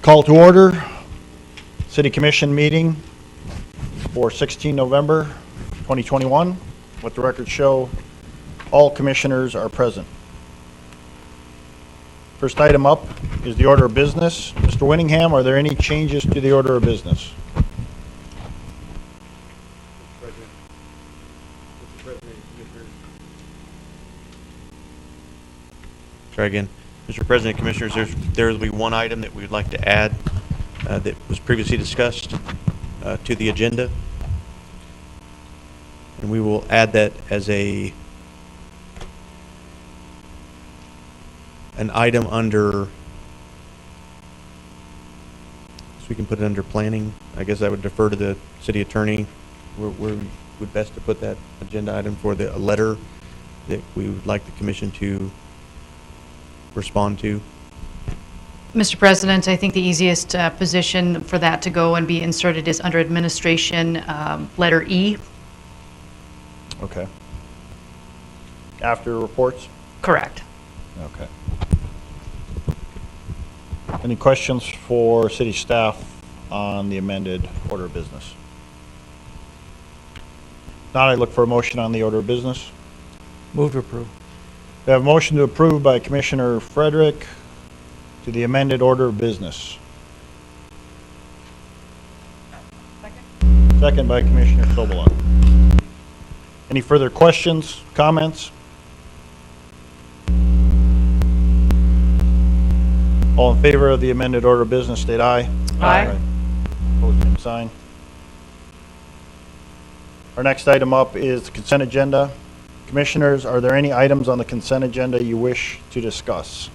Call to order, City Commission meeting for 16 November 2021. Let the record show all commissioners are present. First item up is the order of business. Mr. Winningham, are there any changes to the order of business? Try again. Mr. President, Commissioners, there will be one item that we would like to add that was previously discussed to the agenda. And we will add that as an item under, so we can put it under planning. I guess I would defer to the city attorney where we would best to put that agenda item for the letter that we would like the commission to respond to. Mr. President, I think the easiest position for that to go and be inserted is under administration, letter E. Okay. After reports? Correct. Okay. Any questions for city staff on the amended order of business? Now I look for a motion on the order of business. Move to approve. We have a motion to approve by Commissioner Frederick to the amended order of business. Second by Commissioner Sobolak. Any further questions, comments? All in favor of the amended order of business, state aye. Aye. Opposed, same sign. Our next item up is the consent agenda. Commissioners, are there any items on the consent agenda you wish to discuss?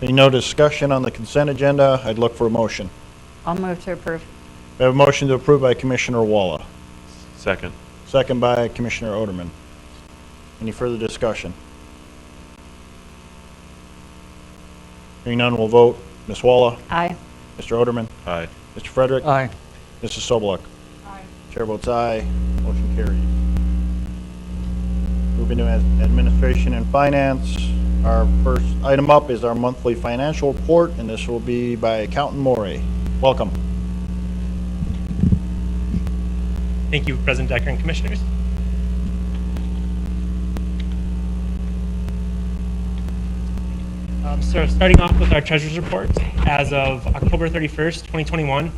Any no discussion on the consent agenda, I'd look for a motion. I'll move to approve. We have a motion to approve by Commissioner Walla. Second. Second by Commissioner Oderman. Any further discussion? Hearing none, we'll vote. Ms. Walla? Aye. Mr. Oderman? Aye. Mr. Frederick? Aye. Mrs. Sobolak? Aye. Chair votes aye. Motion carries. Moving to administration and finance. Our first item up is our monthly financial report, and this will be by Accountant Morey. Welcome. Thank you, President Decker and Commissioners. So starting off with our Treasurer's Report, as of October 31st, 2021,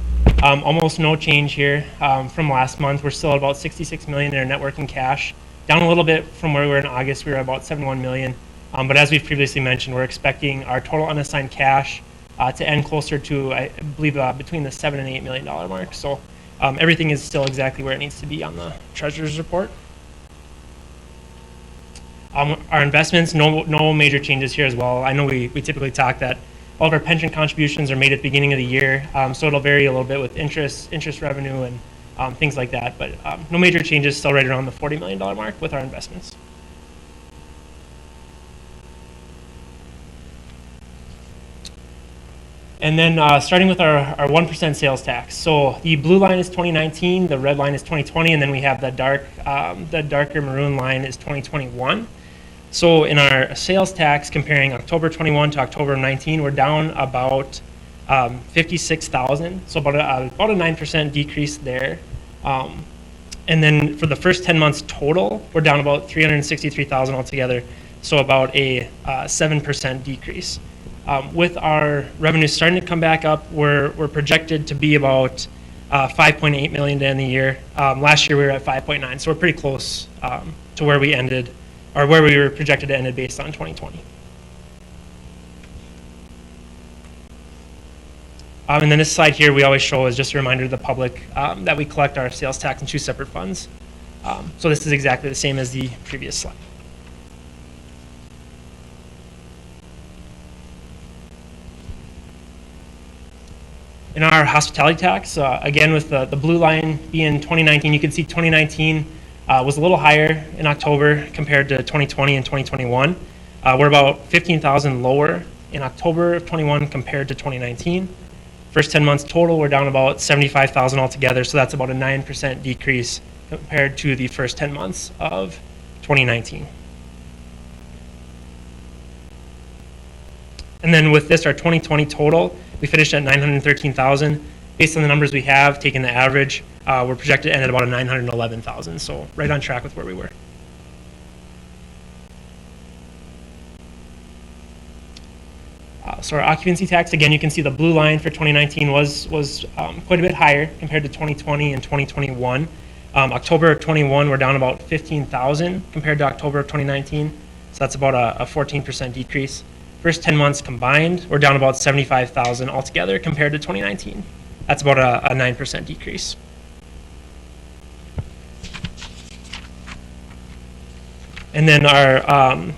almost no change here from last month. We're still at about $66 million in our net working cash, down a little bit from where we were in August. We were at about $71 million. But as we've previously mentioned, we're expecting our total unassigned cash to end closer to, I believe, between the $7 and $8 million mark. So everything is still exactly where it needs to be on the Treasurer's Report. Our investments, no major changes here as well. I know we typically talk that all of our pension contributions are made at the beginning of the year, so it'll vary a little bit with interest revenue and things like that. But no major changes, still right around the $40 million mark with our investments. And then starting with our 1% sales tax. So the blue line is 2019, the red line is 2020, and then we have the darker maroon line is 2021. So in our sales tax, comparing October 21 to October 19, we're down about 56,000. So about a 9% decrease there. And then for the first 10 months total, we're down about 363,000 altogether. So about a 7% decrease. With our revenues starting to come back up, we're projected to be about 5.8 million to end the year. Last year we were at 5.9, so we're pretty close to where we ended, or where we were projected to end based on 2020. And then this slide here we always show is just a reminder to the public that we collect our sales tax in two separate funds. So this is exactly the same as the previous slide. In our hospitality tax, again with the blue line being 2019, you can see 2019 was a little higher in October compared to 2020 and 2021. We're about 15,000 lower in October of 21 compared to 2019. First 10 months total, we're down about 75,000 altogether, so that's about a 9% decrease compared to the first 10 months of 2019. And then with this, our 2020 total, we finished at 913,000. Based on the numbers we have, taking the average, we're projected to end at about a 911,000. So right on track with where we were. So our occupancy tax, again, you can see the blue line for 2019 was quite a bit higher compared to 2020 and 2021. October of 21, we're down about 15,000 compared to October of 2019. So that's about a 14% decrease. First 10 months combined, we're down about 75,000 altogether compared to 2019. That's about a 9% decrease. And then our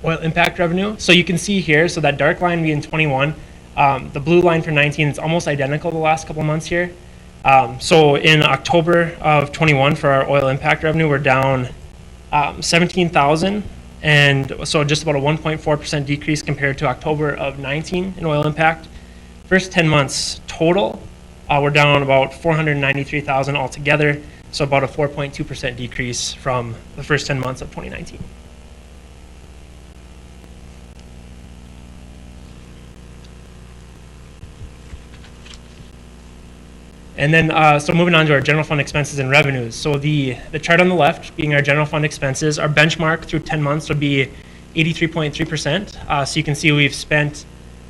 oil impact revenue. So you can see here, so that dark line being 21, the blue line for 19 is almost identical the last couple months here. So in October of 21 for our oil impact revenue, we're down 17,000. And so just about a 1.4% decrease compared to October of 19 in oil impact. First 10 months total, we're down about 493,000 altogether. So about a 4.2% decrease from the first 10 months of 2019. And then, so moving on to our general fund expenses and revenues. So the chart on the left being our general fund expenses, our benchmark through 10 months would be 83.3%. So you can see we've spent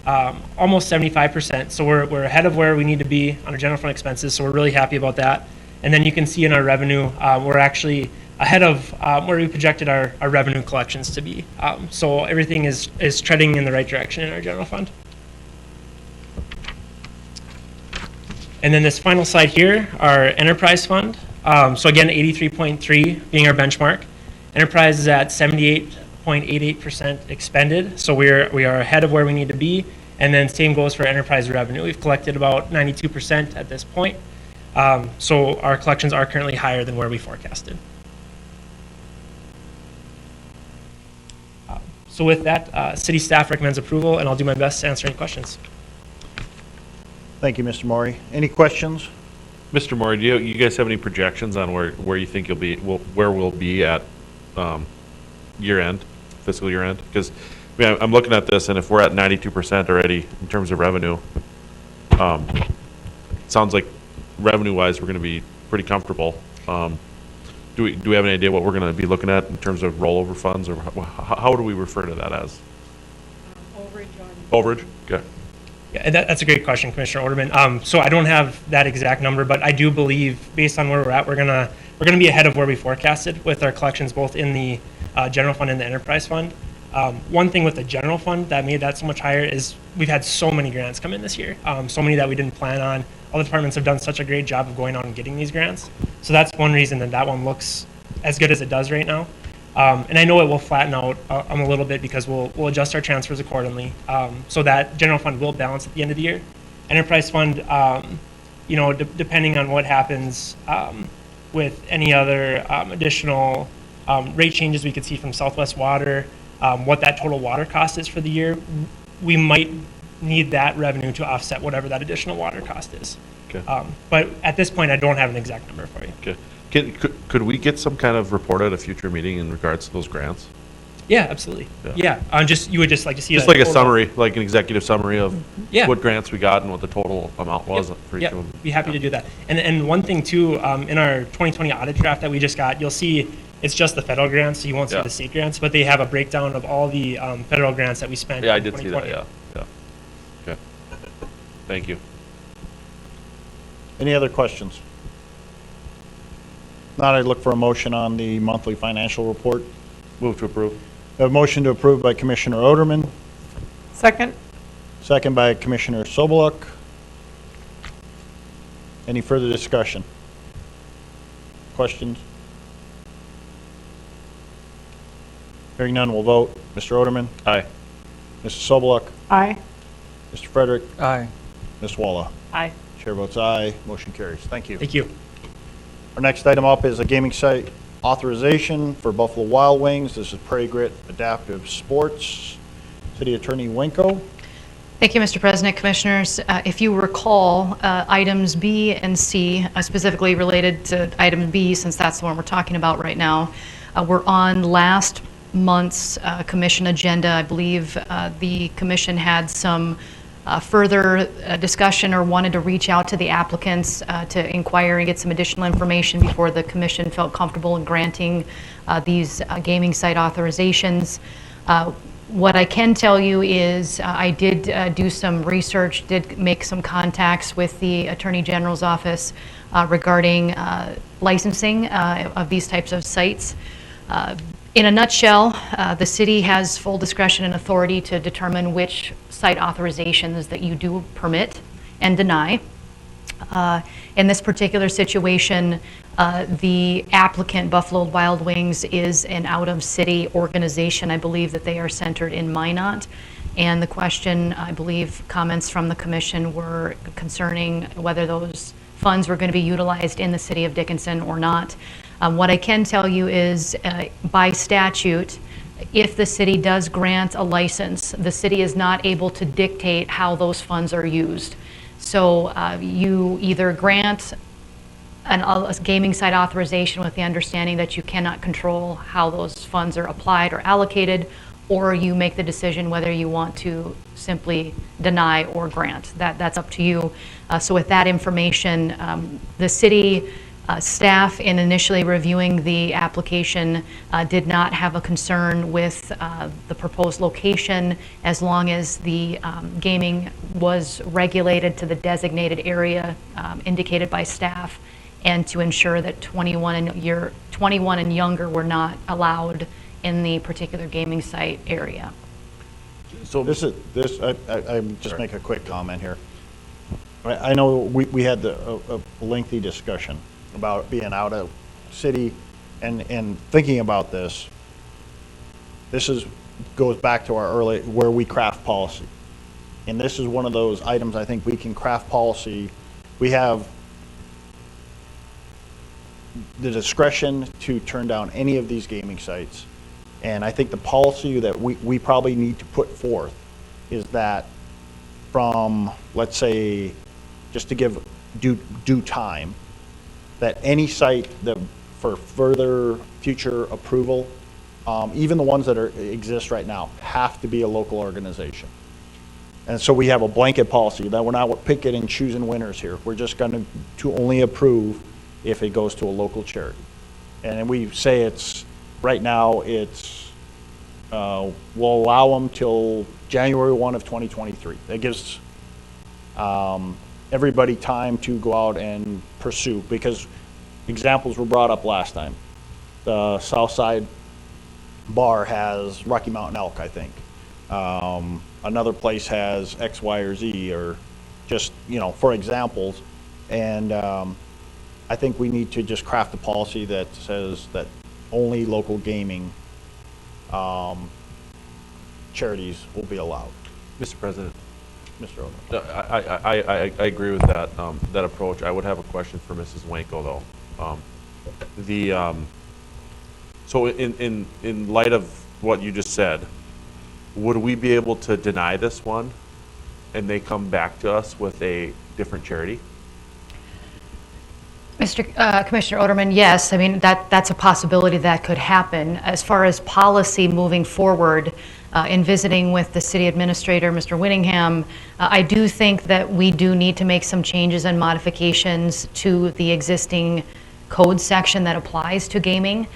almost 75%. So we're ahead of where we need to be on our general fund expenses. So we're really happy about that. And then you can see in our revenue, we're actually ahead of where we projected our revenue collections to be. So everything is treading in the right direction in our general fund. And then this final slide here, our enterprise fund. So again, 83.3 being our benchmark. Enterprise is at 78.88% expended. So we are ahead of where we need to be. And then same goes for enterprise revenue. We've collected about 92% at this point. So our collections are currently higher than where we forecasted. So with that, city staff recommends approval, and I'll do my best to answer any questions. Thank you, Mr. Maury. Any questions? Mr. Maury, do you guys have any projections on where you think where we'll be at year end, fiscal year end? Because I'm looking at this, and if we're at 92% already in terms of revenue, it sounds like revenue-wise we're going to be pretty comfortable. Do we have any idea what we're going to be looking at in terms of rollover funds, or how do we refer to that as? Overage. Okay. Yeah, that's a great question, Commissioner Orderman. So I don't have that exact number, but I do believe, based on where we're at, we're gonna be ahead of where we forecasted with our collections, both in the general fund and the enterprise fund. One thing with the general fund that made that so much higher is we've had so many grants come in this year, so many that we didn't plan on. All the departments have done such a great job of going out and getting these grants. So that's one reason that one looks as good as it does right now. And I know it will flatten out a little bit because we'll adjust our transfers accordingly. So that general fund will balance at the end of the year. Enterprise fund, depending on what happens with any other additional rate changes we could see from Southwest Water, what that total water cost is for the year, we might need that revenue to offset whatever that additional water cost is. Okay. But at this point, I don't have an exact number for you. Okay. Could we get some kind of report at a future meeting in regards to those grants? Yeah, absolutely. Yeah, you would just like to see just like a summary, like an executive summary of what grants we got and what the total amount was for each of them. Be happy to do that. And one thing too, in our 2020 audit draft that we just got, you'll see it's just the federal grants, so you won't see the state grants, but they have a breakdown of all the federal grants that we spent. Yeah, I did see that. Yeah. Okay. Thank you. Any other questions? Not, I'd look for a motion on the monthly financial report. Move to approve. A motion to approve by Commissioner Oderman, Second. second by Commissioner Soboluk. Any further discussion? Questions? Hearing none, we'll vote. Mr. Oderman? Aye. Mrs. Soboluk? Aye. Mr. Frederick? Aye. Ms. Walla? Aye. Chair votes aye. Motion carries. Thank you. Thank you. Our next item up is a gaming site authorization for Buffalo Wild Wings. This is Prairie Grit Adaptive Sports. City Attorney Winko. Thank you, Mr. President, Commissioners. If you recall, items B and C, specifically related to item B, since that's the one we're talking about right now, were on last month's commission agenda. I believe the commission had some further discussion or wanted to reach out to the applicants to inquire and get some additional information before the commission felt comfortable in granting these gaming site authorizations. What I can tell you is I did do some research, did make some contacts with the Attorney General's office regarding licensing of these types of sites. In a nutshell, the city has full discretion and authority to determine which site authorizations that you do permit and deny. In this particular situation, the applicant, Buffalo Wild Wings, is an out-of-city organization. I believe that they are centered in Minot. And the question, I believe, comments from the commission were concerning whether those funds were going to be utilized in the city of Dickinson or not. What I can tell you is, by statute, if the city does grant a license, the city is not able to dictate how those funds are used. So you either grant a gaming site authorization with the understanding that you cannot control how those funds are applied or allocated, or you make the decision whether you want to simply deny or grant. That's up to you. So with that information, the city staff, in initially reviewing the application, did not have a concern with the proposed location as long as the gaming was regulated to the designated area indicated by staff, and to ensure that 21 and younger were not allowed in the particular gaming site area. So I'm just make a quick comment here. I know we had a lengthy discussion about being out of city and thinking about this. Goes back to our early, where we craft policy. And this is one of those items I think we can craft policy. We have the discretion to turn down any of these gaming sites. And I think the policy that we probably need to put forth is that from, let's say, just to give due time, that any site that for further future approval, even the ones that exist right now, have to be a local organization. And so we have a blanket policy that we're not picking and choosing winners here. We're just going to only approve if it goes to a local charity. And we say right now we'll allow them till January 1 of 2023. That gives everybody time to go out and pursue, because examples were brought up last time. The Southside Bar has Rocky Mountain Elk, I think. Another place has X, Y, or Z, or just, for examples. And I think we need to just craft a policy that says that only local gaming charities will be allowed. Mr. President, Mr. Odom. I agree with that that approach. I would have a question for Mrs. Wanko though. So in light of what you just said, would we be able to deny this one, and they come back to us with a different charity? Commissioner Oderman, yes. I mean, that's a possibility that could happen. As far as policy moving forward, in visiting with the city administrator, Mr. Winningham, I do think that we do need to make some changes and modifications to the existing code section that applies to gaming.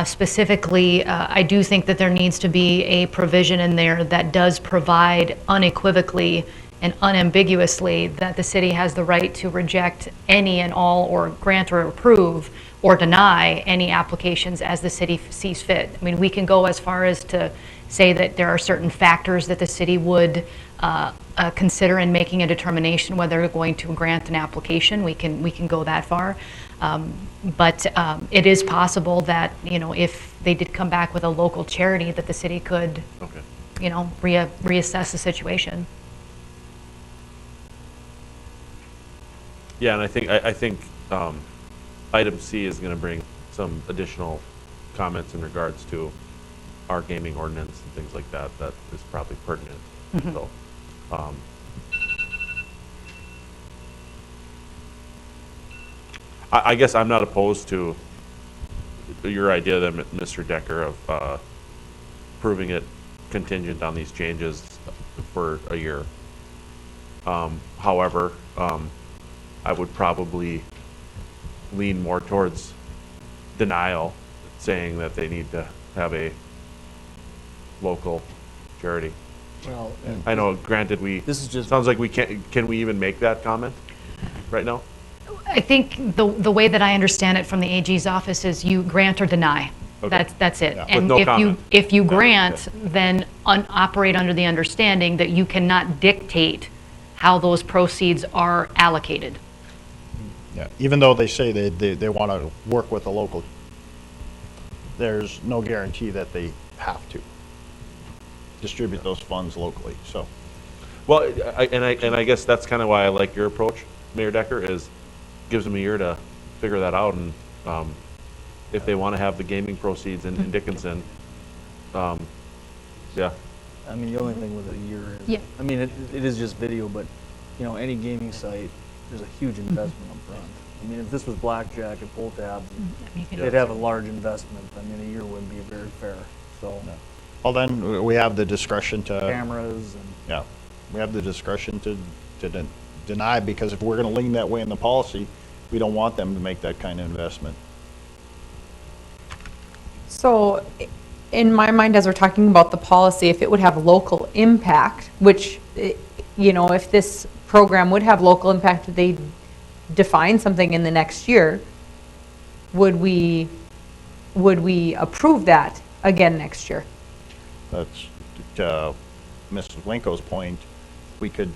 Specifically, I do think that there needs to be a provision in there that does provide unequivocally and unambiguously that the city has the right to reject any and all, or grant or approve or deny any applications as the city sees fit. I mean, we can go as far as to say that there are certain factors that the city would consider in making a determination whether they're going to grant an application. We can go that far. But it is possible that, if they did come back with a local charity, that the city could, reassess the situation. Yeah, and I think item C is going to bring some additional comments in regards to our gaming ordinance and things like that. That is probably pertinent. Mm-hmm. So, I guess I'm not opposed to your idea, then, Mr. Decker, of approving it contingent on these changes for a year. However, I would probably lean more towards denial, saying that they need to have a local charity. Well, I know, granted, this is just, sounds like we can't, can we even make that comment right now? I think the way that I understand it from the AG's office is you grant or deny. Okay. That's it. Yeah. With And no if comment. you grant, then operate under the understanding that you cannot dictate how those proceeds are allocated. Yeah, even though they say they want to work with a local, there's no guarantee that they have to distribute those funds locally, so. Well, I guess that's kind of why I like your approach, Mayor Decker, is gives them a year to figure that out, and if they want to have the gaming proceeds in Dickinson, yeah. I mean, the only thing with a year is, Yeah. I mean, it is just video, but, you know, any gaming site, there's a huge investment up front. I mean, if this was blackjack and pull tabs, You can- they'd have a large investment. I mean, a year wouldn't be very fair, so. Well, then, we have the discretion to, Cameras and, yeah, we have the discretion to deny, because if we're going to lean that way in the policy, we don't want them to make that kind of investment. So in my mind, as we're talking about the policy, if it would have local impact, which, you know, if this program would have local impact, they define something in the next year, would we approve that again next year? That's, to Mrs. Winko's point, we could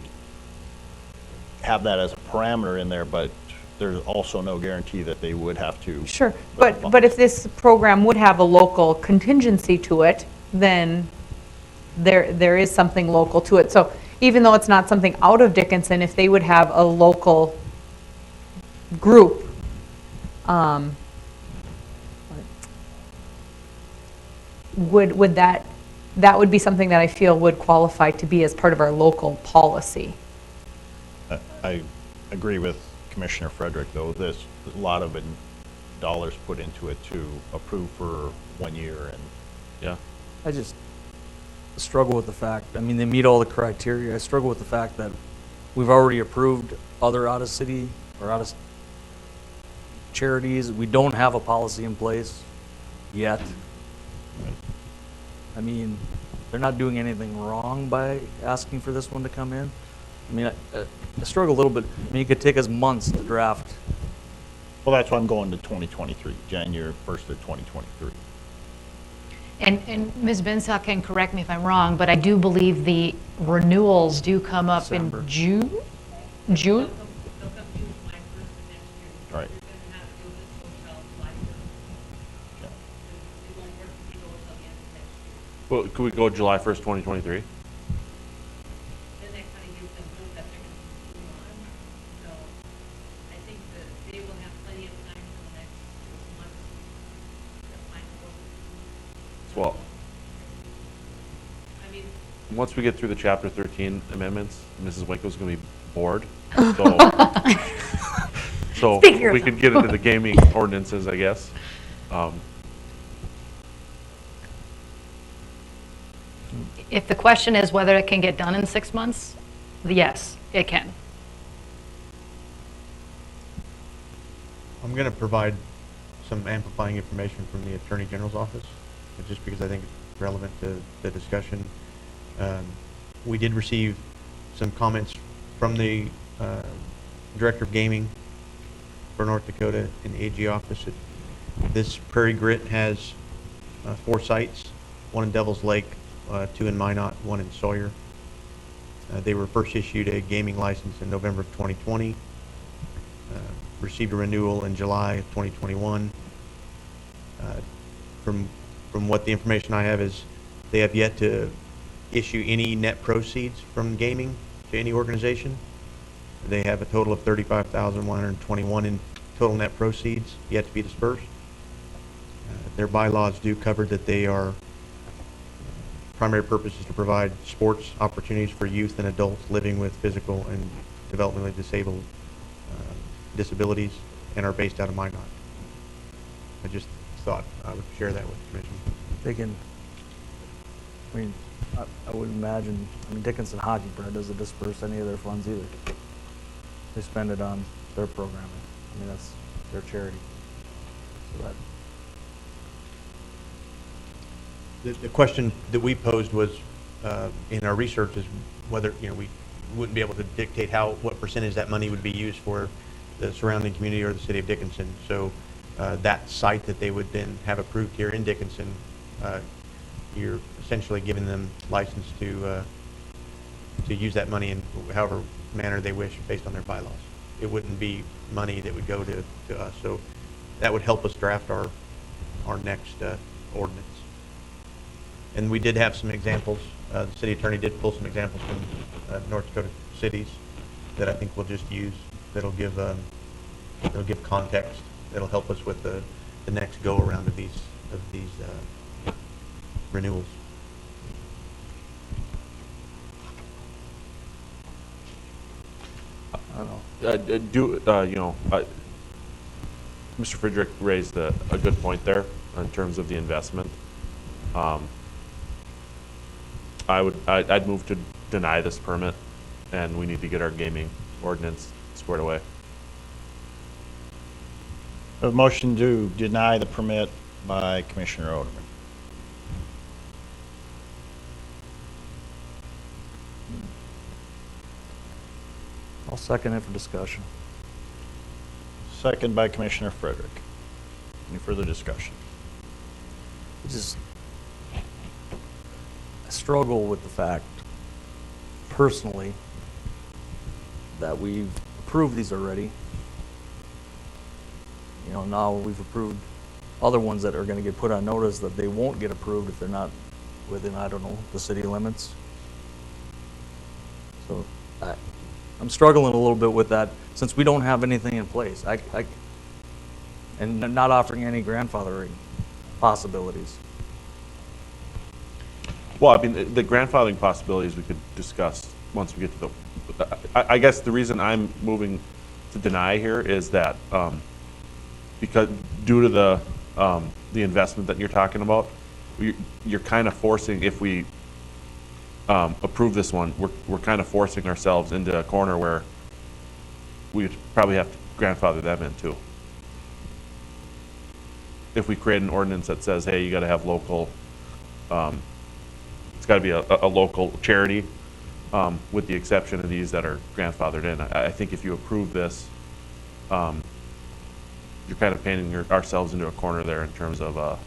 have that as a parameter in there, but there's also no guarantee that they would have to. Sure, but if this program would have a local contingency to it, then there is something local to it. So even though it's not something out of Dickinson, if they would have a local group, would that would be something that I feel would qualify to be as part of our local policy. I agree with Commissioner Frederick, though, there's a lot of dollars put into it to approve for 1 year, and Yeah. I just struggle with the fact, I mean, they meet all the criteria. I struggle with the fact that we've already approved other out-of-city or out-of charities. We don't have a policy in place yet. I mean, they're not doing anything wrong by asking for this one to come in. I mean, I struggle a little bit. I mean, it could take us months to draft. well, that's why I'm going to 2023, January 1st of 2023. And Ms. Bensack can correct me if I'm wrong, but I do believe the renewals do come up December. in June? They'll come June 1st of next year. Right. You're gonna have to do this until July 1st. Yeah. It won't work if you go until the end of next year. Well, could we go July 1st, 2023? Then that kind of gives them hope that they're gonna continue on. So I think that they will have plenty of time for the next 6 months to find what. Well, I mean, once we get through the Chapter 13 amendments, Mrs. Winko's going to be bored. So Speak for we could get into the gaming ordinances, I guess. If the question is whether it can get done in 6 months, yes, it can. I'm going to provide some amplifying information from the Attorney General's office, just because I think it's relevant to the discussion. We did receive some comments from the Director of Gaming for North Dakota in the AG office. This Prairie Grit has 4 sites, 1 in Devil's Lake, 2 in Minot, 1 in Sawyer. They were first issued a gaming license in November of 2020. Received a renewal in July of 2021. From what the information I have is they have yet to issue any net proceeds from gaming to any organization. They have a total of $35,121 in total net proceeds yet to be dispersed. Their bylaws do cover that they are primary purpose is to provide sports opportunities for youth and adults living with physical and developmentally disabled disabilities and are based out of Minot. I just thought I would share that with the commission. They can, I mean, I would imagine, I mean, Dickinson Hockey probably doesn't disperse any of their funds either. They spend it on their programming. I mean, that's their charity. So that, The question that we posed was, in our research, is whether, we wouldn't be able to dictate what percentage that money would be used for the surrounding community or the city of Dickinson. So that site that they would then have approved here in Dickinson, you're essentially giving them license to use that money in however manner they wish based on their bylaws. It wouldn't be money that would go to us. So that would help us draft our next ordinance. And we did have some examples. The city attorney did pull some examples from North Dakota cities that I think we'll just use. That'll give context. That'll help us with the next go around of these renewals. I don't know. Mr. Friedrich raised a good point there in terms of the investment. I'd move to deny this permit, and we need to get our gaming ordinance squared away. A motion to deny the permit by Commissioner Oderman. I'll second it for discussion. Second by Commissioner Frederick. Any further discussion? I struggle with the fact, personally, that we've approved these already. Now we've approved other ones that are going to get put on notice that they won't get approved if they're not within, I don't know, the city limits. So I'm struggling a little bit with that since we don't have anything in place. And not offering any grandfathering possibilities. Well, I mean, the grandfathering possibilities we could discuss once we get to the, I guess the reason I'm moving to deny here is that, because due to the investment that you're talking about, you're kind of forcing, if we approve this one, we're kind of forcing ourselves into a corner where we would probably have to grandfather them in too. If we create an ordinance that says, hey, you got to have local, it's got to be a local charity, with the exception of these that are grandfathered in. I think if you approve this, you're kind of painting ourselves into a corner there in terms of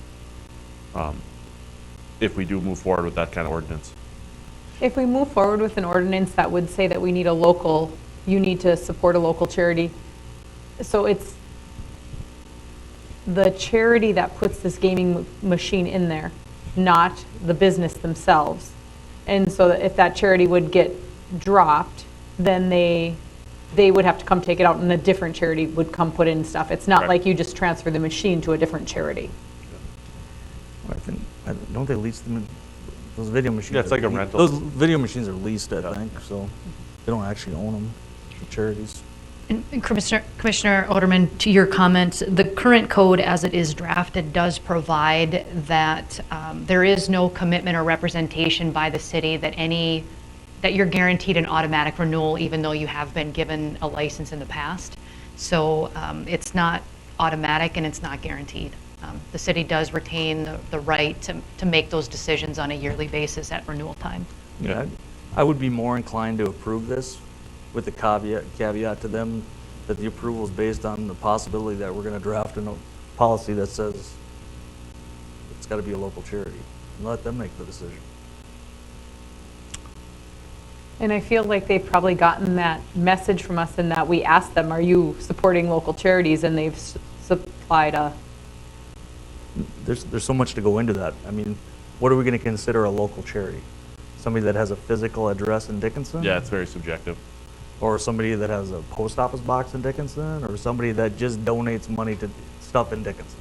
if we do move forward with that kind of ordinance. If we move forward with an ordinance that would say that we need you need to support a local charity, so it's the charity that puts this gaming machine in there, not the business themselves. And so that if that charity would get dropped, then they would have to come take it out and a different charity would come put in stuff. It's not Right. like you just transfer the machine to a different charity. I think, don't they lease them? Those video machines. Yeah, it's like a rental. Those video machines are leased, I think, so they don't actually own them, the charities. And Commissioner Oderman, to your comment, the current code as it is drafted does provide that there is no commitment or representation by the city that you're guaranteed an automatic renewal even though you have been given a license in the past. So it's not automatic and it's not guaranteed. The city does retain the right to make those decisions on a yearly basis at renewal time. Yeah, I would be more inclined to approve this with the caveat to them that the approval is based on the possibility that we're going to draft a policy that says it's got to be a local charity and let them make the decision. And I feel like they've probably gotten that message from us in that we asked them, are you supporting local charities? And they've supplied a... There's so much to go into that. I mean, what are we going to consider a local charity? Somebody that has a physical address in Dickinson? Yeah, it's very subjective. Or somebody that has a post office box in Dickinson? Or somebody that just donates money to stuff in Dickinson?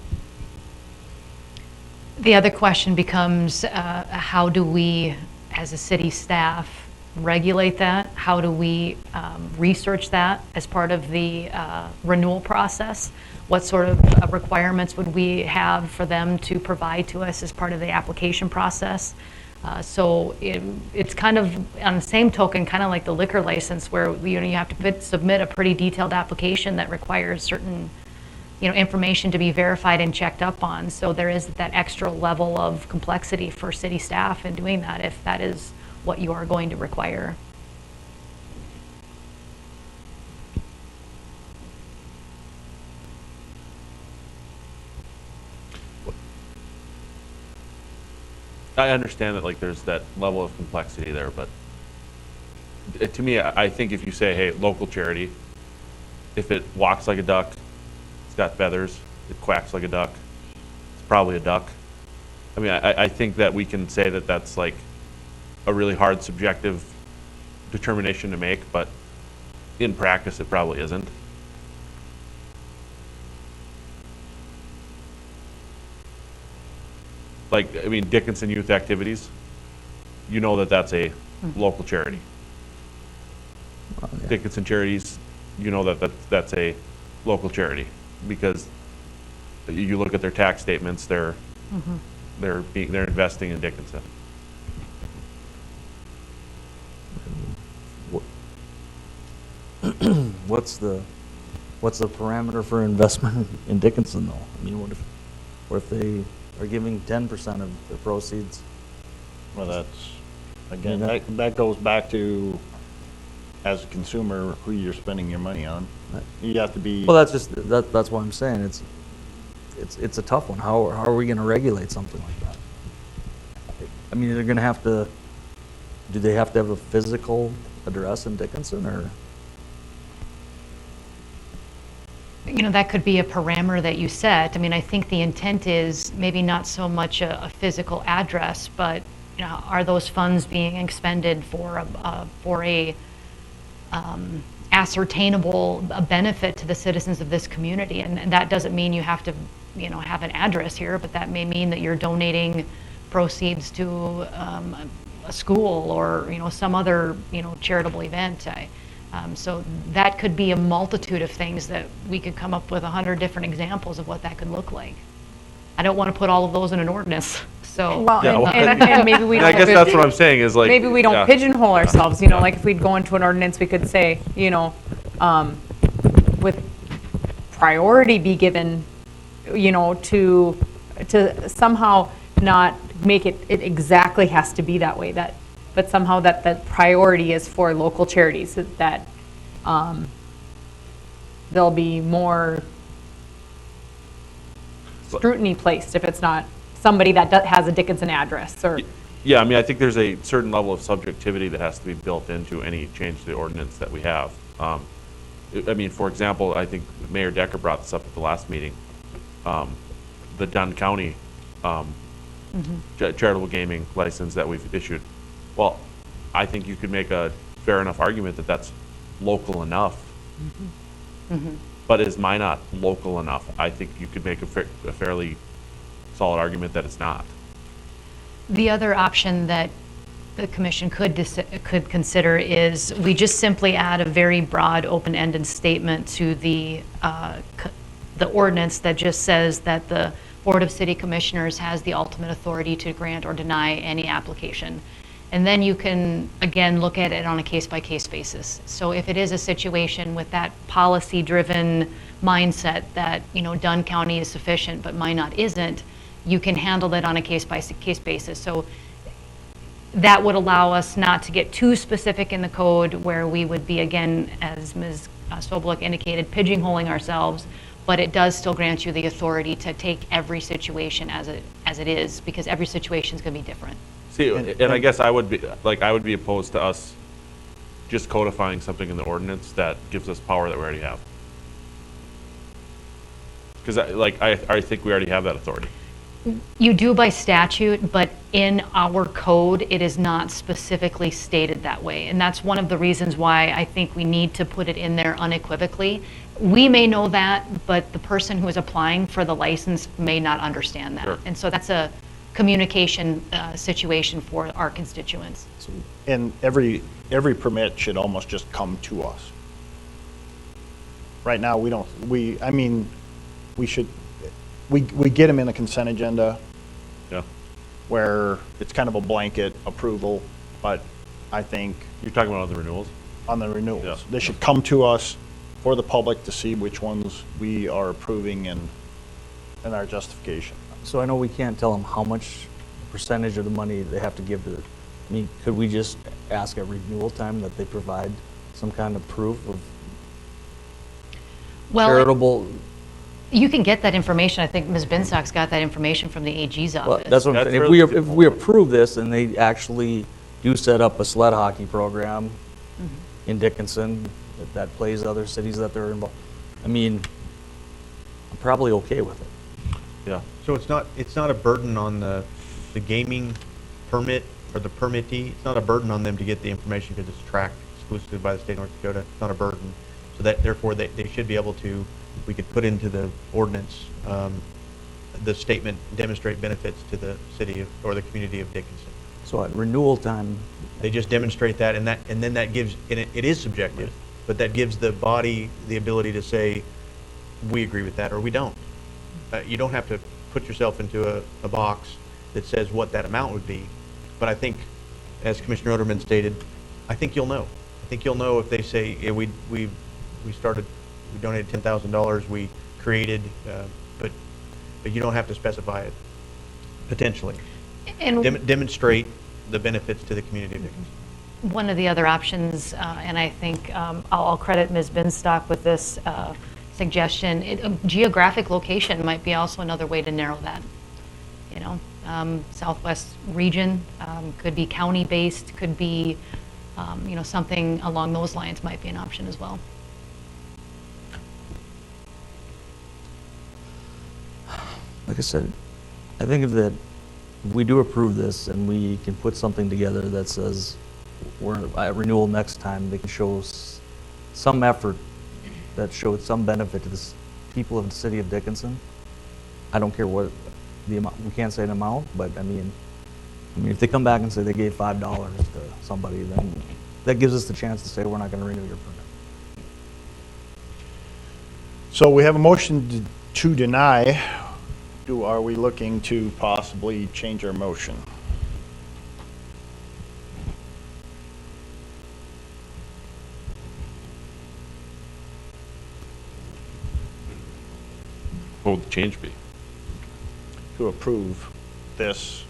The other question becomes, how do we, as a city staff, regulate that? How do we research that as part of the renewal process? What sort of requirements would we have for them to provide to us as part of the application process? So it's kind of, on the same token, kind of like the liquor license where, you have to submit a pretty detailed application that requires certain, information to be verified and checked up on. So there is that extra level of complexity for city staff in doing that, if that is what you are going to require. I understand that, like, there's that level of complexity there, but to me, I think if you say, hey, local charity, if it walks like a duck, it's got feathers, it quacks like a duck, it's probably a duck. I mean, I think that we can say that that's like a really hard subjective determination to make, but in practice, it probably isn't. Like, I mean, Dickinson Youth Activities, you know that that's a local charity. Dickinson Charities, you know that that's a local charity, because you look at their tax statements, they're investing in Dickinson. What's the parameter for investment in Dickinson, though? I mean, what if they are giving 10% of the proceeds? Well, that's, again, Yeah. that goes back to, as a consumer, who you're spending your money on. You have to be. Well, that's what I'm saying. It's a tough one. How are we going to regulate something like that? I mean, they're going to have to. Do they have to have a physical address in Dickinson, or? That could be a parameter that you set. I mean, I think the intent is maybe not so much a physical address, but, are those funds being expended for a ascertainable benefit to the citizens of this community? And that doesn't mean you have to, have an address here, but that may mean that you're donating proceeds to a school or, some other, charitable event. So that could be a multitude of things that we could come up with 100 different examples of what that could look like. I don't want to put all of those in an ordinance, so. Well, Yeah, well, and maybe we I don't. guess that's what I'm saying is like. Maybe we don't yeah. pigeonhole ourselves, like if we'd go into an ordinance, we could say, with priority be given, to somehow not make it exactly has to be that way, but somehow that priority is for local charities, that there'll be more scrutiny placed if it's not somebody that has a Dickinson address or. Yeah, I mean, I think there's a certain level of subjectivity that has to be built into any change to the ordinance that we have. I mean, for example, I think Mayor Decker brought this up at the last meeting. The Dunn County charitable gaming license that we've issued. Well, I think you could make a fair enough argument that that's local enough. But is Minot local enough? I think you could make a fairly solid argument that it's not. The other option that the commission could consider is we just simply add a very broad, open-ended statement to the ordinance that just says that the Board of City Commissioners has the ultimate authority to grant or deny any application. And then you can, again, look at it on a case-by-case basis. So if it is a situation with that policy-driven mindset that, Dunn County is sufficient, but Minot isn't, you can handle that on a case-by-case basis. So that would allow us not to get too specific in the code where we would be, again, as Ms. Sobeluk indicated, pigeonholing ourselves, but it does still grant you the authority to take every situation as it is, because every situation is going to be different. See, and I guess I would be opposed to us just codifying something in the ordinance that gives us power that we already have. Because I think we already have that authority. You do by statute, but in our code, it is not specifically stated that way. And that's one of the reasons why I think we need to put it in there unequivocally. We may know that, but the person who is applying for the license may not understand that. Sure. And so that's a communication situation for our constituents. And every permit should almost just come to us. Right now, we get them in a consent agenda, Yeah. where it's kind of a blanket approval, but I think You're talking about on the renewals? on the renewals, Yeah. they should come to us for the public to see which ones we are approving and our justification. So I know we can't tell them how much percentage of the money they have to give to, I mean, could we just ask at renewal time that they provide some kind of proof of Well, charitable? you can get that information. I think Ms. Binstock's got that information from the AG's Well, office. that's what I'm That's saying. really- If we approve this and they actually do set up a sled hockey program in Dickinson that plays other cities that they're involved, I mean, I'm probably okay with it. Yeah. So it's not a burden on the gaming permit or the permittee. It's not a burden on them to get the information because it's tracked exclusively by the state of North Dakota. It's not a burden. So that therefore they should be able to, we could put into the ordinance, the statement, demonstrate benefits to the city of, or the community of Dickinson. So at renewal time, They just demonstrate that, and then that gives, and it is subjective, but that gives the body the ability to say, we agree with that, or we don't. You don't have to put yourself into a box that says what that amount would be, but I think, as Commissioner Oderman stated, I think you'll know. I think you'll know if they say, yeah, we donated $10,000, we created, but you don't have to specify it, potentially. And Demonstrate the benefits to the community of Dickinson. one of the other options, and I think I'll credit Ms. Binstock with this suggestion, geographic location might be also another way to narrow that. You know, Southwest region, could be county-based, could be, you know, something along those lines might be an option as well. like I said, I think if we do approve this and we can put something together that says we're at renewal next time, they can show some effort that showed some benefit to the people of the city of Dickinson. I don't care what the amount, we can't say an amount, but I mean, if they come back and say they gave $5 to somebody, then that gives us the chance to say we're not going to renew your permit. So we have a motion to deny. Are we looking to possibly change our motion? What would the change be? To approve this,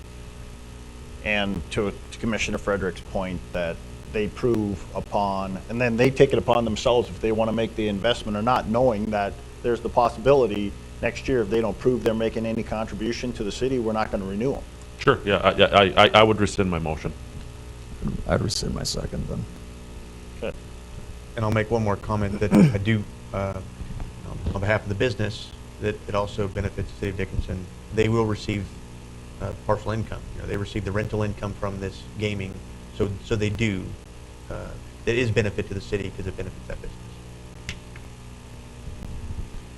and to Commissioner Frederick's point, that they prove upon, and then they take it upon themselves if they want to make the investment or not, knowing that there's the possibility next year, if they don't prove they're making any contribution to the city, we're not going to renew them. Sure, yeah, I would rescind my motion. I'd rescind my second then. Okay. And I'll make one more comment that I do, on behalf of the business, that it also benefits the city of Dickinson. They will receive partial income. You know, they receive the rental income from this gaming, so they do. It is benefit to the city because it benefits that business.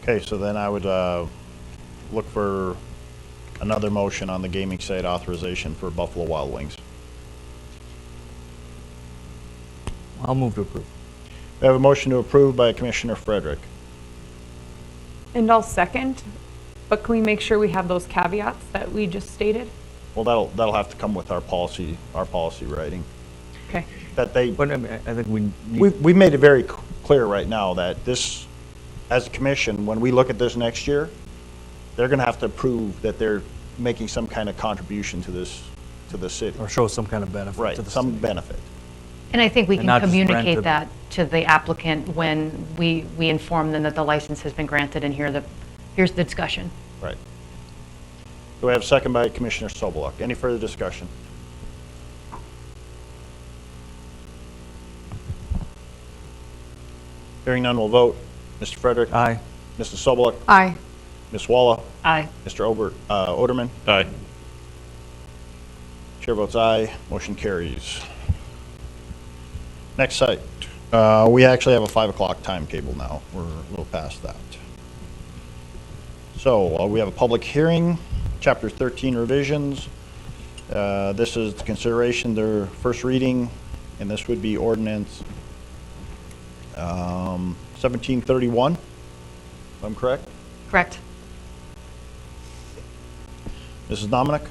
Okay, so then I would look for another motion on the gaming site authorization for Buffalo Wild Wings. I'll move to approve. We have a motion to approve by Commissioner Frederick. And I'll second, but can we make sure we have those caveats that we just stated? Well, that'll have to come with our policy writing. Okay. That they, But I mean, I think we need. we've made it very clear right now that this, as a commission, when we look at this next year, they're gonna have to prove that they're making some kind of contribution to this, to the city. Or show some kind of benefit Right, to the some city. benefit. And I think we And can not just rent communicate it. that to the applicant when we inform them that the license has been granted and here's the discussion. Right. Do we have a second by Commissioner Sobeluk? Any further discussion? Hearing none, we'll vote. Mr. Frederick? Aye. Mrs. Sobeluk? Aye. Ms. Walla? Aye. Mr. Oderman? Aye. Chair votes aye, motion carries. Next site. We actually have a 5 o'clock timetable now. We're a little past that. So we have a public hearing, Chapter 13 revisions. This is the consideration, their first reading, and this would be ordinance 1731, if I'm correct. Correct. Mrs. Dominic?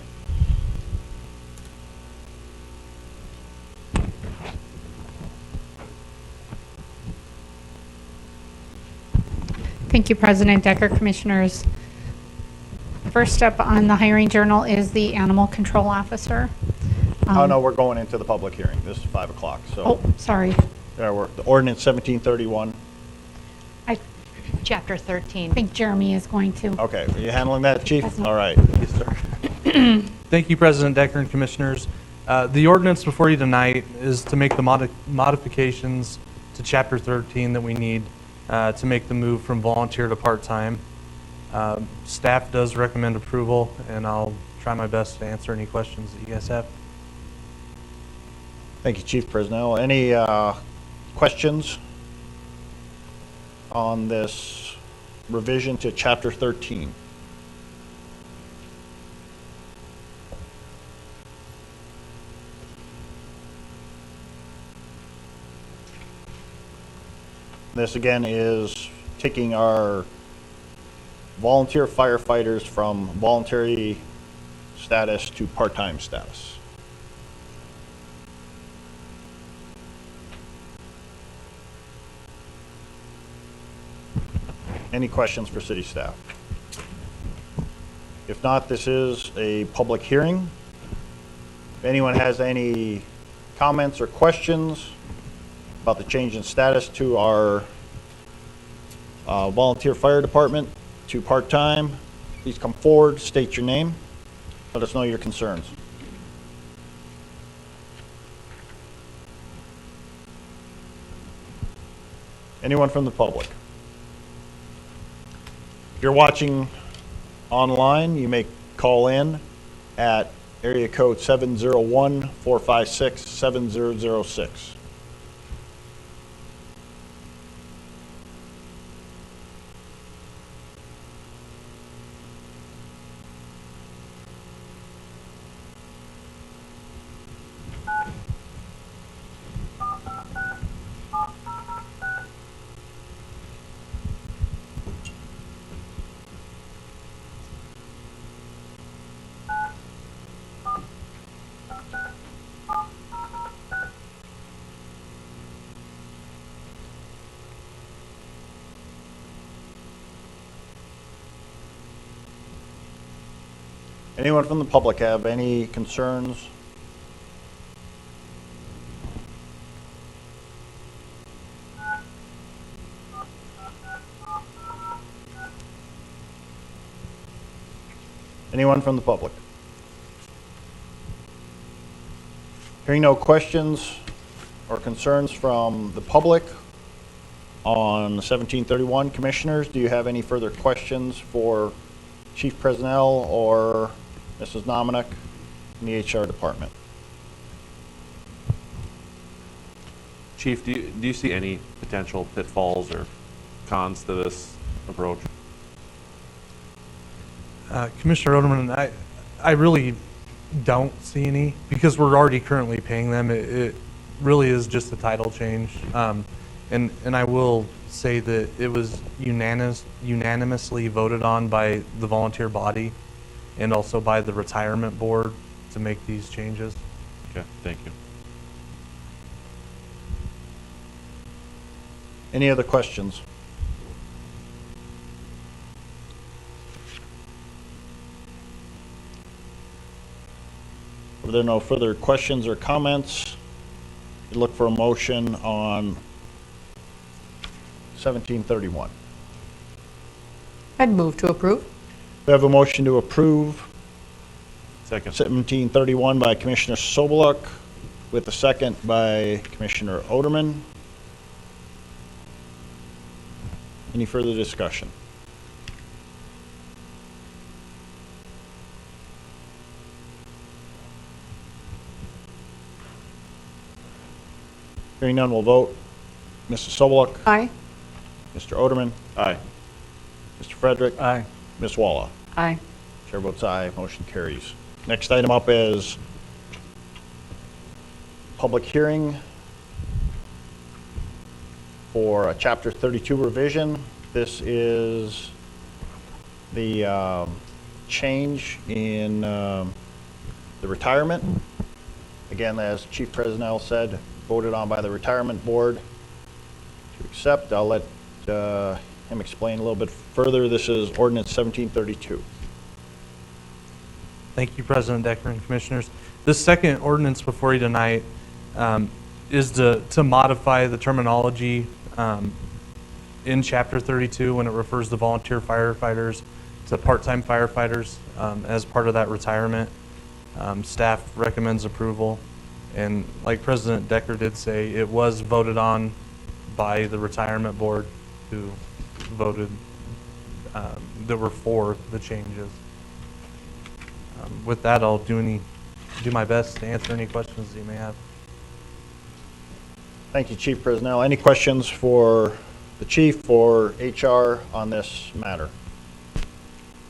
Thank you, President Decker, Commissioners. First up on the hiring journal is the Animal Control Officer. Oh, no, we're going into the public hearing. This is 5 o'clock, so. Oh, sorry. The ordinance 1731. I Chapter 13. think Jeremy is going to. Okay, are you handling that, Chief? President. All right. Yes, sir. Thank you, President Decker and Commissioners. The ordinance before you tonight is to make the modifications to Chapter 13 that we need to make the move from volunteer to part-time. Staff does recommend approval, and I'll try my best to answer any questions that you guys have. Thank you, Chief Prisnell. Any questions on this revision to Chapter 13? This again is taking our volunteer firefighters from voluntary status to part-time status. Any questions for city staff? If not, this is a public hearing. If anyone has any comments or questions about the change in status to our volunteer fire department to part-time, please come forward, state your name, let us know your concerns. Anyone from the public? If you're watching online, you may call in at area code 701-456-7006. Anyone from the public have any concerns? Anyone from the public? Hearing no questions or concerns from the public on 1731, Commissioners, do you have any further questions for Chief Presnell or Mrs. Nominick in the HR department? Chief, do you see any potential pitfalls or cons to this approach? Commissioner Oderman, I really don't see any because we're already currently paying them. It really is just a title change. And I will say that it was unanimously voted on by the volunteer body and also by the retirement board to make these changes. Okay, thank you. Any other questions? If there are no further questions or comments, we look for a motion on 1731. I'd move to approve. We have a motion to approve Second. 1731 by Commissioner Sobeluk with a second by Commissioner Oderman. Any further discussion? Hearing none, we'll vote. Mrs. Sobeluk? Aye. Mr. Oderman? Aye. Mr. Frederick? Aye. Ms. Walla? Aye. Chair votes aye, motion carries. Next item up is public hearing for a Chapter 32 revision. This is the change in the retirement. Again, as Chief Presnell said, voted on by the retirement board to accept. I'll let him explain a little bit further. This is ordinance 1732. Thank you, President Decker and Commissioners. This second ordinance before you tonight is to modify the terminology in Chapter 32 when it refers to volunteer firefighters to part-time firefighters as part of that retirement. Staff recommends approval. And like President Decker did say, it was voted on by the retirement board who voted that were for the changes. With that, I'll do my best to answer any questions that you may have. Thank you, Chief Prisnell. Any questions for the chief or HR on this matter?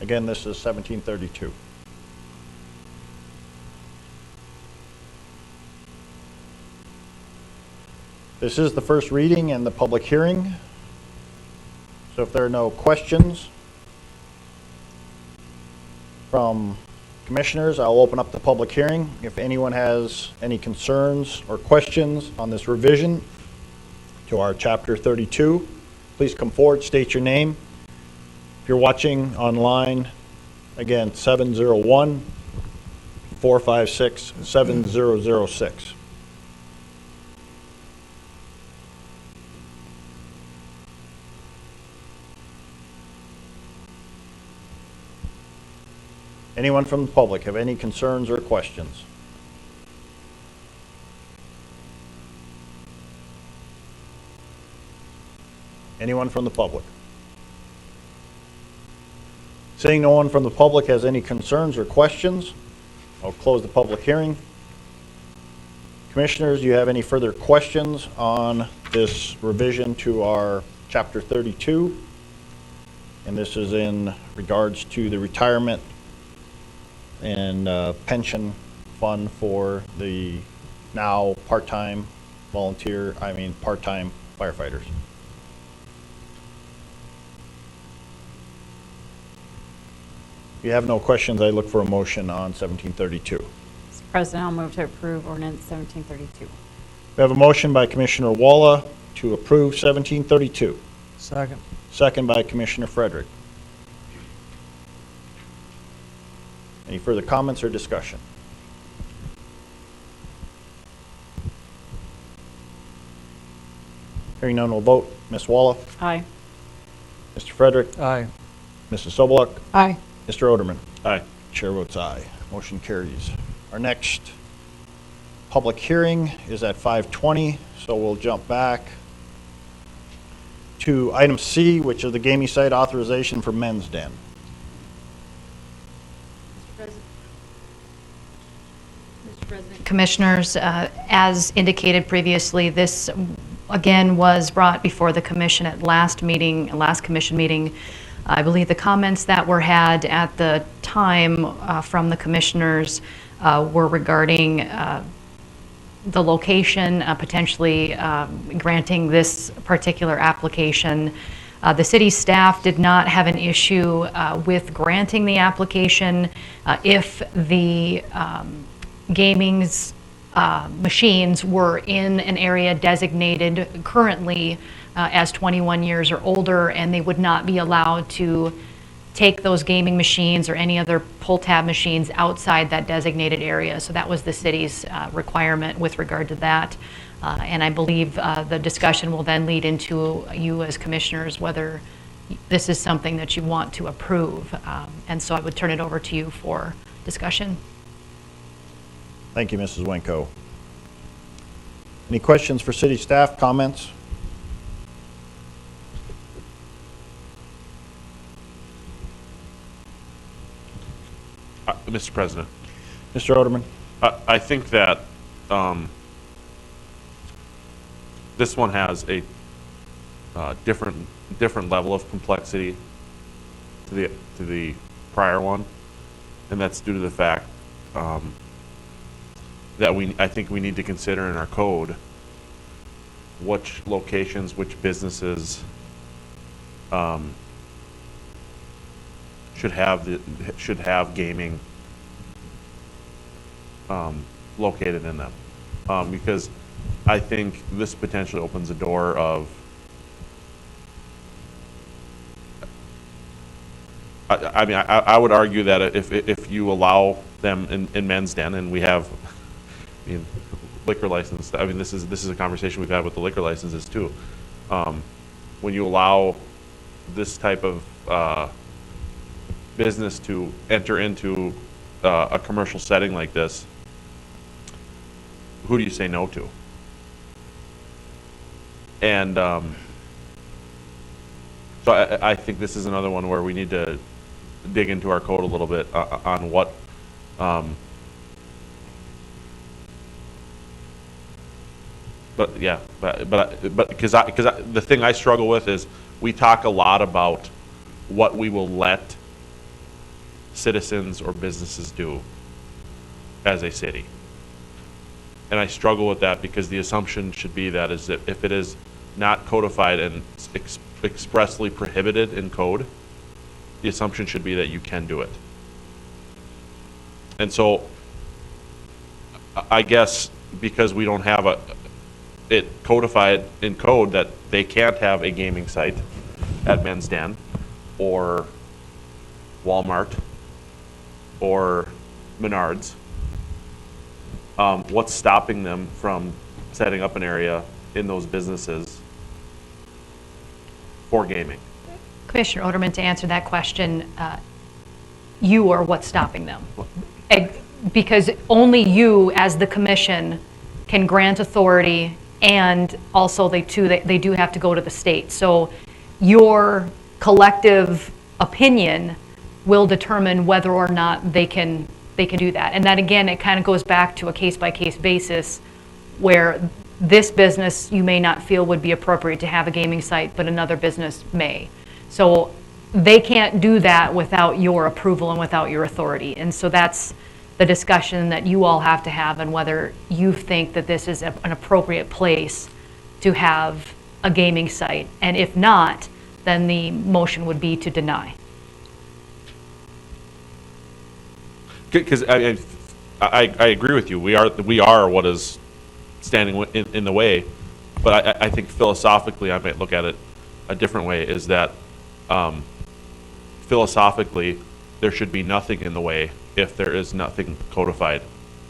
Again, this is 1732. This is the first reading and the public hearing. So if there are no questions from commissioners, I'll open up the public hearing. If anyone has any concerns or questions on this revision to our Chapter 32, please come forward, state your name. If you're watching online, again, 701-456-7006. Anyone from the public have any concerns or questions? Anyone from the public? Seeing no one from the public has any concerns or questions, I'll close the public hearing. Commissioners, do you have any further questions on this revision to our Chapter 32? And this is in regards to the retirement and pension fund for the now part-time part-time firefighters. If you have no questions, I look for a motion on 1732. Mr. President, I'll move to approve ordinance 1732. We have a motion by Commissioner Walla to approve 1732. Second. Second by Commissioner Frederick. Any further comments or discussion? Hearing none, we'll vote. Ms. Walla? Aye. Mr. Frederick? Aye. Mrs. Sobeluk? Aye. Mr. Oderman? Aye. Chair votes aye. Motion carries. Our next public hearing is at 5:20, so we'll jump back to item C, which is the gaming site authorization for Men's Den. Commissioners, as indicated previously, this again was brought before the commission at last commission meeting. I believe the comments that were had at the time from the commissioners were regarding the location, potentially granting this particular application. The city staff did not have an issue with granting the application if the gaming's machines were in an area designated currently as 21 years or older, and they would not be allowed to take those gaming machines or any other pull tab machines outside that designated area. So that was the city's requirement with regard to that. And I believe the discussion will then lead into you as commissioners whether this is something that you want to approve. And so I would turn it over to you for discussion. Thank you, Mrs. Winko. Any questions for city staff, comments? Mr. President, Mr. Oderman? I think that this one has a different level of complexity to the prior one, and that's due to the fact that I think we need to consider in our code which locations, which businesses should have gaming located in them, because I think this potentially opens the door of I mean, I would argue that if you allow them in Men's Den, and we have, I mean, liquor license, I mean, this is a conversation we've had with the liquor licenses too. When you allow this type of business to enter into a commercial setting like this, who do you say no to? And so I think this is another one where we need to dig into our code a little bit on what, but yeah, but because the thing I struggle with is we talk a lot about what we will let citizens or businesses do as a city. And I struggle with that because the assumption should be that is that if it is not codified and expressly prohibited in code, the assumption should be that you can do it. And so I guess because we don't have it codified in code that they can't have a gaming site at Men's Den or Walmart or Menards, what's stopping them from setting up an area in those businesses for gaming? Commissioner Oderman, to answer that question, you are what's stopping them. Because only you, as the commission, can grant authority, and also they do have to go to the state. So your collective opinion will determine whether or not they can do that. And that, again, it kind of goes back to a case-by-case basis where this business you may not feel would be appropriate to have a gaming site, but another business may. So they can't do that without your approval and without your authority. And so that's the discussion that you all have to have, and whether you think that this is an appropriate place to have a gaming site. And if not, then the motion would be to deny. Because I agree with you. We are what is standing in the way, but I think philosophically I might look at it a different way. Is that philosophically there should be nothing in the way if there is nothing codified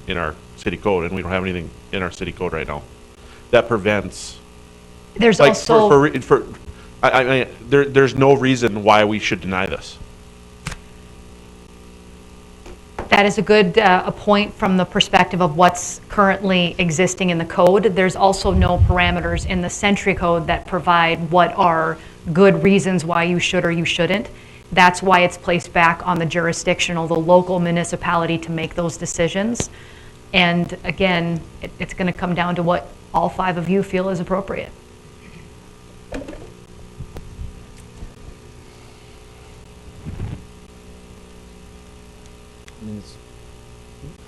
in our city code, and we don't have anything in our city code right now that prevents. There's like also there's no reason why we should deny this. That is a good a point from the perspective of what's currently existing in the code. There's also no parameters in the Century Code that provide what are good reasons why you should or you shouldn't. That's why it's placed back on the jurisdictional, the local municipality to make those decisions. And again, it's going to come down to what all 5 of you feel is appropriate.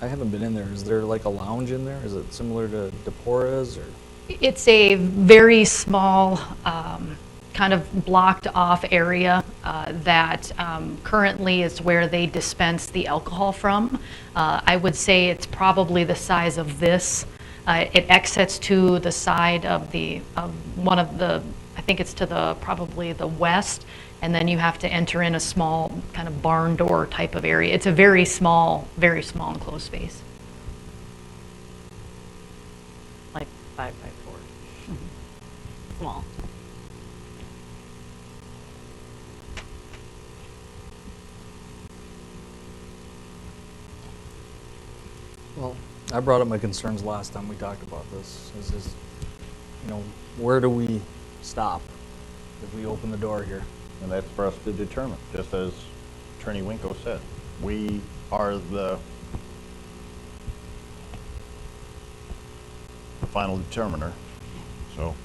I haven't been in there. Is there like a lounge in there? Is it similar to Depora's, or? It's a very small, kind of blocked off area that currently is where they dispense the alcohol from. I would say it's probably the size of this. It exits to the side of one of the, I think it's to probably the west, and then you have to enter in a small kind of barn door type of area. It's a very small enclosed space. Like 5 by 4. Small. Well, I brought up my concerns last time we talked about this. Is where do we stop if we open the door here? And that's for us to determine, just as Attorney Winko said. We are the final determiner, so.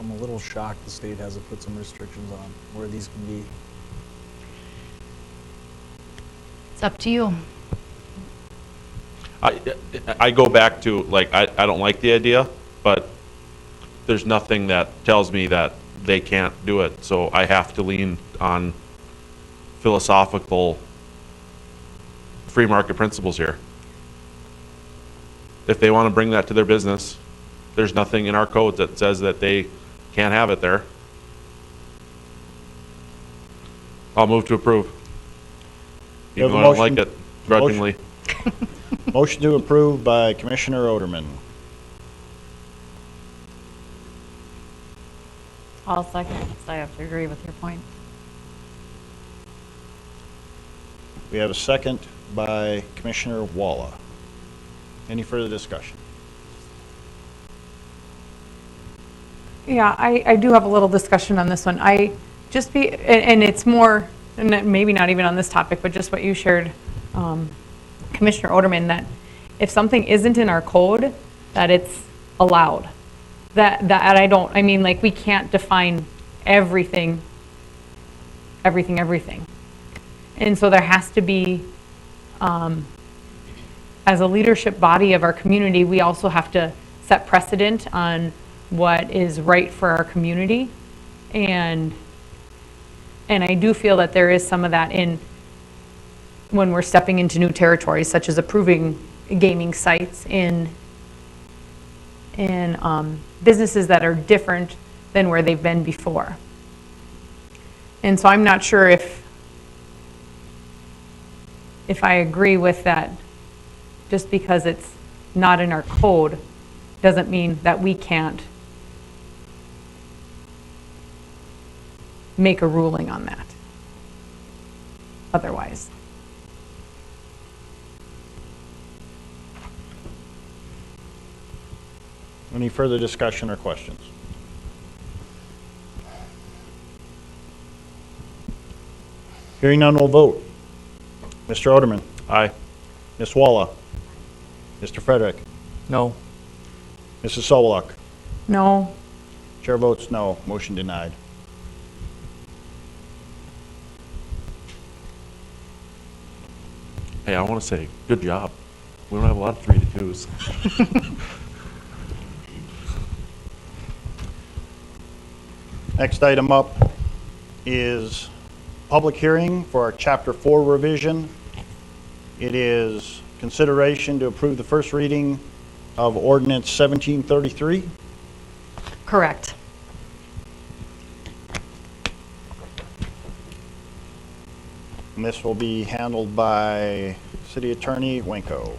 I'm a little shocked the state hasn't put some restrictions on where these can be. It's up to you. I go back to, like, I don't like the idea, but there's nothing that tells me that they can't do it. So I have to lean on philosophical free market principles here. If they want to bring that to their business, there's nothing in our code that says that they can't have it there. I'll move to approve. We have Even a though I don't like motion- it grudgingly. Motion to approve by Commissioner Oderman. I'll second, because I have to agree with your point. We have a second by Commissioner Walla. Any further discussion? Yeah, I do have a little discussion on this one. And it's more, and maybe not even on this topic, but just what you shared, Commissioner Oderman, that if something isn't in our code, that it's allowed. I mean, like, we can't define everything. And so there has to be, as a leadership body of our community, we also have to set precedent on what is right for our community. And I do feel that there is some of that when we're stepping into new territories, such as approving gaming sites in businesses that are different than where they've been before. And so I'm not sure if I agree with that. Just because it's not in our code doesn't mean that we can't make a ruling on that otherwise. Any further discussion or questions? Hearing none, we'll vote. Mr. Oderman, Aye. Ms. Walla, Mr. Frederick, No. Mrs. Solak. No, Chair votes no. Motion denied. Hey, I want to say, good job. We don't have a lot of 3-2s. Next item up is public hearing for our Chapter 4 revision. It is consideration to approve the first reading of Ordinance 1733. Correct. And this will be handled by City Attorney Wenko.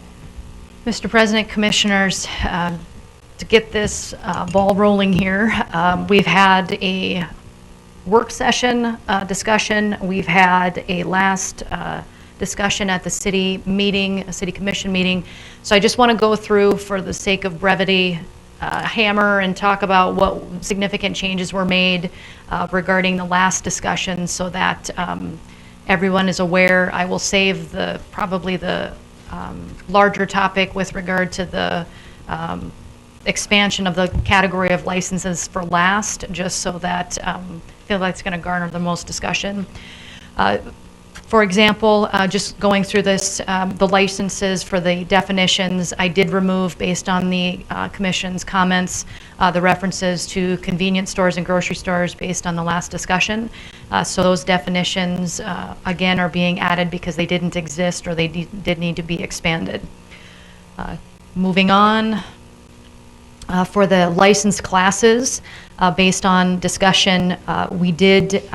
Mr. President, Commissioners, to get this ball rolling here, we've had a work session discussion. We've had a last discussion at the city meeting, a city commission meeting. So I just want to go through, for the sake of brevity, hammer and talk about what significant changes were made regarding the last discussion, so that everyone is aware. I will save probably the larger topic with regard to the expansion of the category of licenses for last, just so that I feel like it's going to garner the most discussion. For example, just going through this, the licenses for the definitions, I did remove, based on the commission's comments, the references to convenience stores and grocery stores based on the last discussion. So those definitions, again, are being added because they didn't exist, or they did need to be expanded. Moving on, for the licensed classes, based on discussion, we did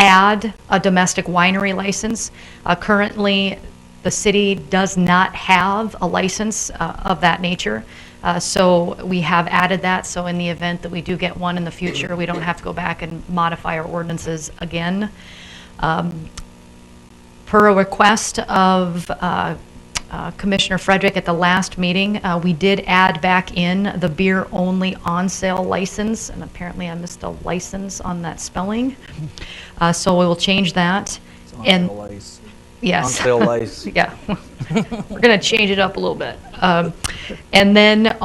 add a domestic winery license. Currently, the city does not have a license of that nature. So we have added that, so in the event that we do get one in the future, we don't have to go back and modify our ordinances again. Per a request of Commissioner Frederick at the last meeting, we did add back in the beer-only on-sale license, and apparently I missed a license on that spelling. So we will change that. And On-sale ice. yes. On-sale ice. Yeah. We're going to change it up a little bit. And then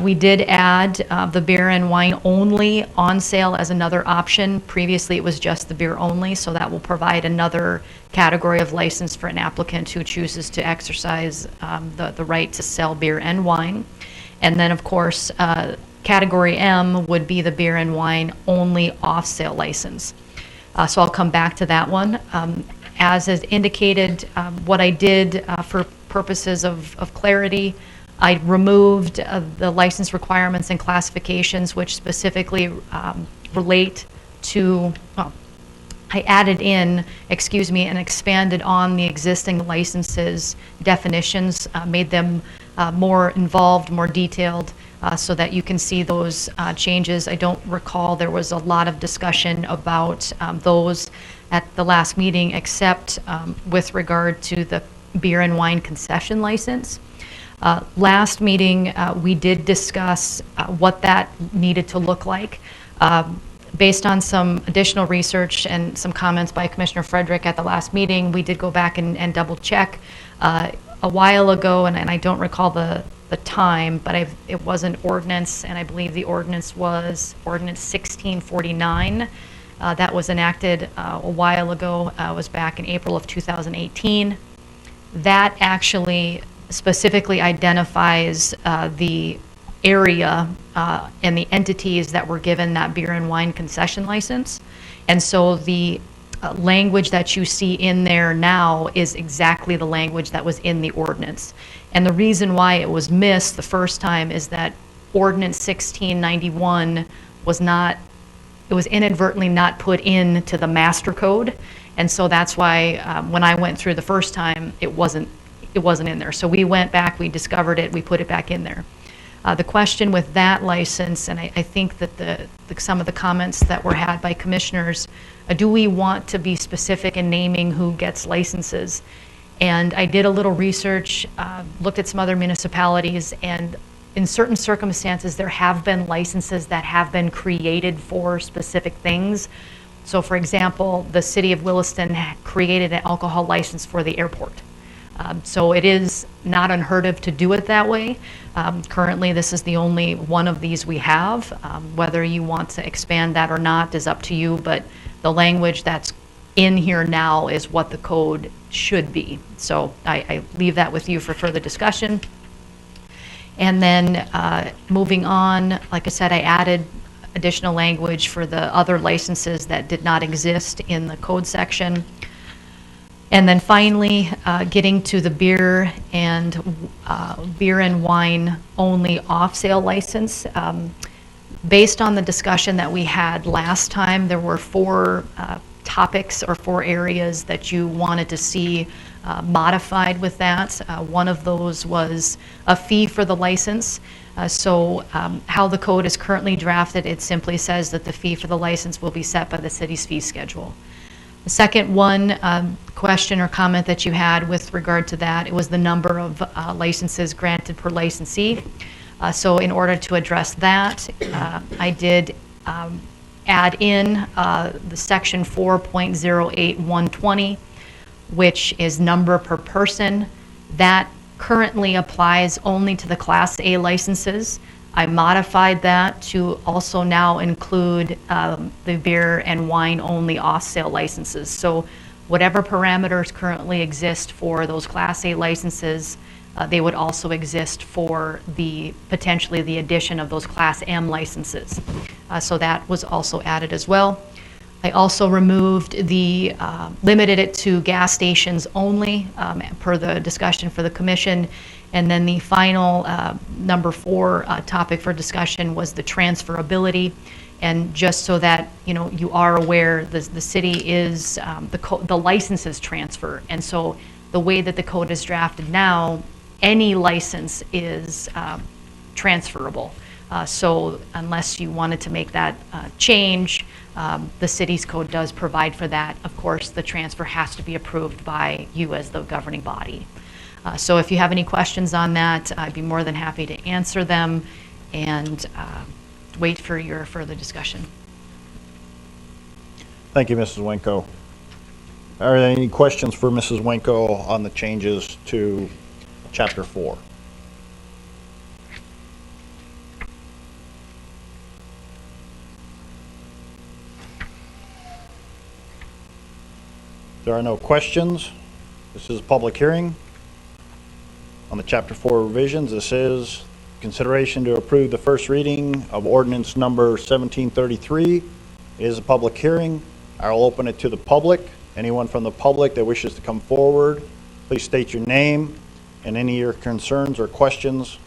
we did add the beer and wine only on sale as another option. Previously, it was just the beer only, so that will provide another category of license for an applicant who chooses to exercise the right to sell beer and wine. And then, of course, category M would be the beer and wine only off-sale license. So I'll come back to that one. As is indicated, what I did for purposes of clarity, I removed the license requirements and classifications which specifically relate to, I added in, and expanded on the existing licenses definitions, made them more involved, more detailed, so that you can see those changes. I don't recall there was a lot of discussion about those at the last meeting, except with regard to the beer and wine concession license. Last meeting, we did discuss what that needed to look like. Based on some additional research and some comments by Commissioner Frederick at the last meeting, we did go back and double check. A while ago, and I don't recall the time, but it was an ordinance, and I believe the ordinance was Ordinance 1649. That was enacted a while ago, was back in April of 2018. That actually specifically identifies the area and the entities that were given that beer and wine concession license. And so the language that you see in there now is exactly the language that was in the ordinance. And the reason why it was missed the first time is that Ordinance 1691 was not, it was inadvertently not put into the master code. And so that's why when I went through the first time, it wasn't in there. So we went back, we discovered it, we put it back in there. The question with that license, and I think that some of the comments that were had by commissioners, do we want to be specific in naming who gets licenses? And I did a little research, looked at some other municipalities, and in certain circumstances, there have been licenses that have been created for specific things. So for example, the city of Williston created an alcohol license for the airport. So it is not unheard of to do it that way. Currently, this is the only one of these we have. Whether you want to expand that or not is up to you, but the language that's in here now is what the code should be. So I leave that with you for further discussion. And then moving on, like I said, I added additional language for the other licenses that did not exist in the code section. And then finally, getting to the beer and wine only off-sale license. Based on the discussion that we had last time, there were 4 topics or 4 areas that you wanted to see modified with that. One of those was a fee for the license. So how the code is currently drafted, it simply says that the fee for the license will be set by the city's fee schedule. The second one, question or comment that you had with regard to that, it was the number of licenses granted per licensee. So in order to address that, I did add in the section 4.08120, which is number per person. That currently applies only to the Class A licenses. I modified that to also now include the beer and wine only off-sale licenses. So whatever parameters currently exist for those Class A licenses, they would also exist for potentially the addition of those Class M licenses. So that was also added as well. I also removed limited it to gas stations only per the discussion for the commission. And then the final number 4 topic for discussion was the transferability. And just so that you are aware, the city is the licenses transfer. And so the way that the code is drafted now, any license is transferable. So unless you wanted to make that change, the city's code does provide for that. Of course, the transfer has to be approved by you as the governing body. So if you have any questions on that, I'd be more than happy to answer them and wait for your further discussion. Thank you, Mrs. Wenko. Are there any questions for Mrs. Wenko on the changes to Chapter 4? There are no questions. This is a public hearing on the Chapter 4 revisions. This is consideration to approve the first reading of ordinance number 1733. It is a public hearing. I will open it to the public. Anyone from the public that wishes to come forward, please state your name and any of your concerns or questions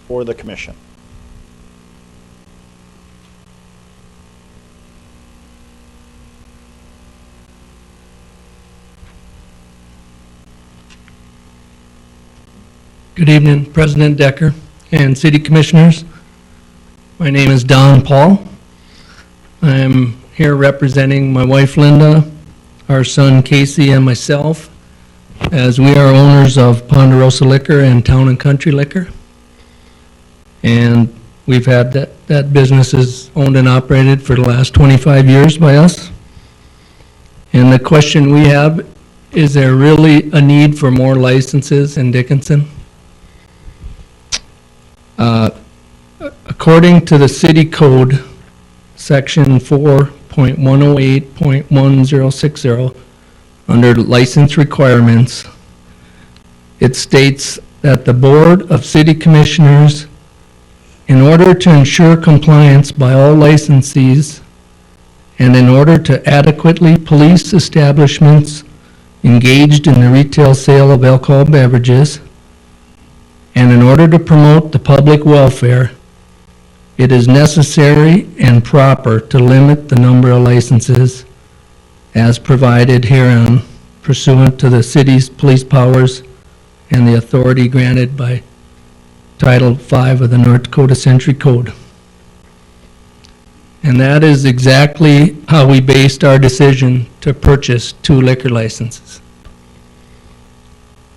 for the commission. Good evening, President Decker and City Commissioners. My name is Don Paul. I'm here representing my wife Linda, our son Casey, and myself, as we are owners of Ponderosa Liquor and Town and Country Liquor. And we've had that business is owned and operated for the last 25 years by us. And the question we have, is there really a need for more licenses in Dickinson? According to the city code, section 4.108.1060, under license requirements, it states that the Board of City Commissioners, in order to ensure compliance by all licensees and in order to adequately police establishments engaged in the retail sale of alcohol beverages, and in order to promote the public welfare, it is necessary and proper to limit the number of licenses as provided herein pursuant to the city's police powers and the authority granted by Title V of the North Dakota Century Code. And that is exactly how we based our decision to purchase 2 liquor licenses.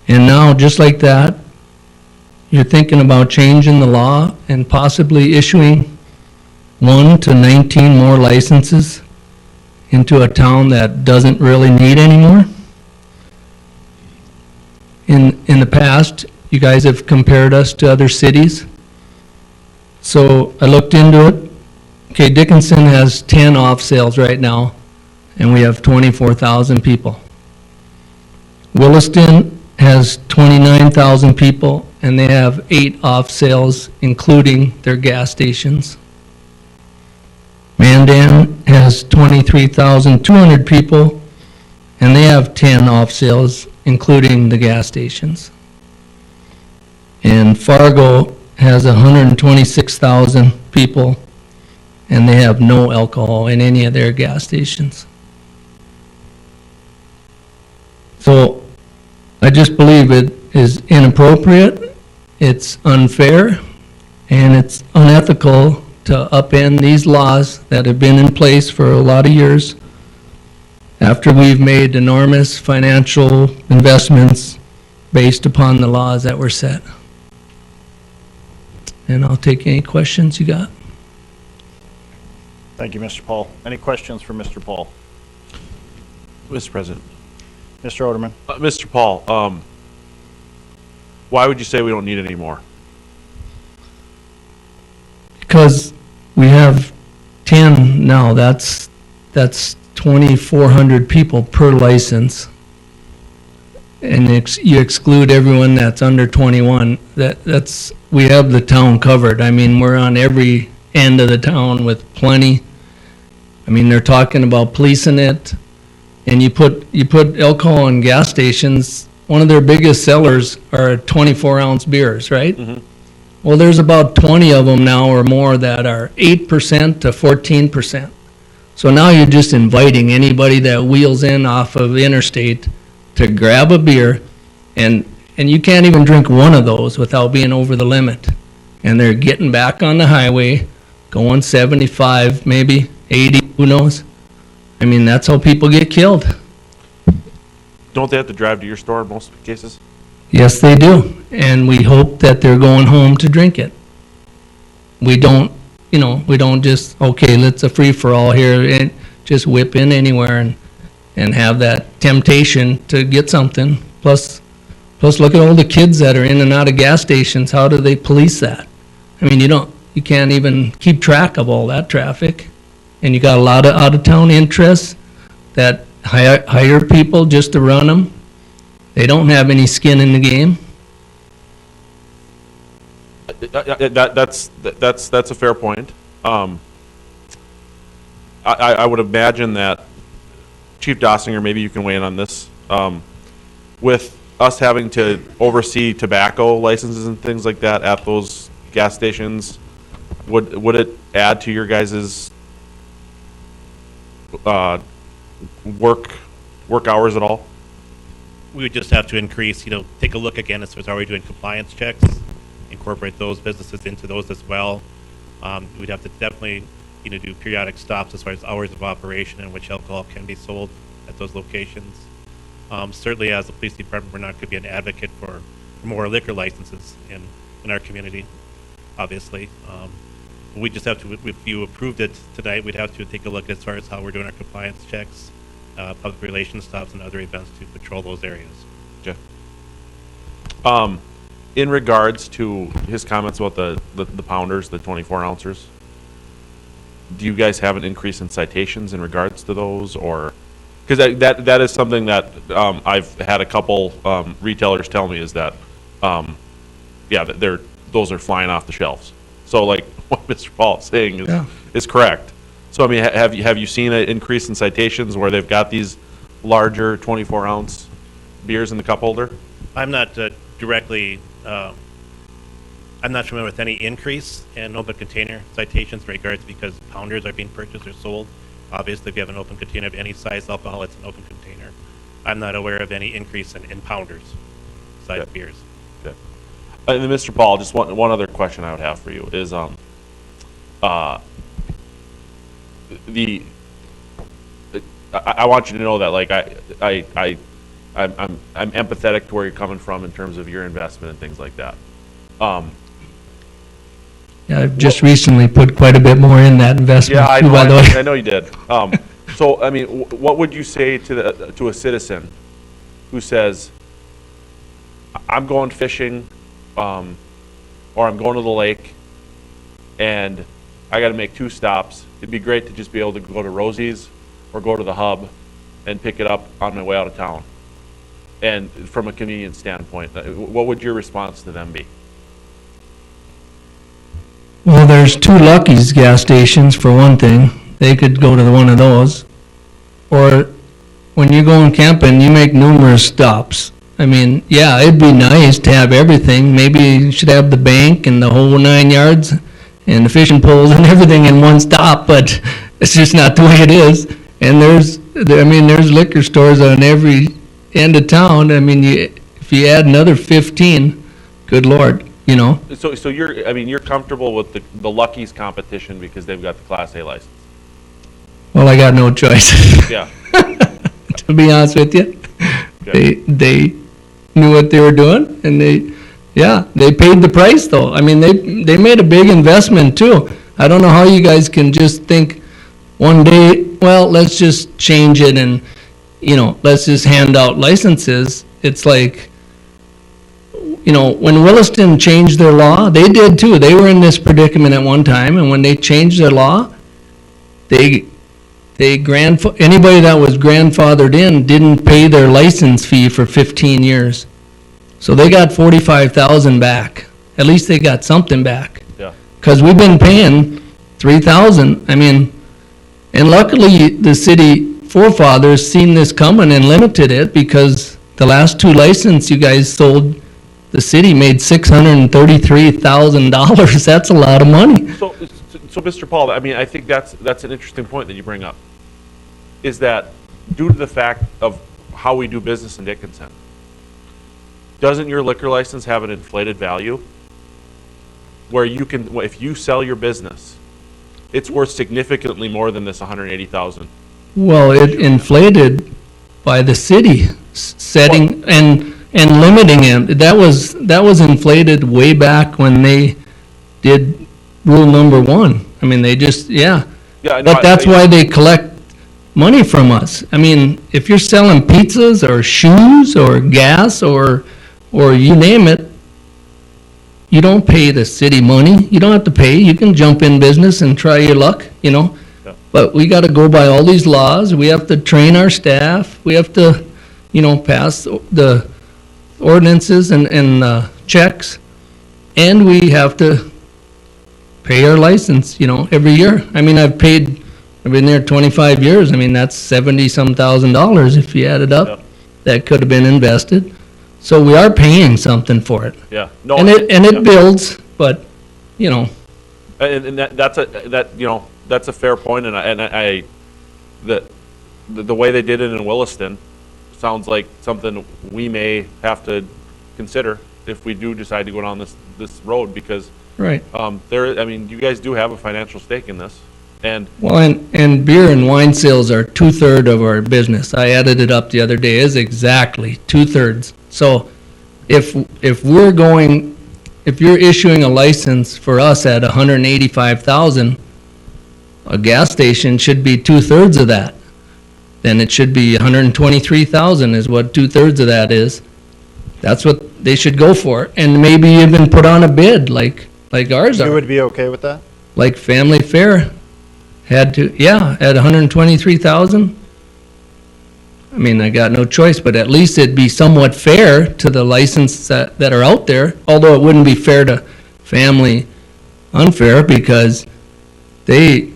And now, just like that, you're thinking about changing the law and possibly issuing 1 to 19 more licenses into a town that doesn't really need any more? In the past, you guys have compared us to other cities. So I looked into it. Okay, Dickinson has 10 off sales right now, and we have 24,000 people. Williston has 29,000 people, and they have 8 off sales, including their gas stations. Mandan has 23,200 people, and they have 10 off sales, including the gas stations. And Fargo has 126,000 people, and they have no alcohol in any of their gas stations. So I just believe it is inappropriate, it's unfair, and it's unethical to upend these laws that have been in place for a lot of years after we've made enormous financial investments based upon the laws that were set. And I'll take any questions you got. Thank you, Mr. Paul. Any questions for Mr. Paul? Mr. President. Mr. Oderman? Mr. Paul, why would you say we don't need any more? Because we have 10 now, that's 2,400 people per license. And you exclude everyone that's under 21, we have the town covered. I mean, we're on every end of the town with plenty. I mean, they're talking about policing it. And you put alcohol in gas stations, one of their biggest sellers are 24-ounce beers, right? Mm-hmm. Well, there's about 20 of them now or more that are 8% to 14%. So now you're just inviting anybody that wheels in off of interstate to grab a beer, and you can't even drink one of those without being over the limit. And they're getting back on the highway, going 75, maybe 80, who knows? I mean, that's how people get killed. Don't they have to drive to your store in most cases? Yes, they do. And we hope that they're going home to drink it. We don't just, okay, let's a free-for-all here and just whip in anywhere and have that temptation to get something. Plus look at all the kids that are in and out of gas stations. How do they police that? I mean, you can't even keep track of all that traffic. And you got a lot of out-of-town interests that hire people just to run them. They don't have any skin in the game. That's a fair point. I would imagine that Chief Dossinger, maybe you can weigh in on this. With us having to oversee tobacco licenses and things like that at those gas stations, would it add to your guys' work hours at all? we would just have to increase, take a look again as far as are we doing compliance checks, incorporate those businesses into those as well. We'd have to definitely, do periodic stops as far as hours of operation in which alcohol can be sold at those locations. Certainly, as the police department, we're not going to be an advocate for more liquor licenses in our community, obviously. We just have to, if you approved it tonight, we'd have to take a look as far as how we're doing our compliance checks, public relations stops, and other events to patrol those areas. Okay. In regards to his comments about the pounders, the 24 ounces, do you guys have an increase in citations in regards to those, or? Because that is something that I've had a couple retailers tell me is that, yeah, that those are flying off the shelves. So like what Mr. Paul is saying is correct. So I mean, have you seen an increase in citations where they've got these larger 24-ounce beers in the cup holder? I'm not directly, I'm not familiar with any increase in open container citations in regards because pounders are being purchased or sold. Obviously, if you have an open container of any size alcohol, it's an open container. I'm not aware of any increase in pounders, size beers. Okay. And then Mr. Paul, just one other question I would have for you is, I want you to know that like I'm empathetic to where you're coming from in terms of your investment and things like that. Yeah, I've just recently put quite a bit more in that investment, Yeah, too, by the way. I know you did. So, I mean, what would you say to a citizen who says, I'm going fishing, or I'm going to the lake, and I got to make 2 stops. It'd be great to just be able to go to Rosie's or go to the Hub and pick it up on my way out of town. And from a convenience standpoint, what would your response to them be? Well, there's 2 Lucky's gas stations, for one thing. They could go to one of those. Or when you're going camping, you make numerous stops. I mean, yeah, it'd be nice to have everything. Maybe you should have the bank and the whole 9 yards and the fishing poles and everything in one stop, but it's just not the way it is. And there's liquor stores on every end of town. I mean, if you add another 15, good Lord, you know. So you're comfortable with the Lucky's competition because they've got the Class A license? Well, I got no choice. Yeah. To be honest with you, Okay. they knew what they were doing, and they paid the price though. I mean, they made a big investment too. I don't know how you guys can just think one day, well, let's just change it and, you know, let's just hand out licenses. It's like, you know, when Williston changed their law, they did too. They were in this predicament at one time, and when they changed their law, anybody that was grandfathered in didn't pay their license fee for 15 years. So they got $45,000 back. At least they got something back. Yeah. Because we've been paying $3,000. I mean, and luckily the city forefathers seen this coming and limited it, because the last 2 licenses you guys sold, the city made $633,000. That's a lot of money. So, Mr. Paul, I mean, I think that's an interesting point that you bring up, is that due to the fact of how we do business in Dickinson, doesn't your liquor license have an inflated value? Where you can, if you sell your business, it's worth significantly more than this $180,000. Well, it inflated by the city setting and limiting it. That was inflated way back when they did rule number 1. I mean, they just, Yeah, I know. But that's why they collect money from us. I mean, if you're selling pizzas or shoes or gas or you name it, you don't pay the city money. You don't have to pay. You can jump in business and try your luck, you know. Yeah. But we got to go by all these laws. We have to train our staff. We have to, you know, pass the ordinances and checks. And we have to pay our license, you know, every year. I mean, I've been there 25 years. I mean, that's $70-some thousand if you add it up. Yeah. That could have been invested. So we are paying something for it. Yeah. No. And it yeah. builds, but, you know. And that's a fair point, and the way they did it in Williston sounds like something we may have to consider if we do decide to go down this road, because Right. I mean, you guys do have a financial stake in this, and Well, and beer and wine sales are 2/3 of our business. I added it up the other day, is exactly 2/3. So if you're issuing a license for us at 185,000, a gas station should be 2/3 of that. Then it should be 123,000 is what 2/3 of that is. That's what they should go for, and maybe even put on a bid like ours You are. would be okay with that? Like Family Fair had to, yeah, at 123,000. I mean, I got no choice, but at least it'd be somewhat fair to the license that are out there, although it wouldn't be fair to Family Unfair because they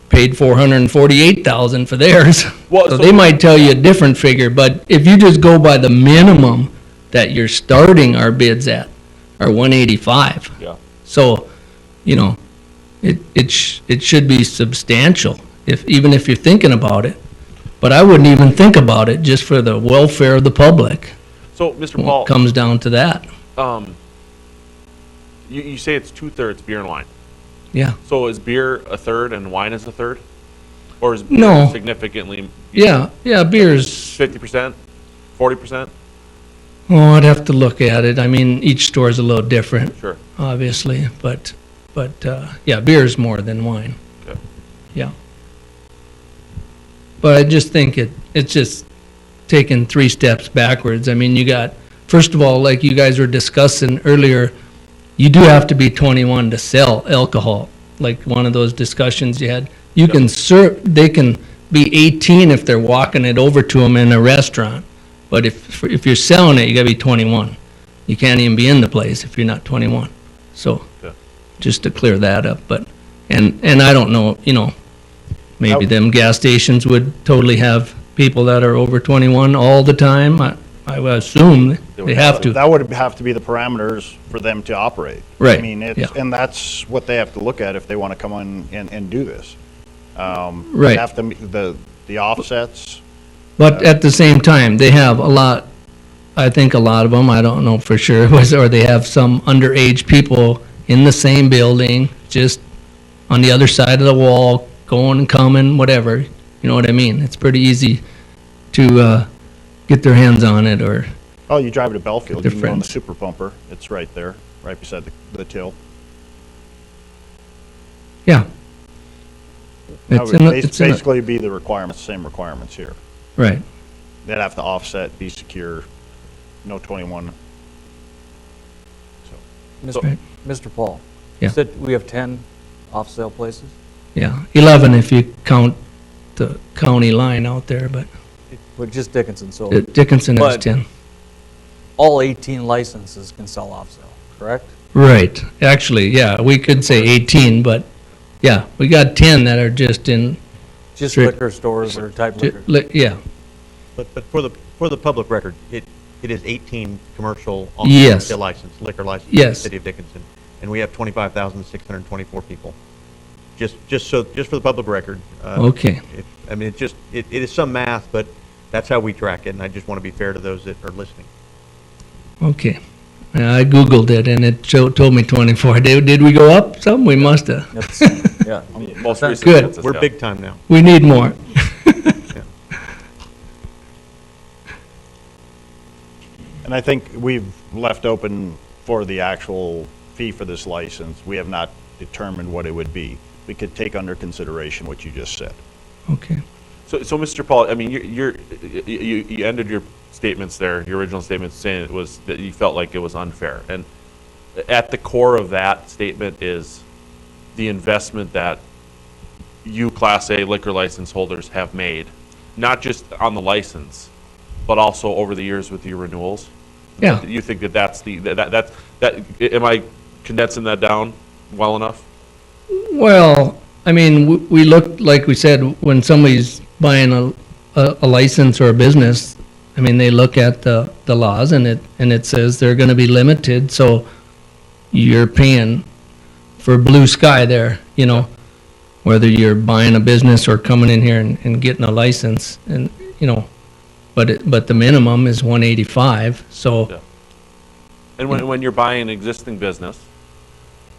paid 448,000 for theirs. Well, So so- they might tell you a different figure, but if you just go by the minimum that you're starting our bids at, are 185. yeah. So, you know, it should be substantial, even if you're thinking about it. But I wouldn't even think about it just for the welfare of the public. So, Mr. When Paul, it comes down to that, you say it's 2/3 beer and wine. yeah. So is beer a third and wine is a third? Or is beer No. significantly Yeah, beer's, 50%, 40%? oh, I'd have to look at it. I mean, each store's a little different, Sure. obviously, but, yeah, beer's more than wine. Okay. Yeah. But I just think it's just taking 3 steps backwards. I mean, you got, first of all, like you guys were discussing earlier, you do have to be 21 to sell alcohol, like one of those discussions you had. You can they can be 18 if they're walking it over to them in a restaurant. But if you're selling it, you gotta be 21. You can't even be in the place if you're not 21. So, Okay. just to clear that up, but, and I don't know, you know, maybe them gas stations would totally have people that are over 21 all the time. I would assume they have to. That would have to be the parameters for them to operate. Right, I mean, yeah. and that's what they have to look at if they want to come in and do this. Right. They have to meet the offsets. But at the same time, they have a lot, I think a lot of them, I don't know for sure, or they have some underage people in the same building, just on the other side of the wall, going and coming, whatever. You know what I mean? It's pretty easy to get their hands on it, or, Oh, you drive to Belfield, Their you can go on the friends. super pumper. It's right there, right beside the till. yeah. That It's would in, it's in, basically be the requirements, same requirements here. right. They'd have to offset, be secure, no 21. So, Right. Mr. Paul? Yeah. You said we have 10 off-sale places? Yeah, 11 if you count the county line out there, but With just Dickinson, so Dickinson has But- 10. all 18 licenses can sell off-sale, correct? Right, actually, yeah, we could say 18, but, yeah, we got 10 that are just in, Just Straight- liquor stores or type liquor? yeah, But for the public record, it is 18 commercial Yes. on-sale license, liquor license in the Yes. city of Dickinson, and we have 25,624 people. Just for the public record. Okay. I mean, it is some math, but that's how we track it, and I just want to be fair to those that are listening. okay. I Googled it and it told me 24. Did we go up some? We must have. That's, yeah. Most recent Good. census, We're yeah. big time now. We need more. and I think we've left open for the actual fee for this license. We have not determined what it would be. We could take under consideration what you just said. Okay. So, Mr. Paul, I mean, you ended your statements there, your original statements saying it was, that you felt like it was unfair. And at the core of that statement is the investment that you Class A liquor license holders have made, not just on the license, but also over the years with your renewals. Yeah. You think that's am I condensing that down well enough? Well, I mean, we look, like we said, when somebody's buying a license or a business, I mean, they look at the laws and it says they're gonna be limited, so you're paying for blue sky there, you know, whether you're buying a business or coming in here and getting a license, and, you know, but the minimum is 185, so Yeah. And when you're buying an existing business.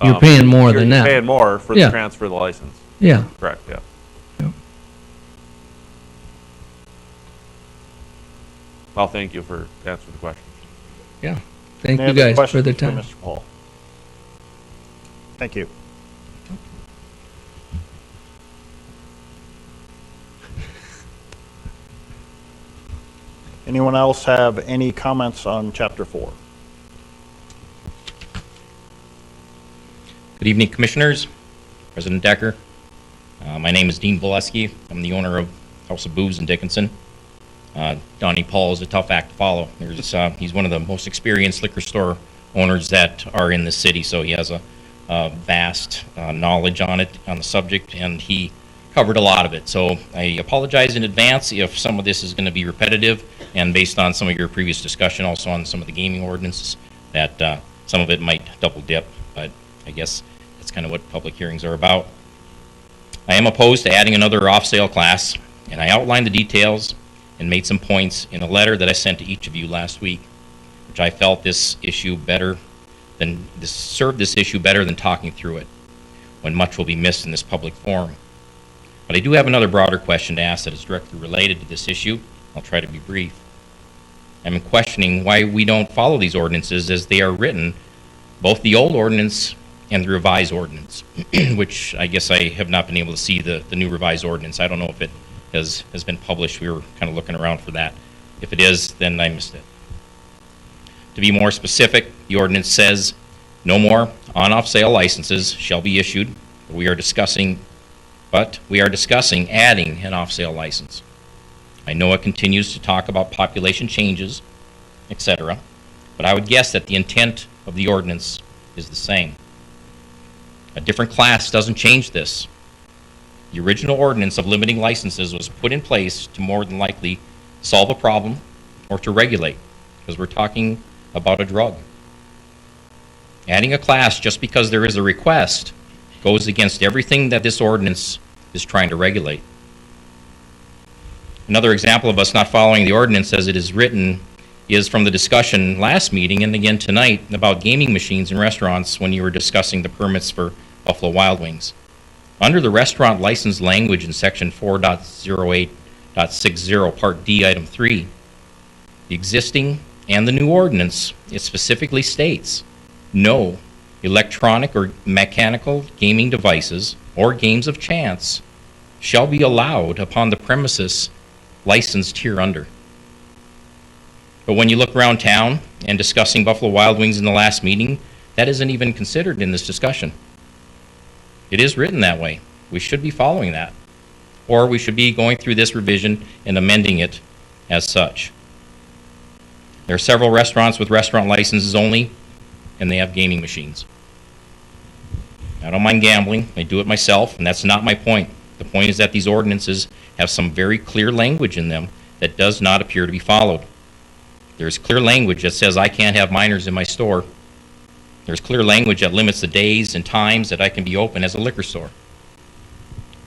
you're paying more than You're that. paying more for the Yeah. transfer of the license. Yeah. Correct, yeah. Yep. Well, thank you for answering the question. Yeah. Thank Any you other guys for the questions time. Mr. Paul? Thank you. Anyone else have any comments on Chapter 4? Good evening, Commissioners, President Decker. My name is Dean Valesky. I'm the owner of House of Booze in Dickinson. Donnie Paul is a tough act to follow. He's one of the most experienced liquor store owners that are in the city, so he has a vast knowledge on the subject, and he covered a lot of it. So I apologize in advance if some of this is going to be repetitive, and based on some of your previous discussion, also on some of the gaming ordinances, that some of it might double dip, but I guess that's kind of what public hearings are about. I am opposed to adding another off-sale class, and I outlined the details and made some points in a letter that I sent to each of you last week, which I felt served this issue better than talking through it, when much will be missed in this public forum. But I do have another broader question to ask that is directly related to this issue. I'll try to be brief. I'm questioning why we don't follow these ordinances as they are written, both the old ordinance and the revised ordinance, which I guess I have not been able to see the new revised ordinance. I don't know if it has been published. We were kind of looking around for that. If it is, then I missed it. To be more specific, the ordinance says no more on-off sale licenses shall be issued. We are discussing adding an off-sale license. I know it continues to talk about population changes, etc., but I would guess that the intent of the ordinance is the same. A different class doesn't change this. The original ordinance of limiting licenses was put in place to more than likely solve a problem or to regulate, because we're talking about a drug. Adding a class just because there is a request goes against everything that this ordinance is trying to regulate. Another example of us not following the ordinance as it is written is from the discussion last meeting and again tonight about gaming machines in restaurants when you were discussing the permits for Buffalo Wild Wings. Under the restaurant license language in section 4.08.60 part D item 3, the existing and the new ordinance, it specifically states no electronic or mechanical gaming devices or games of chance shall be allowed upon the premises licensed hereunder. But when you look around town and discussing Buffalo Wild Wings in the last meeting, that isn't even considered in this discussion. It is written that way. We should be following that. Or we should be going through this revision and amending it as such. There are several restaurants with restaurant licenses only, and they have gaming machines. I don't mind gambling. I do it myself, and that's not my point. The point is that these ordinances have some very clear language in them that does not appear to be followed. There's clear language that says I can't have minors in my store. There's clear language that limits the days and times that I can be open as a liquor store.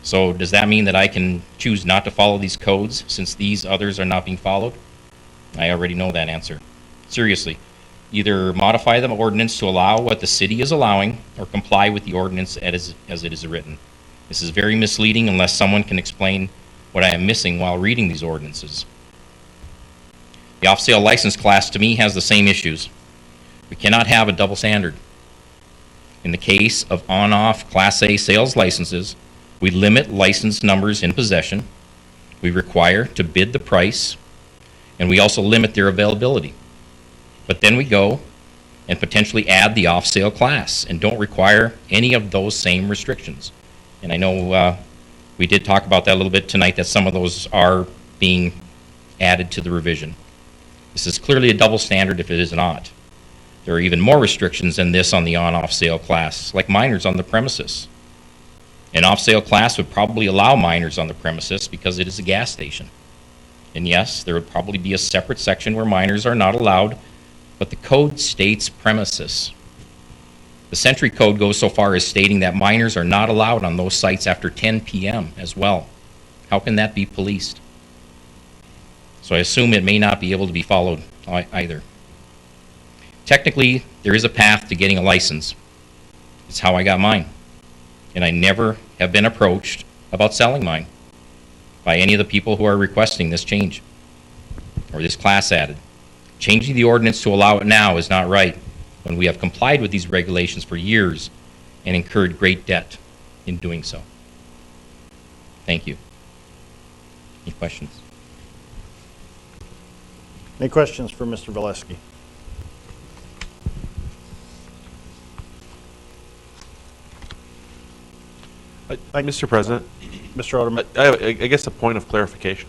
So does that mean that I can choose not to follow these codes since these others are not being followed? I already know that answer. Seriously, either modify the ordinance to allow what the city is allowing or comply with the ordinance as it is written. This is very misleading unless someone can explain what I am missing while reading these ordinances. The off-sale license class to me has the same issues. We cannot have a double standard. In the case of on-off Class A sales licenses, we limit license numbers in possession, we require to bid the price, and we also limit their availability. But then we go and potentially add the off-sale class and don't require any of those same restrictions. And I know we did talk about that a little bit tonight, that some of those are being added to the revision. This is clearly a double standard if it is not. There are even more restrictions than this on the on-off sale class, like minors on the premises. An off-sale class would probably allow minors on the premises because it is a gas station. And yes, there would probably be a separate section where minors are not allowed, but the code states premises. The Century Code goes so far as stating that minors are not allowed on those sites after 10 p.m. as well. How can that be policed? So I assume it may not be able to be followed either. Technically, there is a path to getting a license. It's how I got mine. And I never have been approached about selling mine by any of the people who are requesting this change or this class added. Changing the ordinance to allow it now is not right when we have complied with these regulations for years and incurred great debt in doing so. Thank you. Any questions? Any questions for Mr. Valesky? Mr. President, Mr. Alderman? I guess a point of clarification.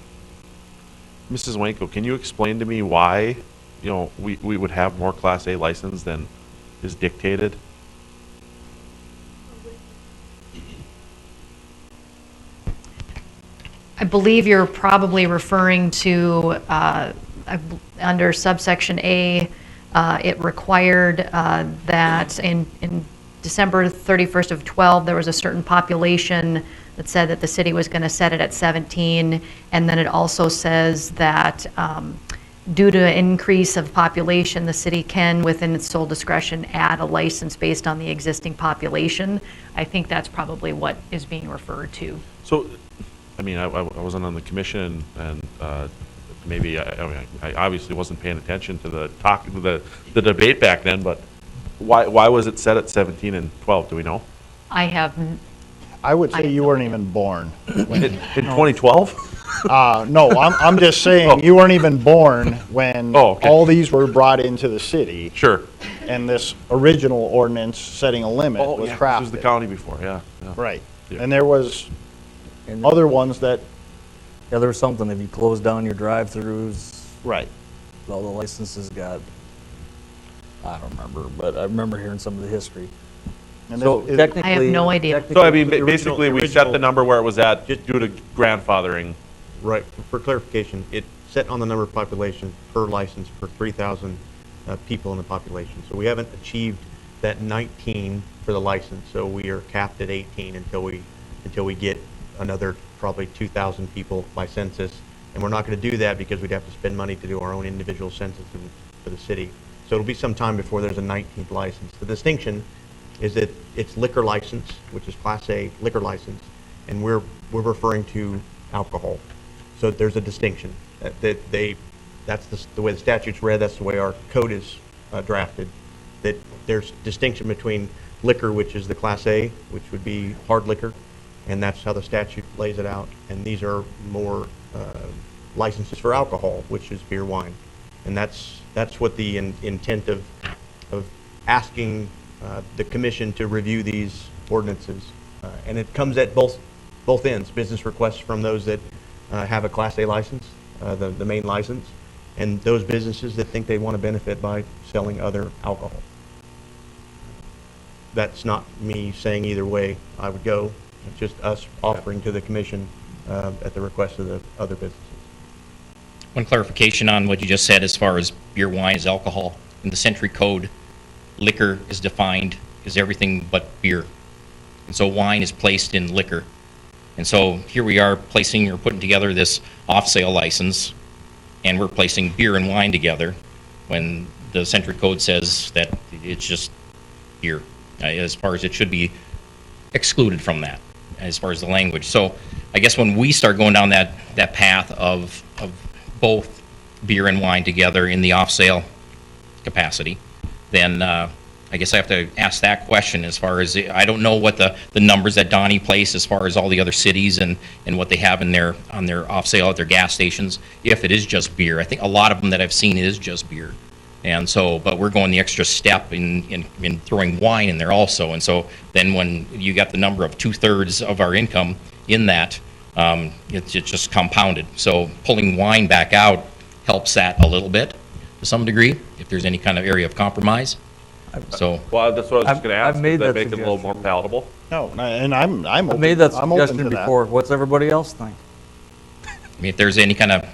Mrs. Wanko, can you explain to me why, we would have more Class A license than is dictated? I believe you're probably referring to, under subsection A, it required that in December 31st of 12, there was a certain population that said that the city was going to set it at 17, and then it also says that due to increase of population, the city can, within its sole discretion, add a license based on the existing population. I think that's probably what is being referred to. So, I wasn't on the commission, and maybe I obviously wasn't paying attention to the debate back then. But why was it set at 17 and 12? Do we know? I would say you weren't even born. In 2012? No, I'm just saying you weren't even born when all these were brought into the city. Sure. And this original ordinance setting a limit was crafted. This was the county before, yeah. Right. Yeah. And there was other ones that. Yeah, there was something, if you close down your drive-throughs. Right. All the licenses got, I don't remember, but I remember hearing some of the history. And So technically. I have no idea. So, basically, we set the number where it was at due to grandfathering. Right, for clarification, it's set on the number of population per license per 3,000 people in the population. So we haven't achieved that 19 for the license, so we are capped at 18 until we get another probably 2,000 people by census. And we're not going to do that because we'd have to spend money to do our own individual census for the city. So it'll be some time before there's a 19th license. The distinction is that it's liquor license, which is Class A liquor license, and we're referring to alcohol. So there's a distinction. That's the way the statute's read, that's the way our code is drafted, that there's distinction between liquor, which is the Class A, which would be hard liquor, and that's how the statute lays it out. And these are more licenses for alcohol, which is beer, wine. And that's what the intent of asking the commission to review these ordinances. And it comes at both ends, business requests from those that have a Class A license, the main license, and those businesses that think they want to benefit by selling other alcohol. That's not me saying either way I would go. It's just us offering to the commission at the request of the other businesses. One clarification on what you just said as far as beer, wine is alcohol. In the Century Code, liquor is defined as everything but beer. And so wine is placed in liquor. And so here we are placing or putting together this off-sale license, and we're placing beer and wine together when the Century Code says that it's just beer, as far as it should be excluded from that, as far as the language. So I guess when we start going down that path of both beer and wine together in the off-sale capacity, then I guess I have to ask that question as far as, I don't know what the numbers that Donnie placed as far as all the other cities and what they have on their off sale at their gas stations, if it is just beer. I think a lot of them that I've seen is just beer. And so, but we're going the extra step in throwing wine in there also. And so then when you got the number of 2/3 of our income in that, it's just compounded. So pulling wine back out helps that a little bit to some degree, if there's any kind of area of compromise. So, well, that's what I was just going to ask. I've made Does that that make it a little more palatable? No, and I'm open. I've made that I'm open suggestion to that. before. What's everybody else think? I mean, if there's any kind of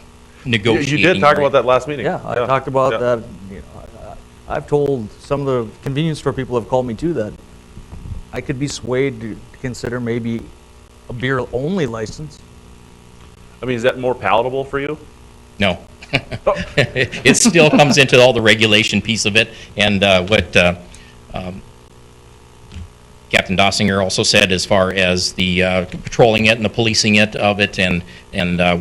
negotiating. You did talk about that last meeting. Yeah, I talked about that. You know, I've told some of the convenience store people have called me too that I could be swayed to consider maybe a beer-only license. I mean, is that more palatable for you? No. It still comes into all the regulation piece of it, and what Captain Dossinger also said as far as the patrolling it and the policing it of it, and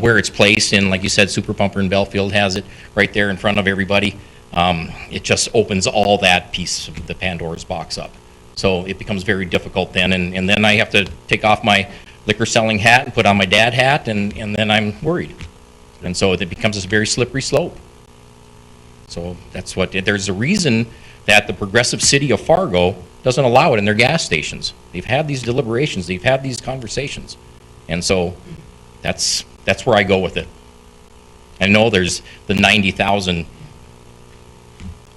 where it's placed, and like you said, Super Pumper in Belfield has it right there in front of everybody. It just opens all that piece of the Pandora's box up. So it becomes very difficult then, and then I have to take off my liquor selling hat and put on my dad hat, and then I'm worried. And so it becomes a very slippery slope. So that's what, there's a reason that the progressive city of Fargo doesn't allow it in their gas stations. They've had these deliberations, they've had these conversations. And so that's where I go with it. I know there's the 90,000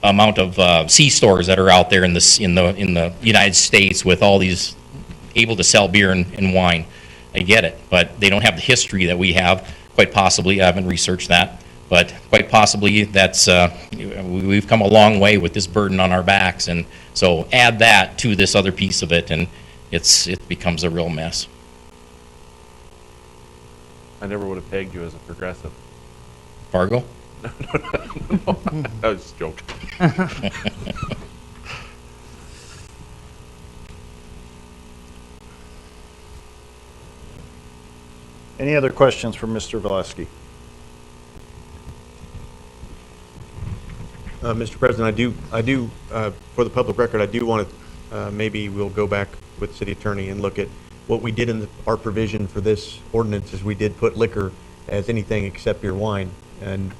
amount of C-stores that are out there in the United States with all these able to sell beer and wine. I get it, but they don't have the history that we have. Quite possibly, I haven't researched that, but quite possibly that's we've come a long way with this burden on our backs, and so add that to this other piece of it, and it becomes a real mess. I never would have pegged you as a progressive. Fargo? No, I was just joking. Any other questions for Mr. Valesky? Mr. President, I do, for the public record, I do want to, maybe we'll go back with city attorney and look at what we did in our provision for this ordinance is we did put liquor as anything except beer, wine. And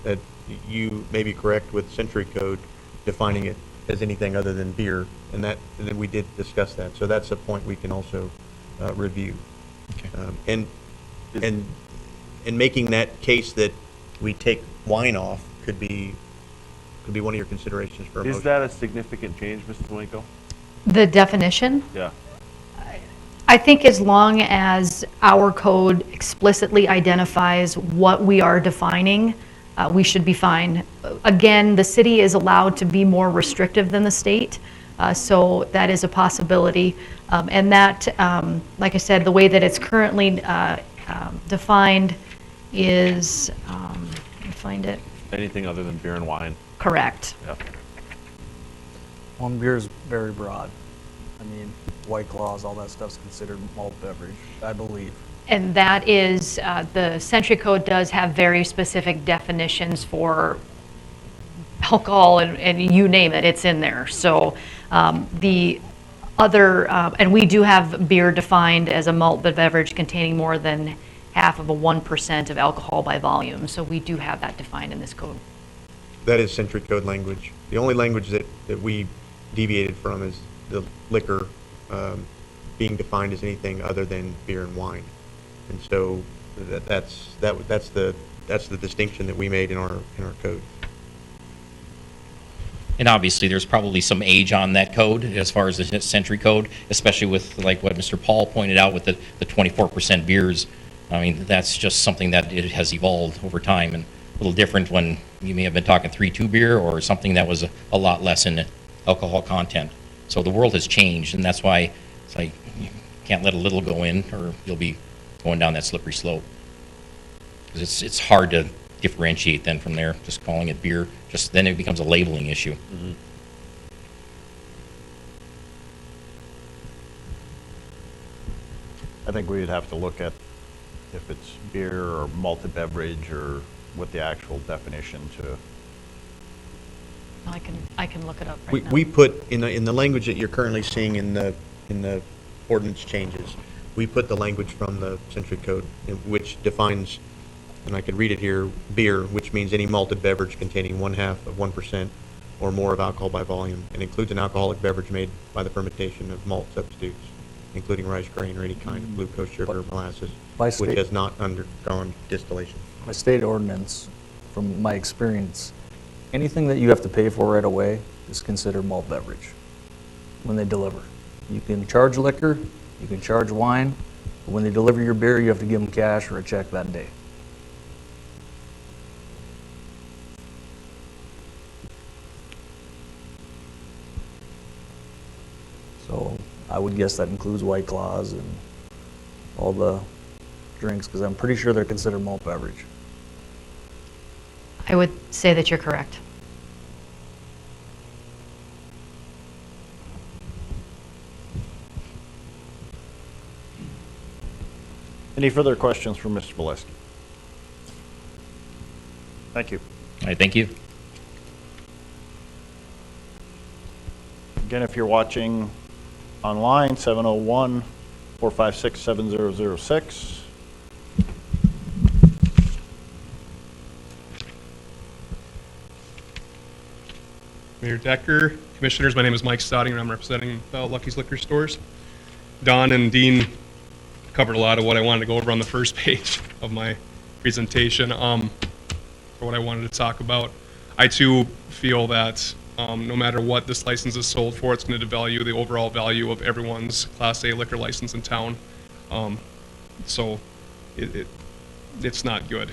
you may be correct with Century Code defining it as anything other than beer. And then we did discuss that. So that's a point we can also review. Okay. And making that case that we take wine off could be one of your considerations for a motion. Is that a significant change, Mr. Winko? The definition? Yeah. I think as long as our code explicitly identifies what we are defining, we should be fine. Again, the city is allowed to be more restrictive than the state, so that is a possibility. And that, like I said, the way that it's currently defined is, let me find it. Anything other than beer and wine. Correct. Yeah. One beer is very broad. I mean, White Claws, all that stuff's considered malt beverage, I believe. And that is, the Century Code does have very specific definitions for alcohol, and you name it, it's in there. So the other, and we do have beer defined as a malt beverage containing more than half of a 1% of alcohol by volume. So we do have that defined in this code. That is Century Code language. The only language that we deviated from is the liquor being defined as anything other than beer and wine. And so that's the distinction that we made in our code. And obviously, there's probably some age on that code as far as the Century Code, especially with like what Mr. Paul pointed out with the 24% beers. I mean, that's just something that it has evolved over time, and a little different when you may have been talking 3.2 beer or something that was a lot less in alcohol content. So the world has changed, and that's why it's like you can't let a little go in, or you'll be going down that slippery slope. Because it's hard to differentiate then from there, just calling it beer. Just then it becomes a labeling issue. Mm-hmm. I think we'd have to look at if it's beer or malted beverage or what the actual definition to. I can look it up right now. We put in the language that you're currently seeing in the ordinance changes, we put the language from the Century Code, which defines, and I could read it here, beer, which means any malted beverage containing 1/2 of 1% or more of alcohol by volume, and includes an alcoholic beverage made by the fermentation of malt substitutes, including rice grain or any kind of glucose, sugar, or molasses, which has not undergone distillation. By state ordinance, from my experience, anything that you have to pay for right away is considered malt beverage when they deliver. You can charge liquor, you can charge wine, but when they deliver your beer, you have to give them cash or a check that day. So I would guess that includes White Claws and all the drinks, because I'm pretty sure they're considered malt beverage. I would say that you're correct. Any further questions for Mr. Valesky? Thank you. All right, thank you. Again, if you're watching online, 701-456-7006. Mayor Decker, Commissioners, my name is Mike Stoudinger. I'm representing Lucky's Liquor Stores. Don and Dean covered a lot of what I wanted to go over on the first page of my presentation for what I wanted to talk about. I too feel that no matter what this license is sold for, it's going to devalue the overall value of everyone's Class A liquor license in town. So it's not good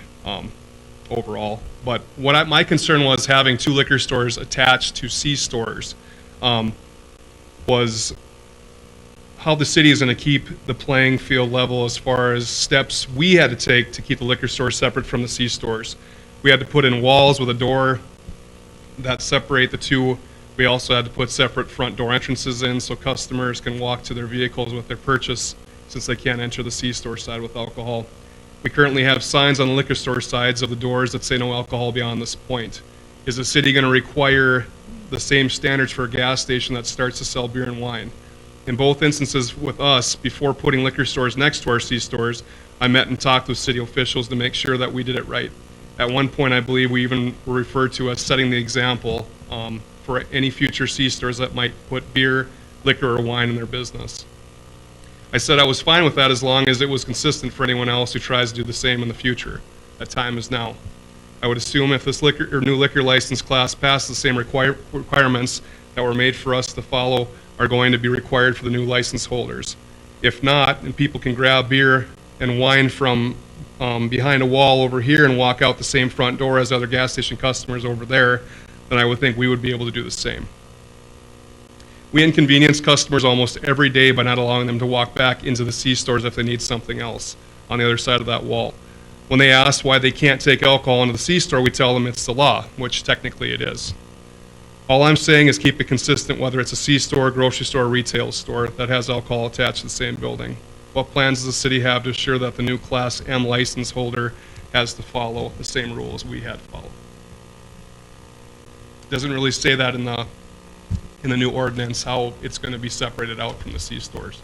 overall. But my concern was having two liquor stores attached to C stores was how the city is going to keep the playing field level as far as steps we had to take to keep the liquor stores separate from the C stores. We had to put in walls with a door that separate the two. We also had to put separate front door entrances in so customers can walk to their vehicles with their purchase, since they can't enter the C store side with alcohol. We currently have signs on the liquor store sides of the doors that say no alcohol beyond this point. Is the city going to require the same standards for a gas station that starts to sell beer and wine? In both instances with us, before putting liquor stores next to our C stores, I met and talked with city officials to make sure that we did it right. At one point, I believe we even were referred to as setting the example for any future C stores that might put beer, liquor, or wine in their business. I said I was fine with that as long as it was consistent for anyone else who tries to do the same in the future. That time is now. I would assume if this liquor or new liquor license class passes the same requirements that were made for us to follow are going to be required for the new license holders. If not, and people can grab beer and wine from behind a wall over here and walk out the same front door as other gas station customers over there, then I would think we would be able to do the same. We inconvenience customers almost every day by not allowing them to walk back into the C stores if they need something else on the other side of that wall. When they ask why they can't take alcohol into the C store, we tell them it's the law, which technically it is. All I'm saying is keep it consistent whether it's a C store, grocery store, or retail store that has alcohol attached to the same building. What plans does the city have to ensure that the new Class M license holder has to follow the same rules we had to follow? It doesn't really say that in the new ordinance, how it's going to be separated out from the C stores.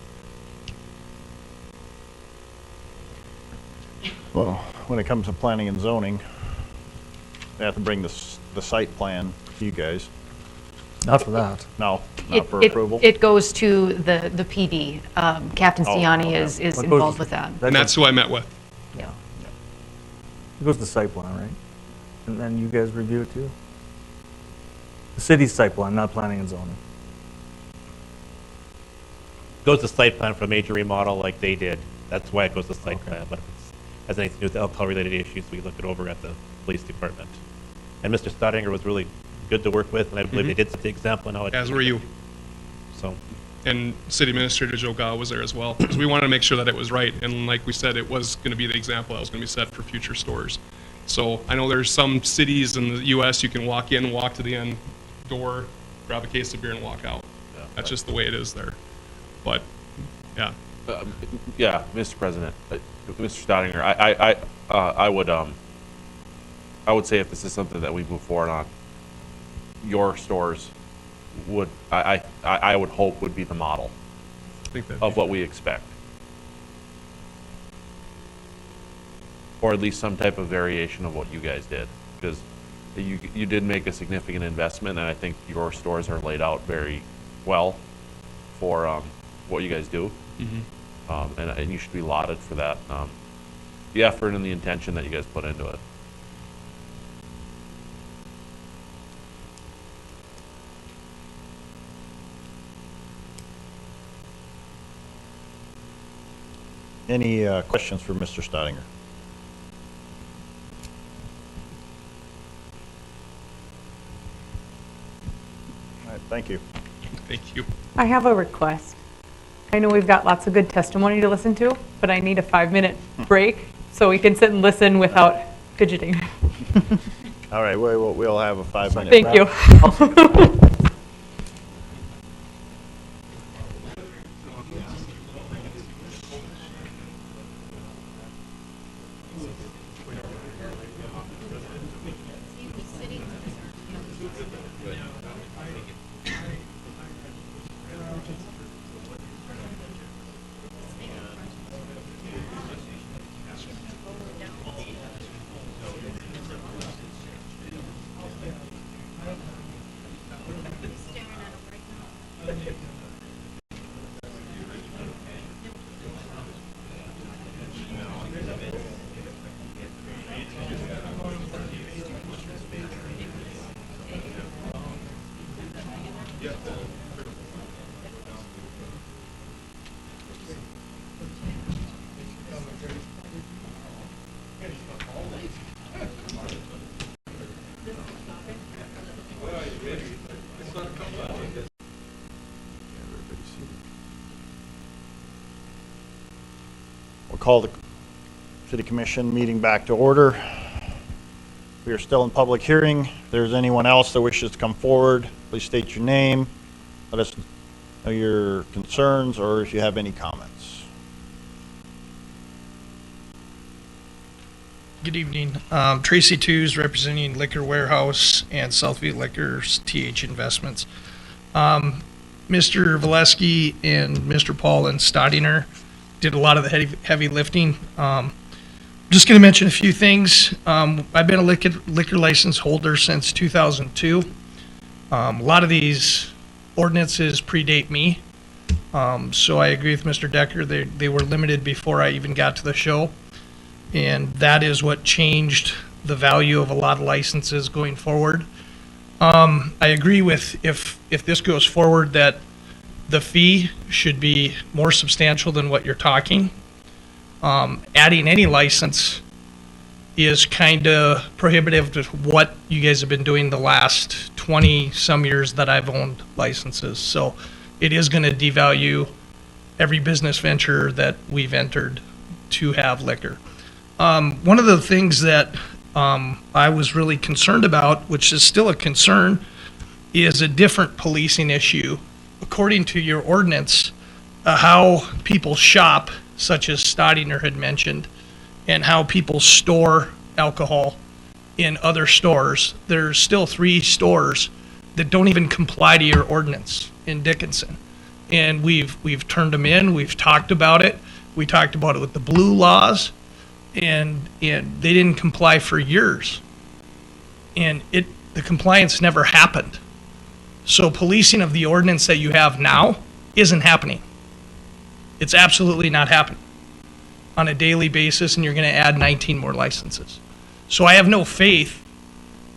Well, when it comes to planning and zoning, they have to bring the site plan to you guys. Not for that. No, not for approval? It goes to the PD. Captain Oh, Stiani okay. is What goes- involved with that. And that's who I met with. Yeah. It goes to site plan, right? And then you guys review it too? The city's site plan, not planning and zoning. Goes to site plan for a major remodel like they did. That's why it goes to site plan, but if it has anything to do with alcohol-related issues, we look it over at the police department. And Mr. Stoudinger was really good to work with, and I believe they did set the example in how it. As were you. So, And City Administrator Joe Gao was there as well, because we wanted to make sure that it was right. And like we said, it was going to be the example that was going to be set for future stores. So I know there's some cities in the US you can walk in, walk to the end door, grab a case of beer and walk out. That's just the way it is there. But, yeah. Yeah, Mr. President, Mr. Stoudinger, I would say if this is something that we move forward on, your stores would, I would hope would be the model I think that of what we expect. Or at least some type of variation of what you guys did, because you did make a significant investment, and I think your stores are laid out very well for what you guys do. And you should be lauded for that, the effort and the intention that you guys put into it. Any questions for Mr. Stoudinger? All right, thank you. Thank you. I have a request. I know we've got lots of good testimony to listen to, but I need a 5-minute break so we can sit and listen without fidgeting. All right, we'll have a 5-minute. Thank you. We'll call the City Commission meeting back to order. We are still in public hearing. If there's anyone else that wishes to come forward, please state your name. Let us know your concerns or if you have any comments. Good evening. Tracy Tews, representing Liquor Warehouse and Southfield Liquors TH Investments. Mr. Valesky and Mr. Paul and Staudinger did a lot of the heavy lifting. Just going to mention a few things. I've been a liquor license holder since 2002. A lot of these ordinances predate me. So I agree with Mr. Decker. They were limited before I even got to the show. And that is what changed the value of a lot of licenses going forward. I agree with if this goes forward that the fee should be more substantial than what you're talking. Adding any license is kind of prohibitive to what you guys have been doing the last 20 some years that I've owned licenses. So it is going to devalue every business venture that we've entered to have liquor. One of the things that I was really concerned about, which is still a concern, is a different policing issue. According to your ordinance, how people shop, such as Staudinger had mentioned, and how people store alcohol in other stores, there's still 3 stores that don't even comply to your ordinance in Dickinson. And we've turned them in, we've talked about it. We talked about it with the blue laws, and they didn't comply for years. And the compliance never happened. So policing of the ordinance that you have now isn't happening. It's absolutely not happening on a daily basis, and you're going to add 19 more licenses. So I have no faith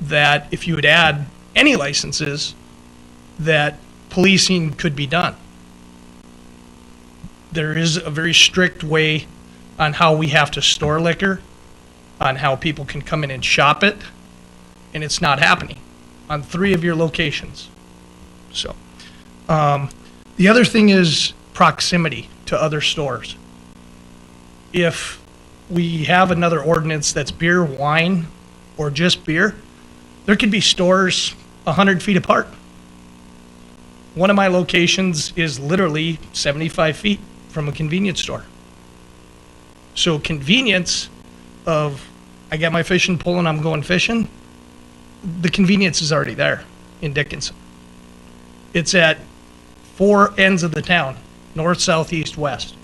that if you would add any licenses, that policing could be done. There is a very strict way on how we have to store liquor, on how people can come in and shop it, and it's not happening on 3 of your locations. So, the other thing is proximity to other stores. If we have another ordinance that's beer, wine, or just beer, there could be stores 100 feet apart. One of my locations is literally 75 feet from a convenience store. So convenience of, I got my fishing pole and I'm going fishing, the convenience is already there in Dickinson. It's at 4 ends of the town, north, south, east, west.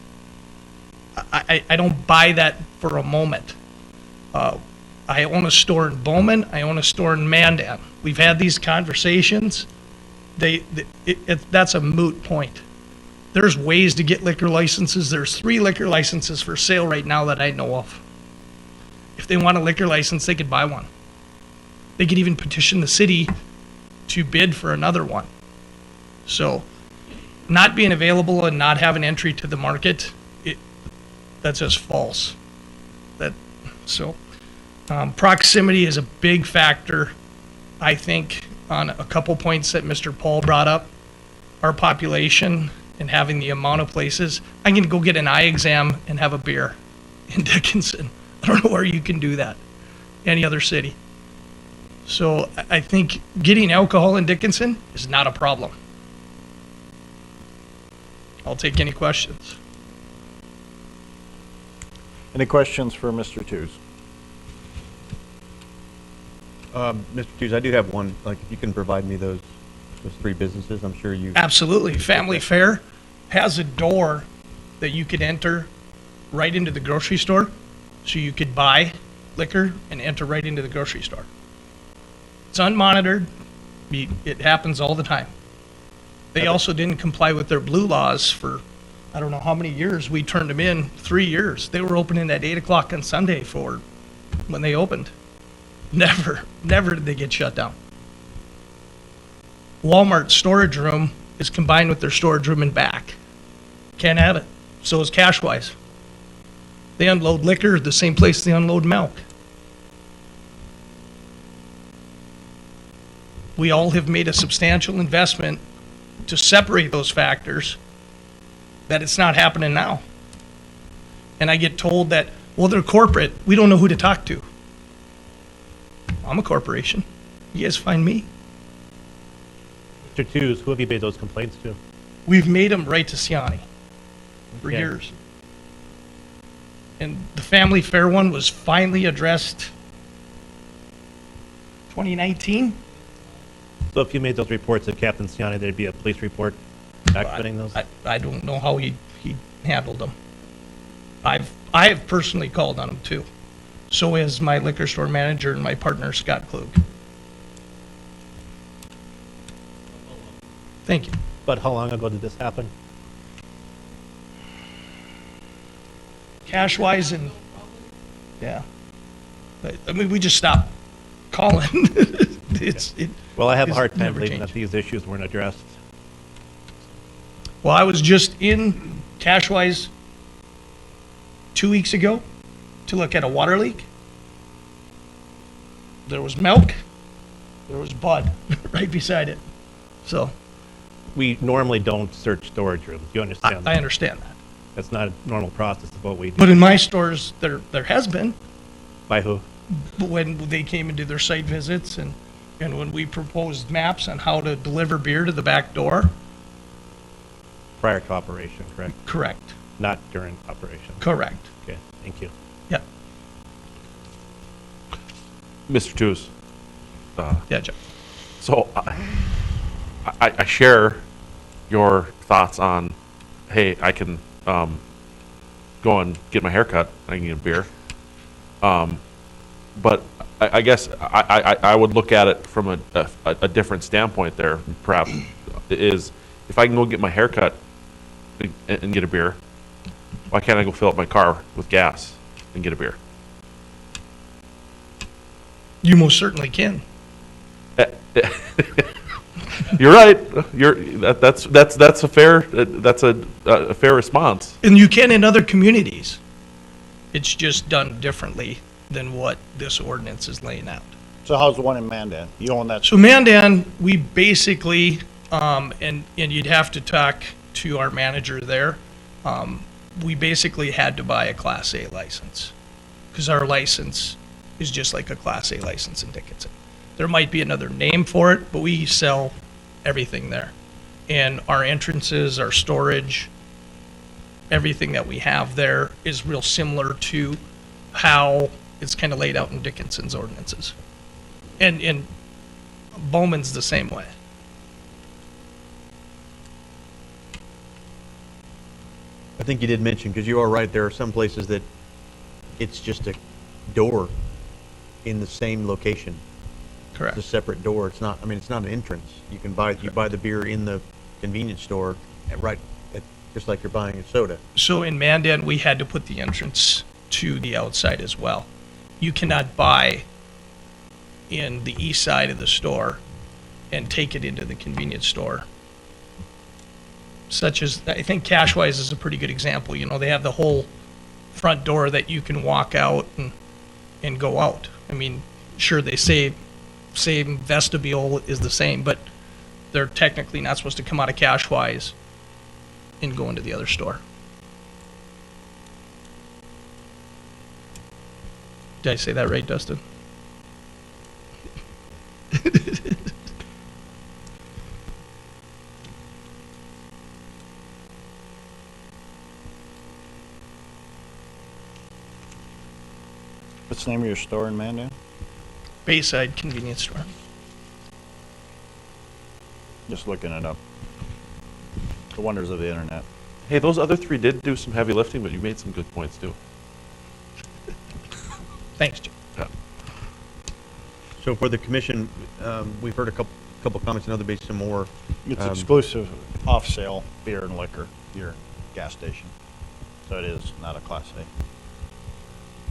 I don't buy that for a moment. I own a store in Bowman. I own a store in Mandan. We've had these conversations. That's a moot point. There's ways to get liquor licenses. There's 3 liquor licenses for sale right now that I know of. If they want a liquor license, they could buy one. They could even petition the city to bid for another one. So not being available and not having entry to the market, that's just false. Proximity is a big factor, I think, on a couple points that Mr. Paul brought up. Our population and having the amount of places. I can go get an eye exam and have a beer in Dickinson. I don't know where you can do that. Any other city. So I think getting alcohol in Dickinson is not a problem. I'll take any questions. Any questions for Mr. Tews? Mr. Tews, I do have one, like, if you can provide me those three businesses, I'm sure you. Absolutely. Family Fare has a door that you could enter right into the grocery store. So you could buy liquor and enter right into the grocery store. It's unmonitored. It happens all the time. They also didn't comply with their blue laws for, I don't know how many years. We turned them in 3 years. They were opening at 8 o'clock on Sunday for when they opened. Never did they get shut down. Walmart's storage room is combined with their storage room and back. Can't have it. So is Cashwise. They unload liquor at the same place they unload milk. We all have made a substantial investment to separate those factors, that it's not happening now. And I get told that, well, they're corporate, we don't know who to talk to. I'm a corporation. You guys find me. Mr. Tews, who have you made those complaints to? We've made them right to Siani for Okay. years. And the Family Fare one was finally addressed 2019. So if you made those reports to Captain Siani, there'd be a police report documenting those? I don't know how he handled them. I have personally called on him too. So has my liquor store manager and my partner, Scott Klug. Thank you. But how long ago did this happen? Cash-wise and, yeah. I mean, we just stopped calling. Well, I have a hard time never believing that changed. these issues weren't addressed. Well, I was just in Cashwise 2 weeks ago to look at a water leak. There was milk, there was Bud right beside it. So We normally don't search storage rooms. You understand that? I understand that. That's not a normal process of what we do. But in my stores, there has been. By who? When they came and did their site visits and when we proposed maps on how to deliver beer to the back door. Prior to operation, correct? Correct. Not during operation? Correct. Okay, thank you. Yeah. Mr. Tews. Yeah, Joe. So I share your thoughts on, hey, I can go and get my hair cut, I can get a beer. But I guess I would look at it from a different standpoint there, perhaps, is if I can go get my hair cut and get a beer, why can't I go fill up my car with gas and get a beer? You most certainly can. You're right. That's a fair response. And you can in other communities. It's just done differently than what this ordinance is laying out. So how's the one in Mandan? You own that? So Mandan, we basically, and you'd have to talk to our manager there, we basically had to buy a Class A license because our license is just like a Class A license in Dickinson. There might be another name for it, but we sell everything there. And our entrances, our storage, everything that we have there is real similar to how it's kind of laid out in Dickinson's ordinances. And Bowman's the same way. I think you did mention, because you are right, there are some places that it's just a door in the same location. Correct. It's a separate door. It's not, I mean, it's not an entrance. You buy the beer in the convenience store just like you're buying a soda. So in Mandan, we had to put the entrance to the outside as well. You cannot buy in the east side of the store and take it into the convenience store. Such as, I think Cashwise is a pretty good example. You know, they have the whole front door that you can walk out and go out. I mean, sure, they say same vestibule is the same, but they're technically not supposed to come out of Cashwise and go into the other store. Did I say that right, Dustin? What's the name of your store in Mandan? Bayside Convenience Store. Just looking it up. The wonders of the internet. Hey, those other three did do some heavy lifting, but you made some good points too. Thanks, Jim. Yeah. So for the commission, we've heard a couple comments. I know there'll be some more. It's exclusive off-sale beer and liquor, your gas station. So it is not a Class A.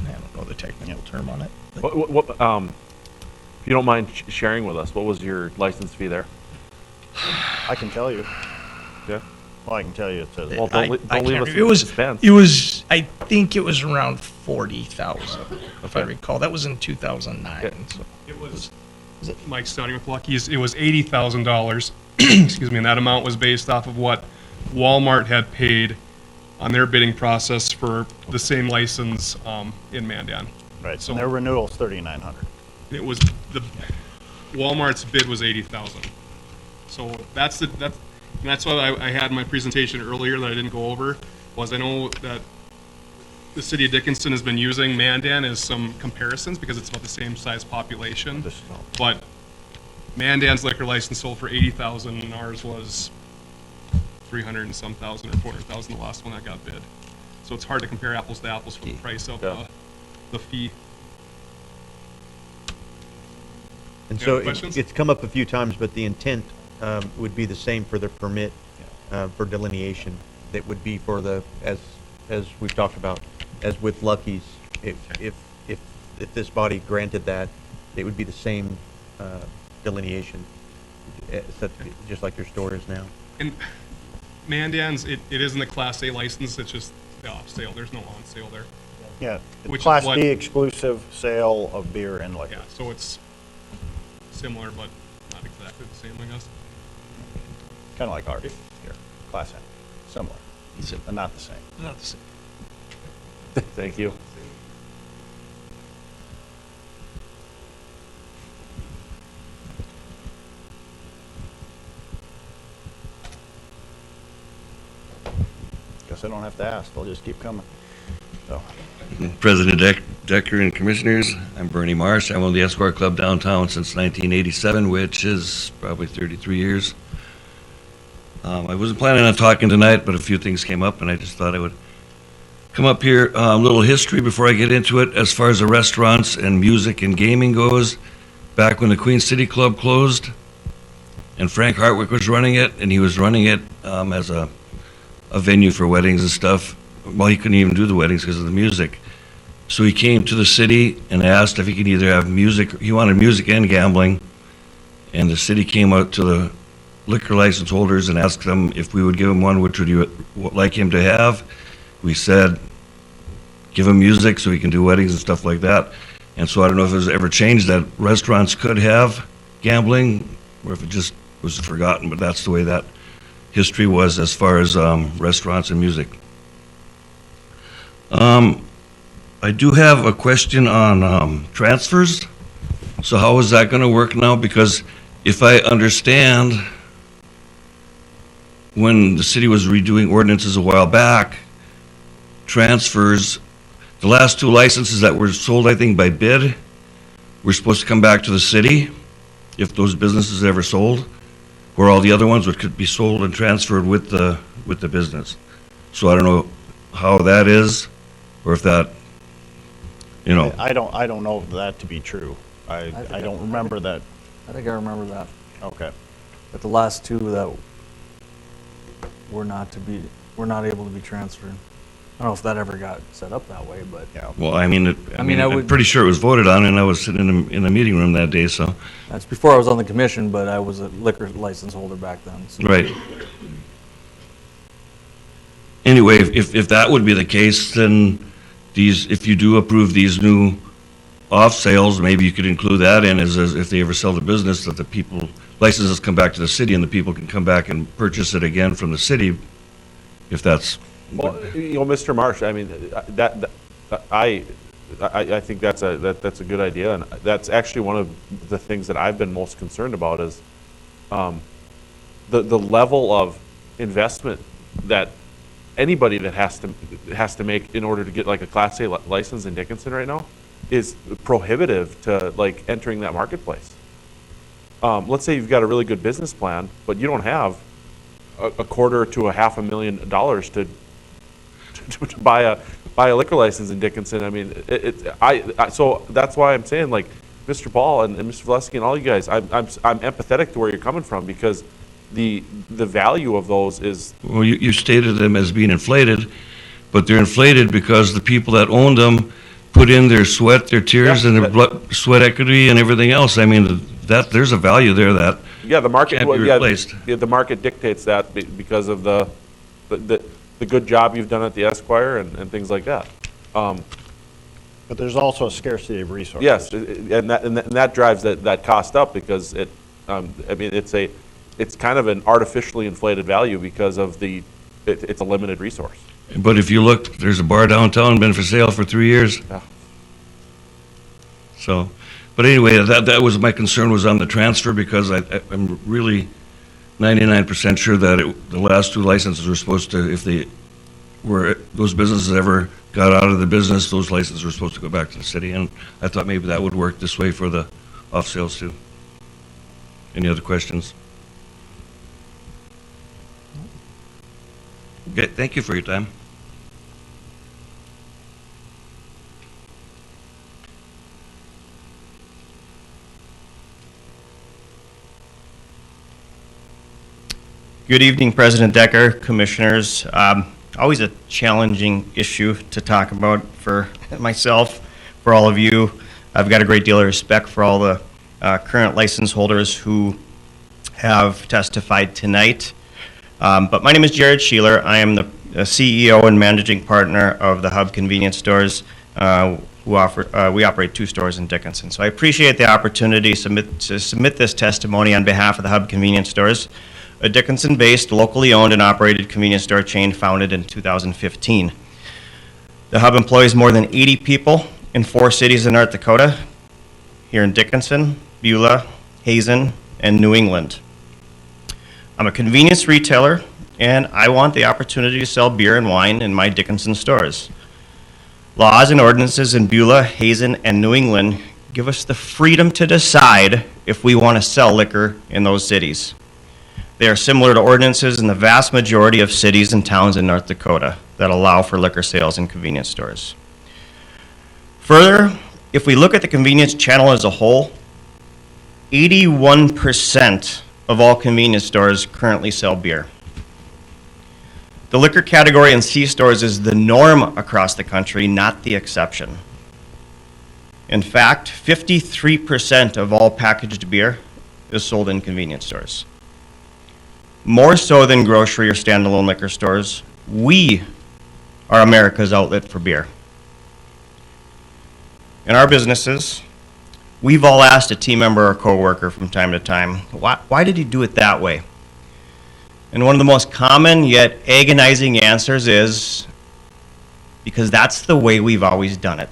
I don't know the technical term on it. If you don't mind sharing with us, what was your license fee there? I can tell you. Yeah. Well, I can tell you it says. Well, I don't can't leave us remember. in suspense. It was, I think it was around 40,000, if I recall. That was in 2009. So. It was Mike starting with Lucky's. It was $80,000. Excuse me, and that amount was based off of what Walmart had paid on their bidding process for the same license in Mandan. Right. So So their renewal's 3,900. it was Walmart's bid was 80,000. So that's what I had in my presentation earlier that I didn't go over. Was I know that the city of Dickinson has been using Mandan as some comparisons because it's about the same size population. But Mandan's liquor license sold for 80,000 and ours was 300 and some thousand or 400,000, the last one that got bid. So it's hard to compare apples to apples for the price of the fee. And Any so other questions? it's come up a few times, but the intent would be the same for the permit for delineation. That would be for the, as we've talked about, as with Lucky's, if this body granted that, it would be the same delineation, just like your store is now. And Mandan's, it isn't a Class A license, it's just the off sale. There's no on sale there. Yeah. Which is Class what- D exclusive sale of beer and liquor. Yeah, so it's similar, but not exactly the same, I guess. Kind of like ours here. Class A. Similar. But not the same. Not the same. Thank you. Guess I don't have to ask. They'll just keep coming. So. President Decker and Commissioners, I'm Bernie Marsh. I own the Esquire Club downtown since 1987, which is probably 33 years. I wasn't planning on talking tonight, but a few things came up, and I just thought I would come up here. A little history before I get into it. As far as the restaurants and music and gaming goes, back when the Queen City Club closed, and Frank Hartwick was running it, and he was running it as a venue for weddings and stuff. Well, he couldn't even do the weddings because of the music. So he came to the city and asked if he could either have music, he wanted music and gambling, and the city came out to the liquor license holders and asked them if we would give him one, which would you like him to have. We said, give him music so he can do weddings and stuff like that. And so I don't know if it was ever changed that restaurants could have gambling, or if it just was forgotten, but that's the way that history was as far as restaurants and music. I do have a question on transfers. So how is that going to work now? Because if I understand, when the city was redoing ordinances a while back, transfers, the last two licenses that were sold, I think, by bid, were supposed to come back to the city if those businesses ever sold, where all the other ones could be sold and transferred with the business. So I don't know how that is, or if that, you know. I don't know that to be true. I don't remember that. I think I remember that. Okay. But the last two that were not able to be transferred. I don't know if that ever got set up that way, but. Yeah. Well, I mean, I I'm would. pretty sure it was voted on, and I was sitting in the meeting room that day, so. That's before I was on the commission, but I was a liquor license holder back then. So. Right. Anyway, if that would be the case, then if you do approve these new off sales, maybe you could include that in as if they ever sell the business, that the people, licenses come back to the city and the people can come back and purchase it again from the city, if that's. Well, you know, Mr. Marsh, I mean, I think that's a good idea, and that's actually one of the things that I've been most concerned about is the level of investment that anybody that has to make in order to get like a Class A license in Dickinson right now. is prohibitive to like entering that marketplace. Let's say you've got a really good business plan, but you don't have a quarter to a $500,000 to buy a liquor license in Dickinson. I mean, so that's why I'm saying, like, Mr. Paul and Mr. Valesky and all you guys, I'm empathetic to where you're coming from, because the value of those is. Well, you stated them as being inflated, but they're inflated because the people that owned them put in their sweat, their tears, and their blood, sweat equity and everything else. I mean, there's a value there that the market can't be replaced. The market dictates that because of the good job you've done at the Esquire and things like that. But there's also a scarcity of resources. Yes, and that drives that cost up, because it. I mean, it's kind of an artificially inflated value because of it's a limited resource. But if you look, there's a bar downtown, been for sale for 3 years. Yeah. So, but anyway, that was my concern, was on the transfer, because I'm really 99% sure that the last 2 licenses were supposed to, if those businesses ever got out of the business, those licenses were supposed to go back to the city, and I thought maybe that would work this way for the off sales too. Any other questions? Okay, thank you for your time. Good evening, President Decker, Commissioners. Always a challenging issue to talk about for myself, for all of you. I've got a great deal of respect for all the current license holders who have testified tonight. But my name is Jared Sheeler. I am the CEO and managing partner of the Hub Convenience Stores. We operate 2 stores in Dickinson. So I appreciate the opportunity to submit this testimony on behalf of the Hub Convenience Stores, a Dickinson-based, locally owned and operated convenience store chain founded in 2015. The Hub employs more than 80 people in 4 cities in North Dakota, here in Dickinson, Beulah, Hazen, and New England. I'm a convenience retailer, and I want the opportunity to sell beer and wine in my Dickinson stores. Laws and ordinances in Beulah, Hazen, and New England give us the freedom to decide if we want to sell liquor in those cities. They are similar to ordinances in the vast majority of cities and towns in North Dakota that allow for liquor sales in convenience stores. Further, if we look at the convenience channel as a whole, 81% of all convenience stores currently sell beer. The liquor category in C-stores is the norm across the country, not the exception. In fact, 53% of all packaged beer is sold in convenience stores. More so than grocery or standalone liquor stores, we are America's outlet for beer. In our businesses, we've all asked a team member or coworker from time to time, why did you do it that way? And one of the most common yet agonizing answers is, because that's the way we've always done it.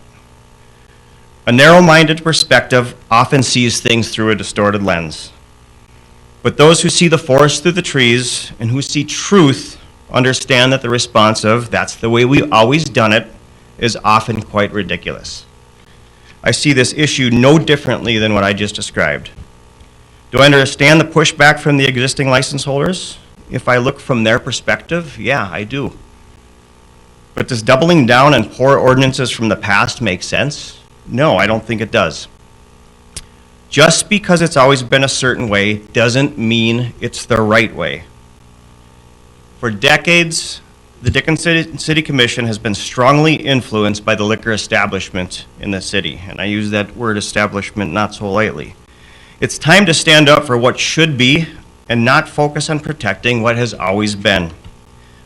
A narrow-minded perspective often sees things through a distorted lens. But those who see the forest through the trees and who see truth understand that the response of, that's the way we've always done it, is often quite ridiculous. I see this issue no differently than what I just described. Do I understand the pushback from the existing license holders? If I look from their perspective, yeah, I do. But does doubling down on poor ordinances from the past make sense? No, I don't think it does. Just because it's always been a certain way doesn't mean it's the right way. For decades, the Dickinson City Commission has been strongly influenced by the liquor establishment in the city, and I use that word establishment not so lightly. It's time to stand up for what should be and not focus on protecting what has always been.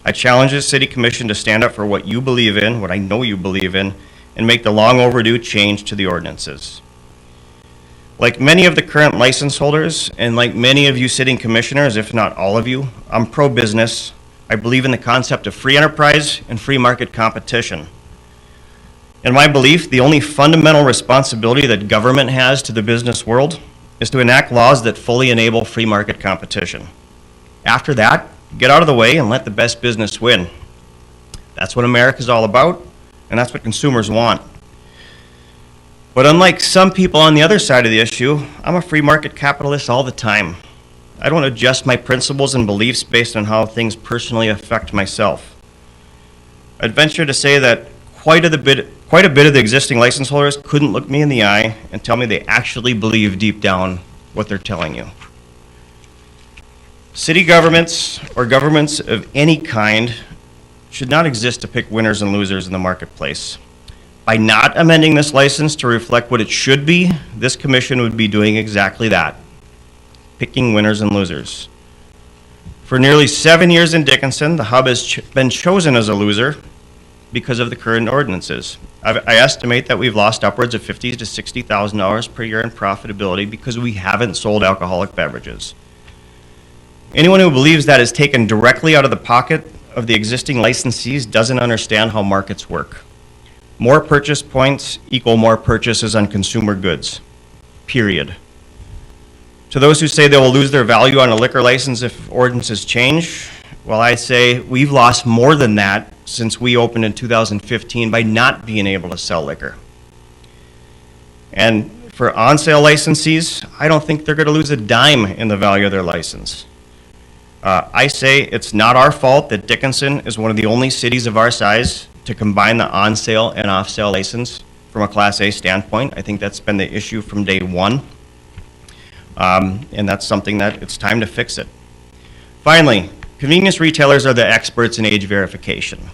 I challenge the City Commission to stand up for what you believe in, what I know you believe in, and make the long overdue change to the ordinances. Like many of the current license holders, and like many of you sitting commissioners, if not all of you, I'm pro-business. I believe in the concept of free enterprise and free market competition. In my belief, the only fundamental responsibility that government has to the business world is to enact laws that fully enable free market competition. After that, get out of the way and let the best business win. That's what America's all about, and that's what consumers want. But unlike some people on the other side of the issue, I'm a free market capitalist all the time. I don't adjust my principles and beliefs based on how things personally affect myself. I'd venture to say that quite a bit of the existing license holders couldn't look me in the eye and tell me they actually believe deep down what they're telling you. City governments or governments of any kind should not exist to pick winners and losers in the marketplace. By not amending this license to reflect what it should be, this commission would be doing exactly that, picking winners and losers. For nearly 7 years in Dickinson, the hub has been chosen as a loser because of the current ordinances. I estimate that we've lost upwards of $50,000 to $60,000 per year in profitability because we haven't sold alcoholic beverages. Anyone who believes that is taken directly out of the pocket of the existing licensees doesn't understand how markets work. More purchase points equal more purchases on consumer goods, period. To those who say they will lose their value on a liquor license if ordinances change, well, I say we've lost more than that since we opened in 2015 by not being able to sell liquor. And for on-sale licensees, I don't think they're going to lose a dime in the value of their license. I say it's not our fault that Dickinson is one of the only cities of our size to combine the on-sale and off-sale license from a Class A standpoint. I think that's been the issue from day one. And that's something that it's time to fix it. Finally, convenience retailers are the experts in age verification.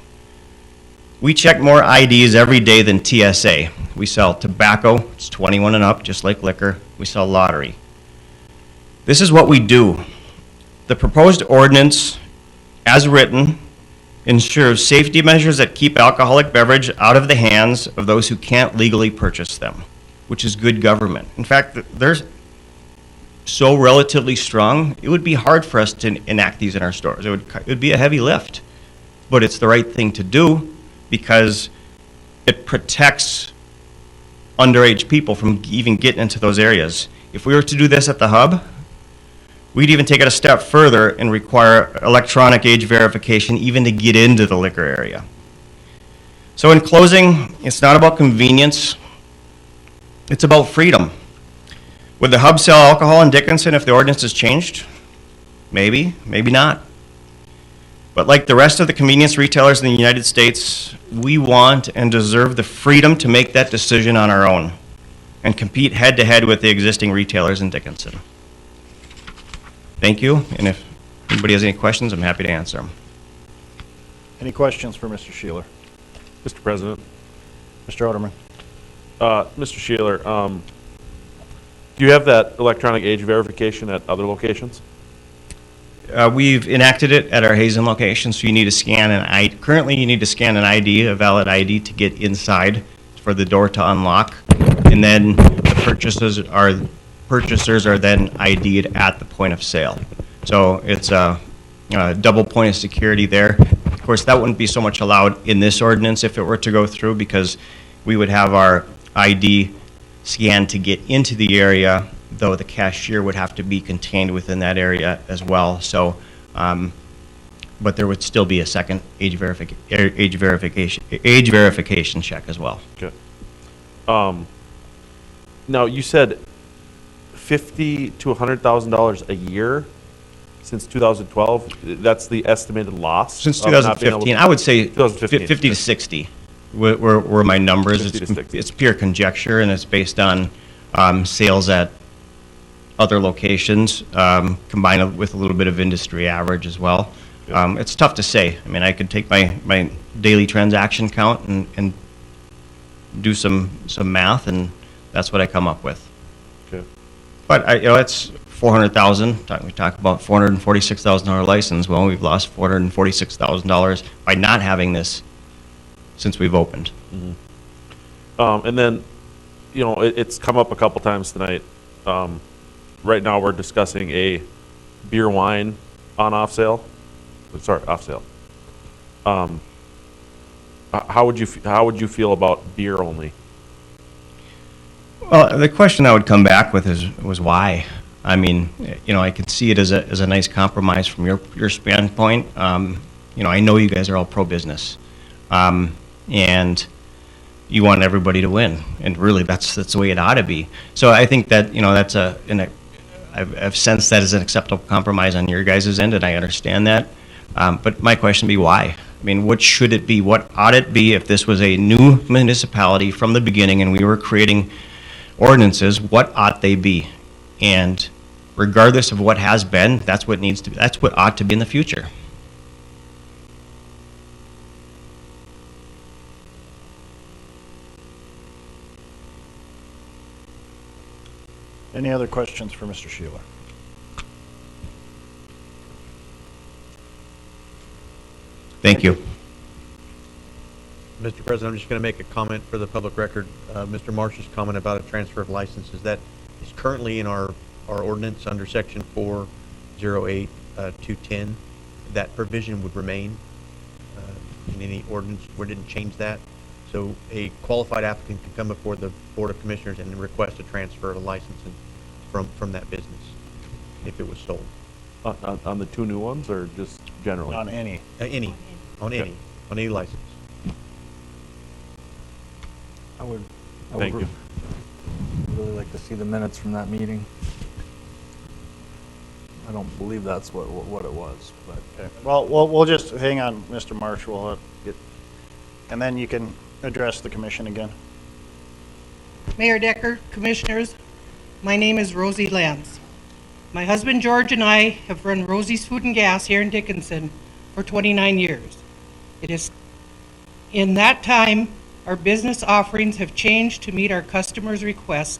We check more IDs every day than TSA. We sell tobacco, it's 21 and up, just like liquor. We sell lottery. This is what we do. The proposed ordinance, as written, ensures safety measures that keep alcoholic beverage out of the hands of those who can't legally purchase them, which is good government. In fact, they're so relatively strong, it would be hard for us to enact these in our stores. It would be a heavy lift, but it's the right thing to do because it protects underage people from even getting into those areas. If we were to do this at the hub, we'd even take it a step further and require electronic age verification even to get into the liquor area. So in closing, it's not about convenience, it's about freedom. Would the hub sell alcohol in Dickinson if the ordinance is changed? Maybe, maybe not. But like the rest of the convenience retailers in the United States, we want and deserve the freedom to make that decision on our own and compete head-to-head with the existing retailers in Dickinson. Thank you, and if anybody has any questions, I'm happy to answer them. Any questions for Mr. Sheeler? Mr. President. Mr. Oderman? Mr. Sheeler, do you have that electronic age verification at other locations? We've enacted it at our Hazen location, so you need to scan an ID. Currently, you need to scan an ID, a valid ID, to get inside for the door to unlock, and then the purchasers are then ID'd at the point of sale. So it's a double point of security there. Of course, that wouldn't be so much allowed in this ordinance if it were to go through, because we would have our ID scanned to get into the area, though the cashier would have to be contained within that area as well. So, but there would still be a second age verification check as well. Okay. Now you said $50,000 to $100,000 a year since 2012. That's the estimated loss Since of not being 2015, able to- I would say 2015. 50 to 60 were my numbers. 50 to 60. It's pure conjecture, and it's based on sales at other locations, combined with a little bit of industry average as well. It's tough to say. I mean, I could take my daily transaction count and do some math, and that's what I come up with. Okay. But it's 400,000. We talk about $446,000 license. Well, we've lost $446,000 by not having this since we've opened. Mm-hmm. And then, it's come up a couple times tonight. Right now, we're discussing a beer wine on off sale. Sorry, off sale. How would you feel about beer only? Well, the question I would come back with was why. I mean, I could see it as a nice compromise from your standpoint. I know you guys are all pro-business, and you want everybody to win, and really, that's the way it ought to be. So I think that, that's I've sensed that as an acceptable compromise on your guys' end, and I understand that. But my question would be why? I mean, what should it be? What ought it be if this was a new municipality from the beginning and we were creating ordinances? What ought they be? And regardless of what has been, that's what needs to be. That's what ought to be in the future. Any other questions for Mr. Sheeler? Thank you. Mr. President, I'm just going to make a comment for the public record. Mr. Marsh's comment about a transfer of licenses, that is currently in our ordinance under section 408-210. That provision would remain in any ordinance. We didn't change that. So a qualified applicant can come before the Board of Commissioners and request a transfer of a license from that business if it was sold. On the two new ones, or just generally? On any. On any license. I would Thank you. really like to see the minutes from that meeting. I don't believe that's what it was, but. Okay. Well, we'll just, hang on, Mr. Marsh, we'll get, and then you can address the commission again. Mayor Decker, Commissioners, my name is Rosie Lance. My husband George and I have run Rosie's Food and Gas here in Dickinson for 29 years. It is, in that time, our business offerings have changed to meet our customers' requests.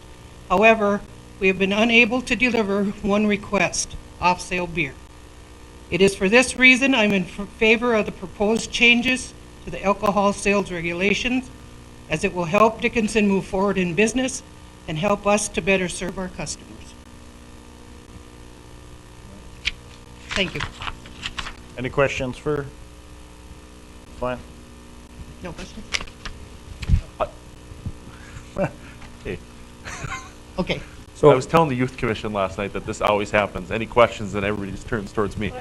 However, we have been unable to deliver one request, off-sale beer. It is for this reason I'm in favor of the proposed changes to the alcohol sales regulations, as it will help Dickinson move forward in business and help us to better serve our customers. Thank you. Any questions for? Fine. No questions? Hey. Okay. So I was telling the youth commission last night that this always happens. Any questions, then everybody just turns towards me.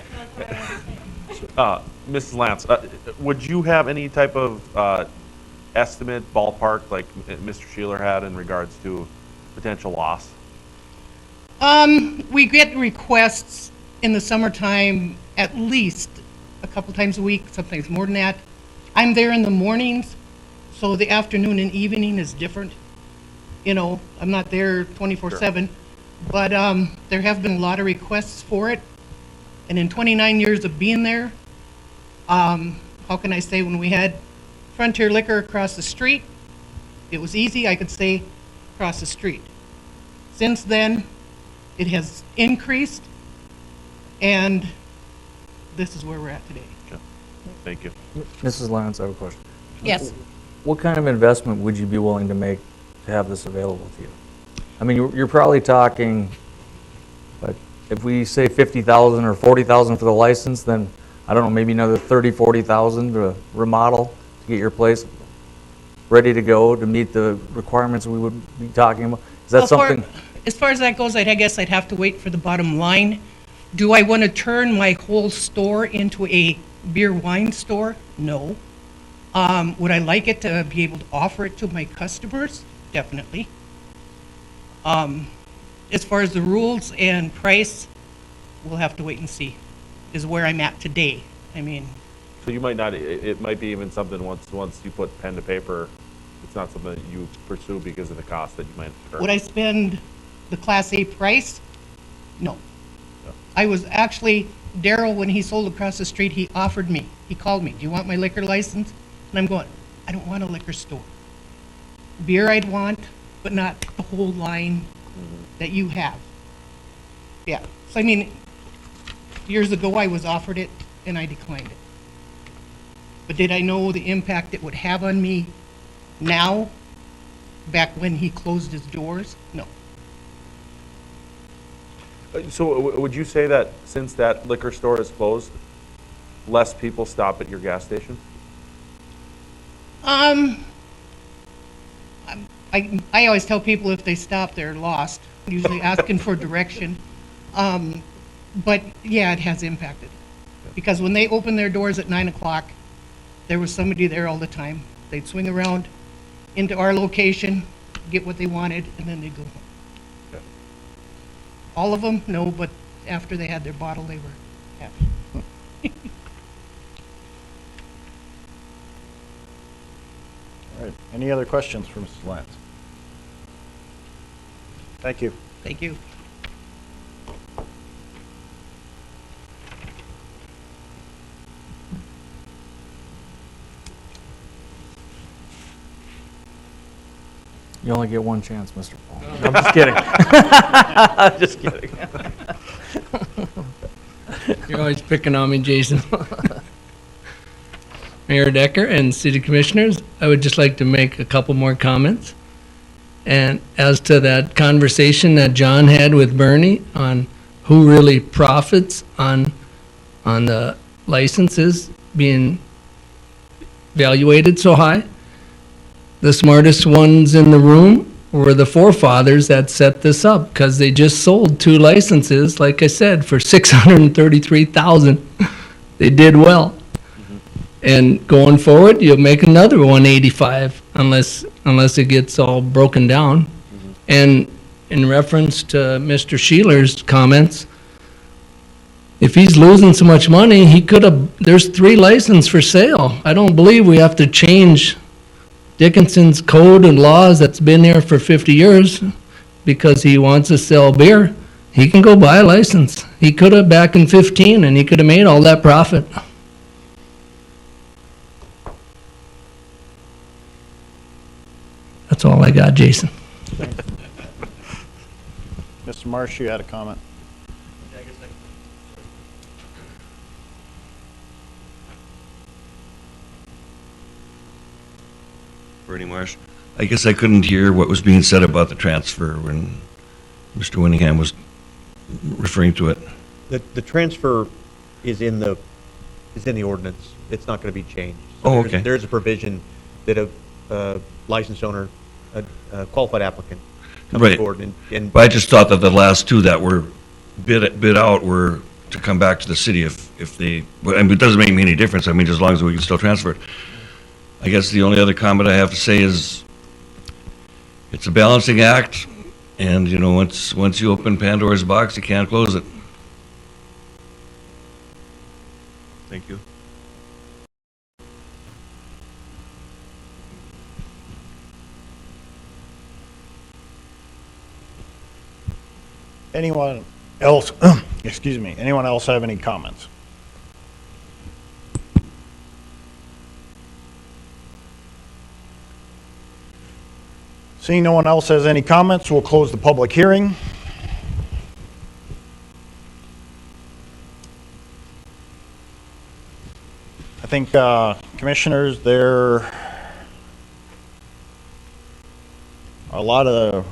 Mrs. Lance, would you have any type of estimate, ballpark, like Mr. Sheeler had in regards to potential loss? We get requests in the summertime at least a couple times a week, sometimes more than that. I'm there in the mornings, so the afternoon and evening is different. You know, I'm not there 24/7, but there have been a lot of requests for it. And in 29 years of being there, how can I say, when we had Frontier Liquor across the street, it was easy, I could say across the street. Since then, it has increased, and this is where we're at today. Okay. Thank you. Mrs. Lance, I have a question. Yes. What kind of investment would you be willing to make to have this available to you? I mean, you're probably talking, but if we say 50,000 or 40,000 for the license, then I don't know, maybe another 30, 40,000 to remodel to get your place ready to go to meet the requirements we would be talking about. Is that something? As far as that goes, I guess I'd have to wait for the bottom line. Do I want to turn my whole store into a beer wine store? No. Would I like it to be able to offer it to my customers? Definitely. As far as the rules and price, we'll have to wait and see, is where I'm at today. I mean. So you might not, it might be even something once you put pen to paper, it's not something that you pursue because of the cost that you might incur. Would I spend the Class A price? No. I was actually, Daryl, when he sold across the street, he offered me, he called me, do you want my liquor license? And I'm going, I don't want a liquor store. Beer I'd want, but not the whole line that you have. Yeah, so I mean, years ago I was offered it and I declined it. But did I know the impact it would have on me now, back when he closed his doors? No. So would you say that since that liquor store is closed, less people stop at your gas station? I always tell people if they stop, they're lost, usually asking for direction. But yeah, it has impacted. Because when they open their doors at 9 o'clock, there was somebody there all the time. They'd swing around, into our location, get what they wanted, and then they'd go home. All of them, no, but after they had their bottle, they were happy. All right, any other questions for Mrs. Lance? Thank you. Thank you. You only get one chance, Mr. Paul. I'm just kidding. I'm just kidding. You're always picking on me, Jason. Mayor Decker and City Commissioners, I would just like to make a couple more comments. And as to that conversation that John had with Bernie on who really profits on the licenses being evaluated so high, the smartest ones in the room were the forefathers that set this up, because they just sold 2 licenses, like I said, for $633,000. They did well. And going forward, you'll make another 185 unless it gets all broken down. And in reference to Mr. Sheeler's comments, if he's losing so much money, he could have, there's 3 licenses for sale. I don't believe we have to change Dickinson's code and laws that's been there for 50 years because he wants to sell beer. He can go buy a license. He could have back in 15 and he could have made all that profit. That's all I got, Jason. Mr. Marsh, you had a comment? Bernie Marsh. I guess I couldn't hear what was being said about the transfer when Mr. Winningham was referring to it. The transfer is in the ordinance. It's not going to be changed. Oh, there's- okay. There's a provision that a licensed owner, a qualified applicant comes Right. forward and But I just thought that the last 2 that were bid out were to come back to the city if they, but I mean, it doesn't make me any difference. I mean, as long as we can still transfer it. I guess the only other comment I have to say is it's a balancing act, and, you know, once you open Pandora's box, you can't close it. Thank you. Anyone else, excuse me, anyone else have any comments? Seeing no one else has any comments, we'll close the public hearing. I think, commissioners, there are a lot of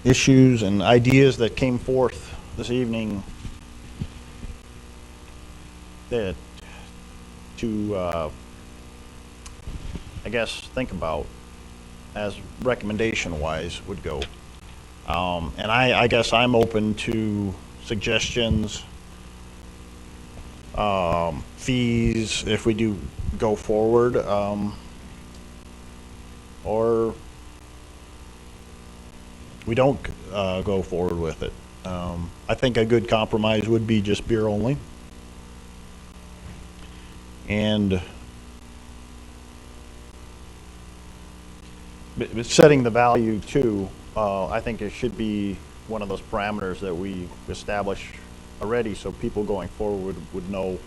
issues and ideas that came forth this evening that to, I guess, think about as recommendation-wise would go. And I guess I'm open to suggestions, fees, if we do go forward, or we don't go forward with it. I think a good compromise would be just beer only. And setting the value too, I think it should be one of those parameters that we establish already so people going forward would know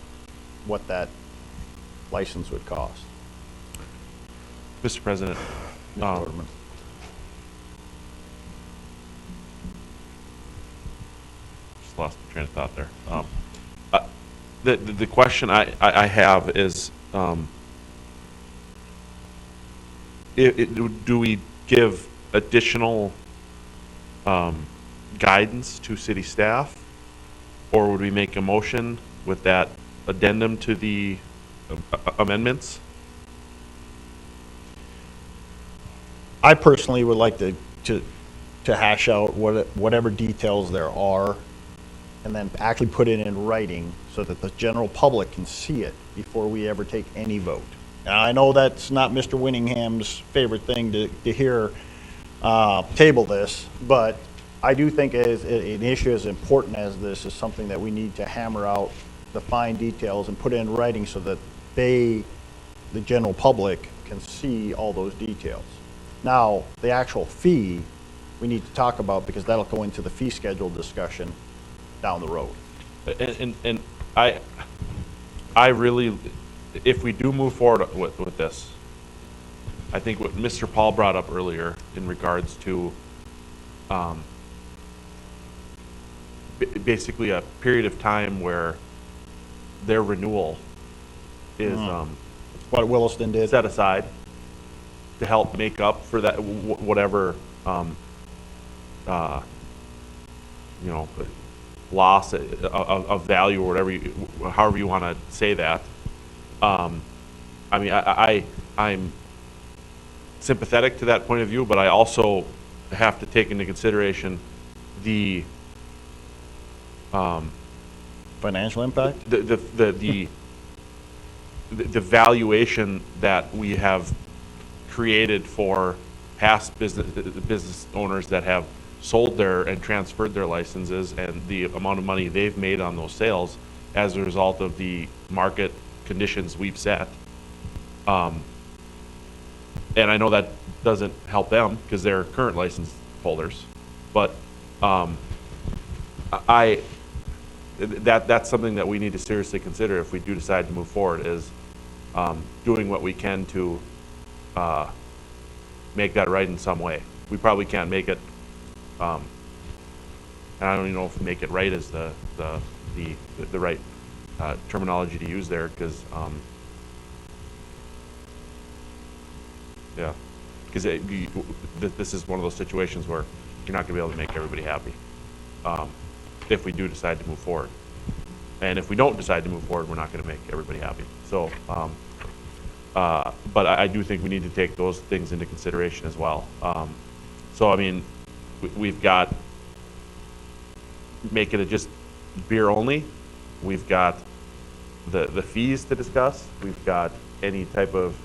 what that license would cost. Mr. President, Mr. just lost my train of thought there. The question I have is, do we give additional guidance to city staff, or would we make a motion with that addendum to the amendments? I personally would like to hash out whatever details there are, and then actually put it in writing so that the general public can see it before we ever take any vote. And I know that's not Mr. Winningham's favorite thing to hear, table this, but I do think as an issue as important as this is something that we need to hammer out the fine details and put it in writing so that the general public, can see all those details. Now, the actual fee, we need to talk about because that'll go into the fee schedule discussion down the road. And I really, if we do move forward with this, I think what Mr. Paul brought up earlier in regards to basically a period of time where their renewal is what Williston did, set aside to help make up for that whatever loss of value or whatever however you want to say that. I mean, I'm sympathetic to that point of view, but I also have to take into consideration the financial impact, the valuation that we have created for past business owners that have sold their and transferred their licenses, and the amount of money they've made on those sales as a result of the market conditions we've set. And I know that doesn't help them because they're current license holders, but that's something that we need to seriously consider if we do decide to move forward, is doing what we can to make that right in some way. We probably can't make it, and I don't even know if make it right is the right terminology to use there, because yeah, because this is one of those situations where you're not going to be able to make everybody happy if we do decide to move forward. And if we don't decide to move forward, we're not going to make everybody happy. So, but I do think we need to take those things into consideration as well. So, I mean, we've got, make it just beer only. We've got the fees to discuss. We've got any type of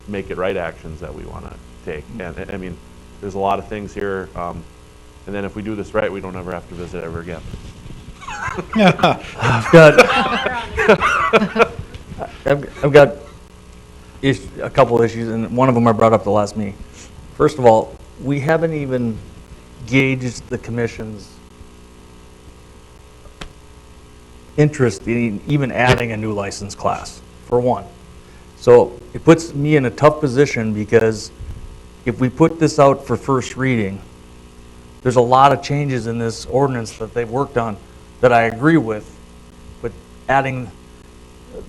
make it right actions that we want to take. And I mean, there's a lot of things here. And then if we do this right, we don't ever have to visit ever again. I've got a couple issues, and one of them I brought up the last meeting. First of all, we haven't even gauged the commission's interest in even adding a new license class, for one. So it puts me in a tough position, because if we put this out for first reading, there's a lot of changes in this ordinance that they've worked on that I agree with, but adding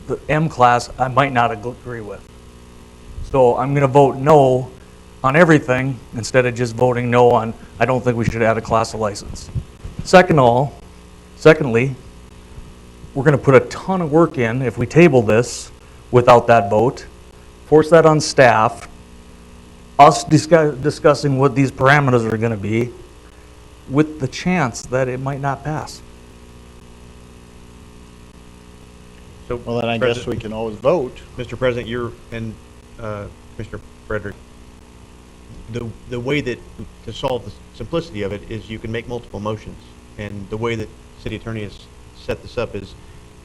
the M class, I might not agree with. So I'm going to vote no on everything instead of just voting no on, I don't think we should add a class of license. Secondly, we're going to put a ton of work in if we table this without that vote, force that on staff, us discussing what these parameters are going to be, with the chance that it might not pass. So, well, then I guess we can always vote. Mr. President, and Mr. Frederick, the way that to solve the simplicity of it is you can make multiple motions, and the way that city attorney has set this up is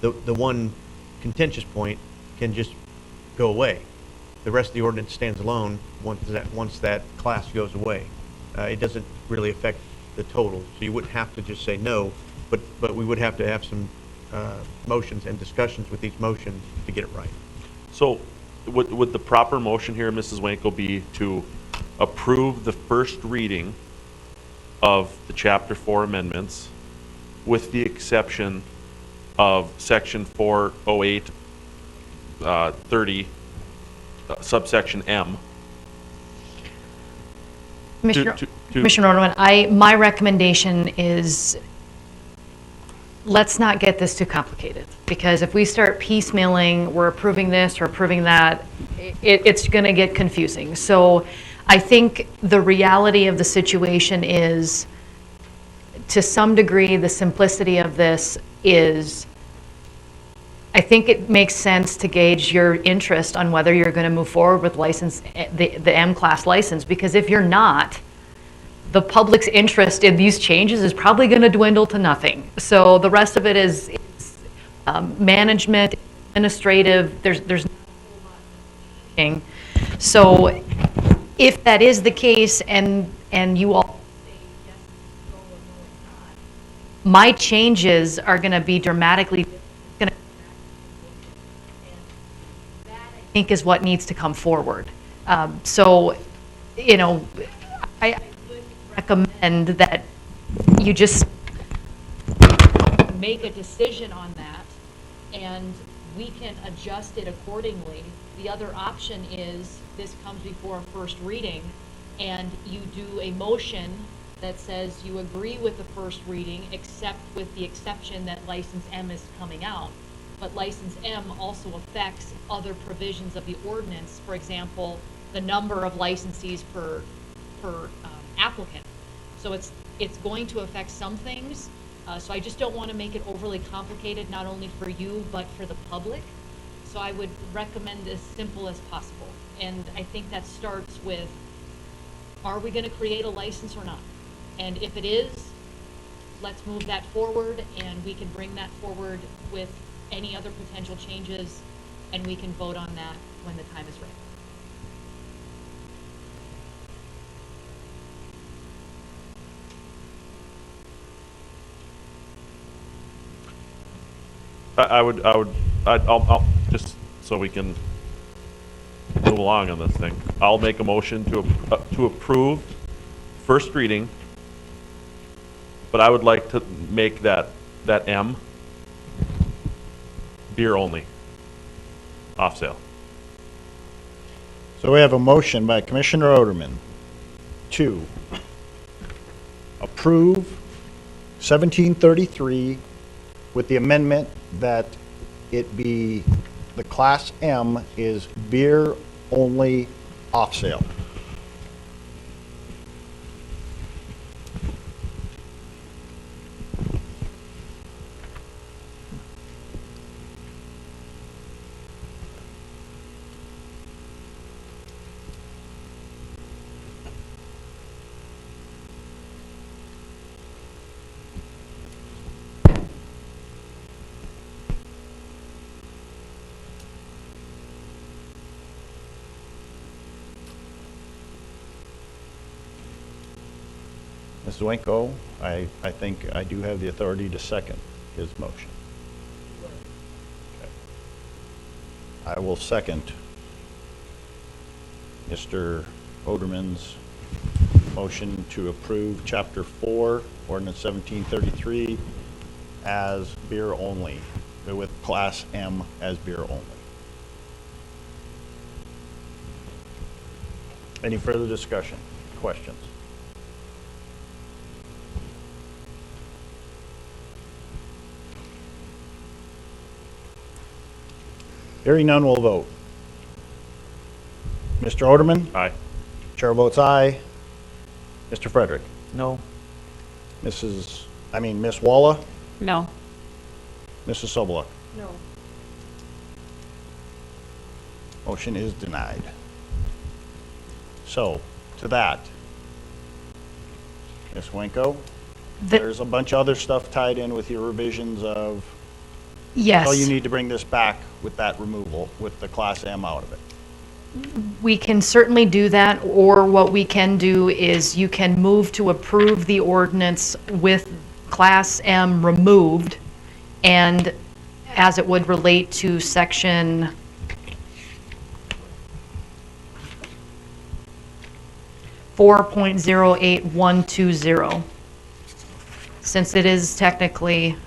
the one contentious point can just go away. The rest of the ordinance stands alone once that class goes away. It doesn't really affect the total, so you wouldn't have to just say no, but we would have to have some motions and discussions with each motion to get it right. So would the proper motion here, Mrs. Wankel, be to approve the first reading of the Chapter 4 amendments with the exception of Section 408 30 subsection M? Commissioner Ortman, my recommendation is, let's not get this too complicated, because if we start piecemealing, we're approving this or approving that, it's going to get confusing. So I think the reality of the situation is, to some degree, the simplicity of this is, I I think it makes sense to gauge your interest on whether you're going to move forward with the M-Class license, because if you're not, the public's interest in these changes is probably going to dwindle to nothing. So the rest of it is management, administrative, there's not a whole lot changing. So if that is the case and you all say yes, no, or no, it's not, my changes are going to be dramatically different. I think is what needs to come forward. So, you know, I would recommend that you just make a decision on that, and we can adjust it accordingly. The other option is this comes before a first reading, and you do a motion that says you agree with the first reading, except with the exception that license M is coming out. But license M also affects other provisions of the ordinance. For example, the number of licensees per applicant. So it's going to affect some things. So I just don't want to make it overly complicated, not only for you, but for the public. So I would recommend as simple as possible. And I think that starts with, are we going to create a license or not? And if it is, let's move that forward, and we can bring that forward with any other potential changes, and we can vote on that when the time is right. I'll just so we can move along on this thing. I'll make a motion to approve first reading, but I would like to make that M beer only, off sale. So we have a motion by Commissioner Oderman to approve 1733 with the amendment that it be, the Class M is beer only off sale. Ms. Winko, I think I do have the authority to second his motion. Okay. I will second Mr. Oderman's motion to approve Chapter 4, Ordinance 1733 as beer only, with Class M as beer only. Any further discussion, questions? Hearing none, we'll vote. Mr. Oderman? Aye. Chair votes aye. Mr. Frederick? No. Miss Walla? No. Mrs. Sobeluk? No. Motion is denied. So, to that, Ms. Winko, there's a bunch of other stuff tied in with your revisions of. Yes. So you need to bring this back with that removal, with the Class M out of it. We can certainly do that, or what we can do is you can move to approve the ordinance with Class M removed, and as it would relate to section 4.08120. Since it is technically,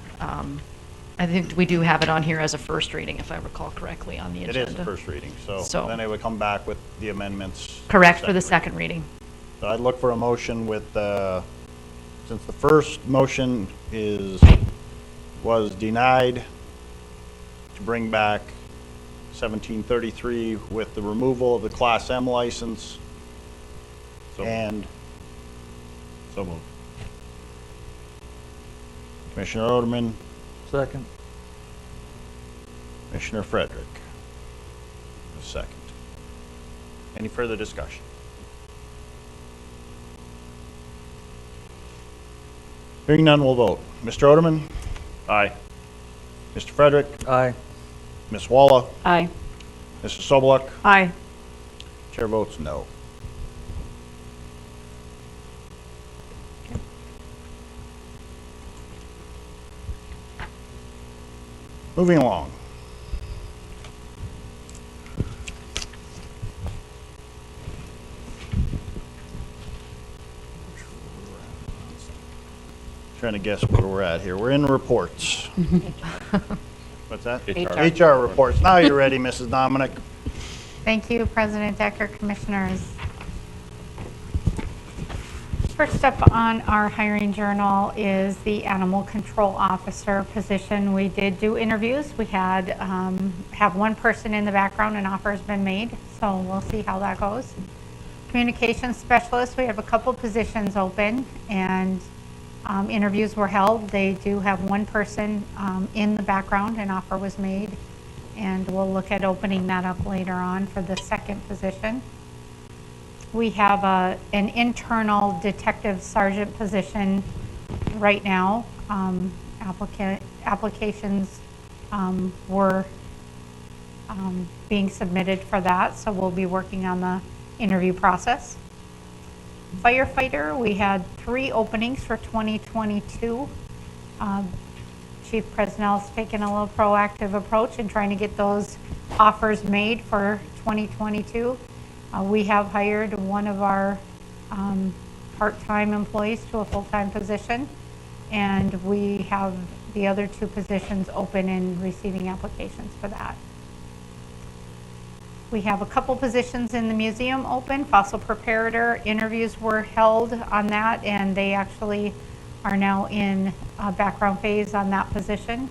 I think we do have it on here as a first reading, if I recall correctly, on the It agenda. is a first reading, so So- then it would come back with the amendments. Correct, for the second reading. So I'd look for a motion with, since the first motion was denied, to bring back 1733 with the removal of the Class M license. And so moved. Commissioner Oderman, Second. Commissioner Frederick. A second. Any further discussion? Hearing none, we'll vote. Mr. Oderman? Aye. Mr. Frederick? Aye. Ms. Walla? Aye. Mrs. Sobeluk? Aye. Chair votes no. Moving along. Trying to guess where we're at here. We're in reports. What's that? HR reports. Now you're ready, Mrs. Dominic. Thank you, President Decker, Commissioners. First up on our hiring journal is the animal control officer position. We did do interviews. We had have one person in the background, an offer has been made, so we'll see how that goes. Communications specialist, we have a couple positions open, and interviews were held. They do have one person in the background, an offer was made, and we'll look at opening that up later on for the second position. We have an internal detective sergeant position right now. Applications were being submitted for that, so we'll be working on the interview process. Firefighter, we had 3 openings for 2022. Chief Presnell's taken a little proactive approach in trying to get those offers made for 2022. We have hired one of our part-time employees to a full-time position, and we have the other 2 positions open and receiving applications for that. We have a couple positions in the museum open. Fossil preparator interviews were held on that, and they actually are now in a background phase on that position.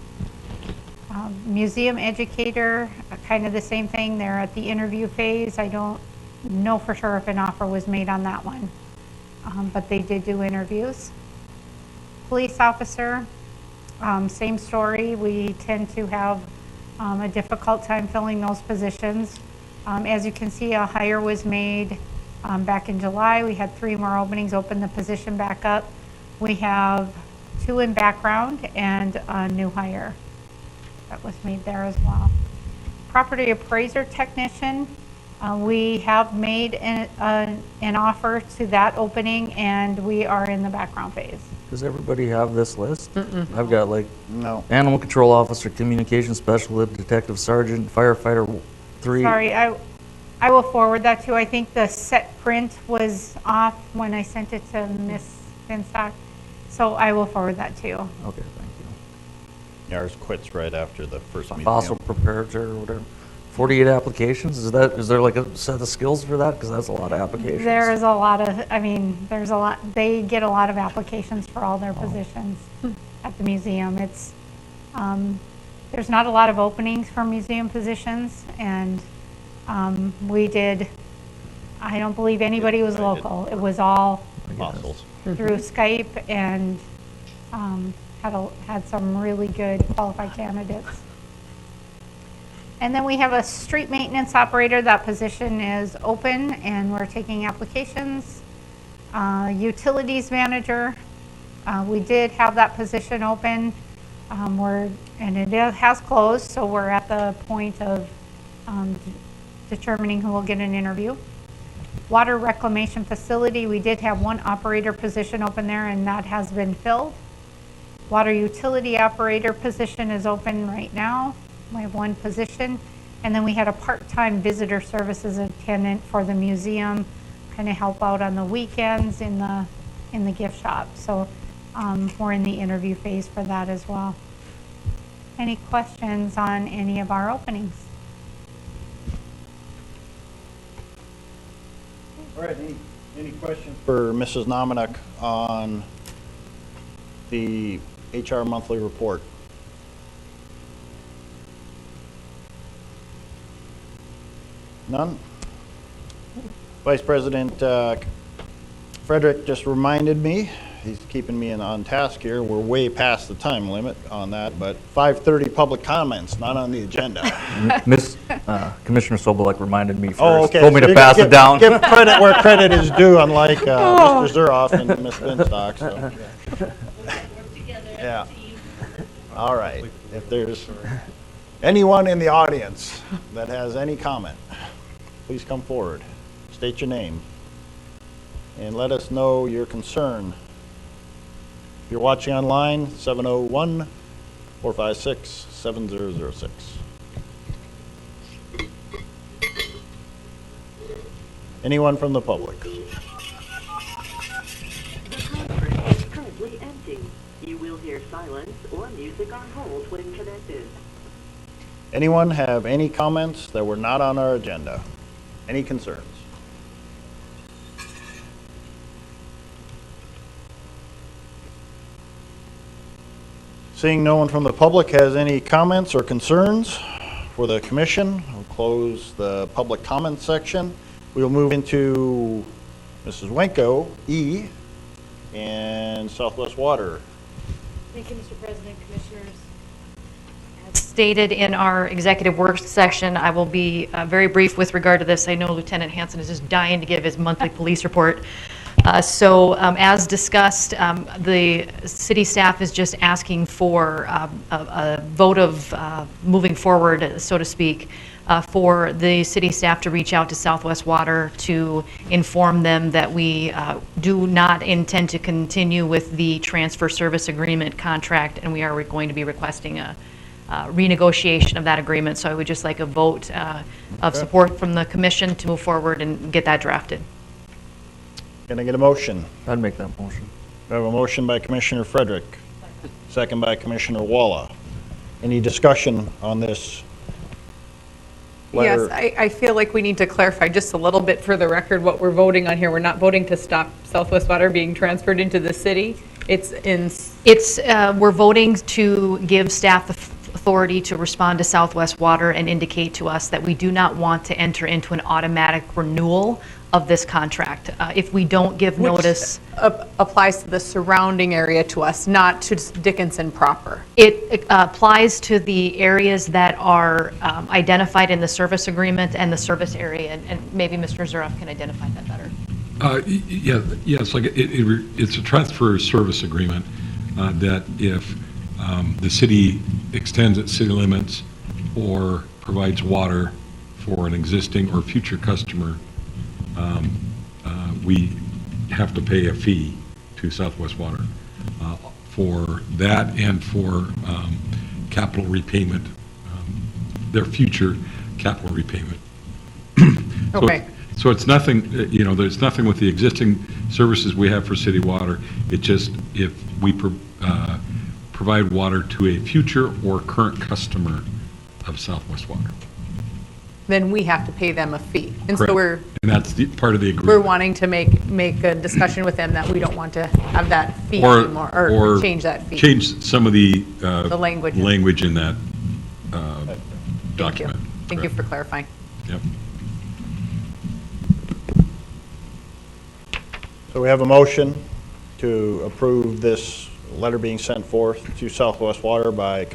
Museum educator, kind of the same thing. They're at the interview phase. I don't know for sure if an offer was made on that one, but they did do interviews. Police officer, same story. We tend to have a difficult time filling those positions. As you can see, a hire was made back in July. We had 3 more openings, open the position back up. We have 2 in background and a new hire that was made there as well. Property appraiser technician, we have made an offer to that opening, and we are in the background phase. Does everybody have this list? I've got like No. animal control officer, communication specialist, detective sergeant, firefighter 3. Sorry, I will forward that to you. I think the set print was off when I sent it to Ms. Finstock, so I will forward that to you. Okay, thank you. Ours quits right after the first meeting. Fossil preparator or whatever. 48 applications, is there like a set of skills for that? Because that's a lot of applications. There is a lot of, there's a lot, they get a lot of applications for all their positions at the museum. It's, there's not a lot of openings for museum positions, and we did, I don't believe anybody was local. It was all Fossils. through Skype, and had some really good qualified candidates. And then we have a street maintenance operator. That position is open, and we're taking applications. Utilities manager, we did have that position open. And it has closed, so we're at the point of determining who will get an interview. Water reclamation facility, we did have 1 operator position open there, and that has been filled. Water utility operator position is open right now. We have 1 position. And then we had a part-time visitor services attendant for the museum, kind of help out on the weekends in the gift shop. So we're in the interview phase for that as well. Any questions on any of our openings? All right, any questions for Mrs. Nominick on the HR monthly report? None? Vice President Frederick just reminded me he's keeping me on task here. We're way past the time limit on that, but 5:30 public comments, not on the agenda. Commissioner Sobolek reminded me first. Oh, okay. Told me So to you pass give- it down. Give credit where credit is due, unlike Mr. Zuroff and Ms. Binstock, so. Yeah. All right. If there's anyone in the audience that has any comment, please come forward. State your name and let us know your concern. If you're watching online, 701-456-7006. Anyone from the public? The conference is currently empty. You will hear silence or music on hold when connected. Anyone have any comments that were not on our agenda? Any concerns? Seeing no one from the public has any comments or concerns for the commission, we'll close the public comment section. We'll move into Mrs. Wenko, E, and Southwest Water. Thank you, Mr. President, Commissioners. As stated in our executive work section, I will be very brief with regard to this. I know Lieutenant Hanson is just dying to give his monthly police report. As discussed, the city staff is just asking for a vote of moving forward, so to speak, for the city staff to reach out to Southwest Water to inform them that we do not intend to continue with the transfer service agreement contract, and we are going to be requesting a renegotiation of that agreement. So I would just like a vote of support from the commission to move forward and get that drafted. Can I get a motion? I'd make that motion. We have a motion by Commissioner Frederick, second by Commissioner Walla. Any discussion on this letter? Yes, I feel like we need to clarify just a little bit for the record what we're voting on here. We're not voting to stop Southwest Water being transferred into the city. We're voting to give staff the authority to respond to Southwest Water and indicate to us that we do not want to enter into an automatic renewal of this contract. If we don't give notice. Applies to the surrounding area to us, not to Dickinson proper. It applies to the areas that are identified in the service agreement and the service area, and maybe Mr. Zuroff can identify that better. Yes, like it's a transfer service agreement that if the city extends its city limits or provides water for an existing or future customer, we have to pay a fee to Southwest Water for that and for capital repayment, their future capital repayment. Okay. So it's nothing, there's nothing with the existing services we have for city water. It just, if we provide water to a future or current customer of Southwest Water. Then we have to pay them a fee. And Correct. so we're And that's part of the we're agreement. wanting to make a discussion with them that we don't want to have that fee anymore, or change that fee. Change some of the language. language in that document. Thank you for clarifying. Yep. So we have a motion to approve this letter being sent forth to Southwest Water by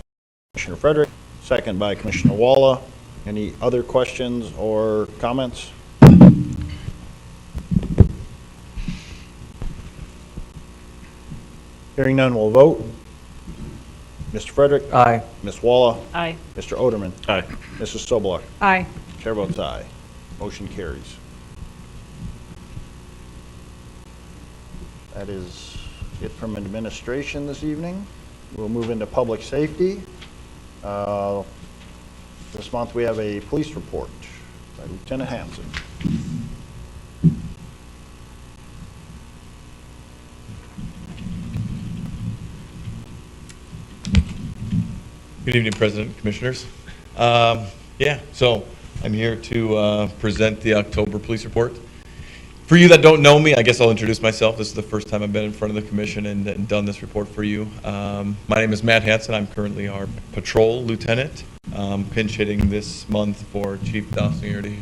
Commissioner Frederick, second by Commissioner Walla. Any other questions or comments? Hearing none, we'll vote. Mr. Frederick? Aye. Ms. Walla? Aye. Mr. Oderman? Aye. Mrs. Sobeluk? Aye. Chair votes aye. Motion carries. That is it from administration this evening. We'll move into public safety. This month we have a police report by Lieutenant Hanson. Good evening, President, Commissioners. So I'm here to present the October police report. For you that don't know me, I guess I'll introduce myself. This is the first time I've been in front of the commission and done this report for you. My name is Matt Hanson. I'm currently our patrol lieutenant, pinch hitting this month for Chief Dossier to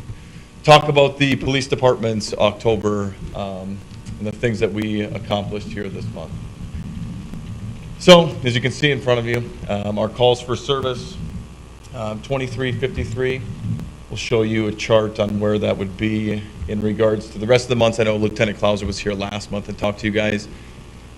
talk about the police department's October and the things that we accomplished here this month. So, as you can see in front of you, our calls for service, 2353. We'll show you a chart on where that would be in regards to the rest of the months. I know Lieutenant Clauser was here last month and talked to you guys.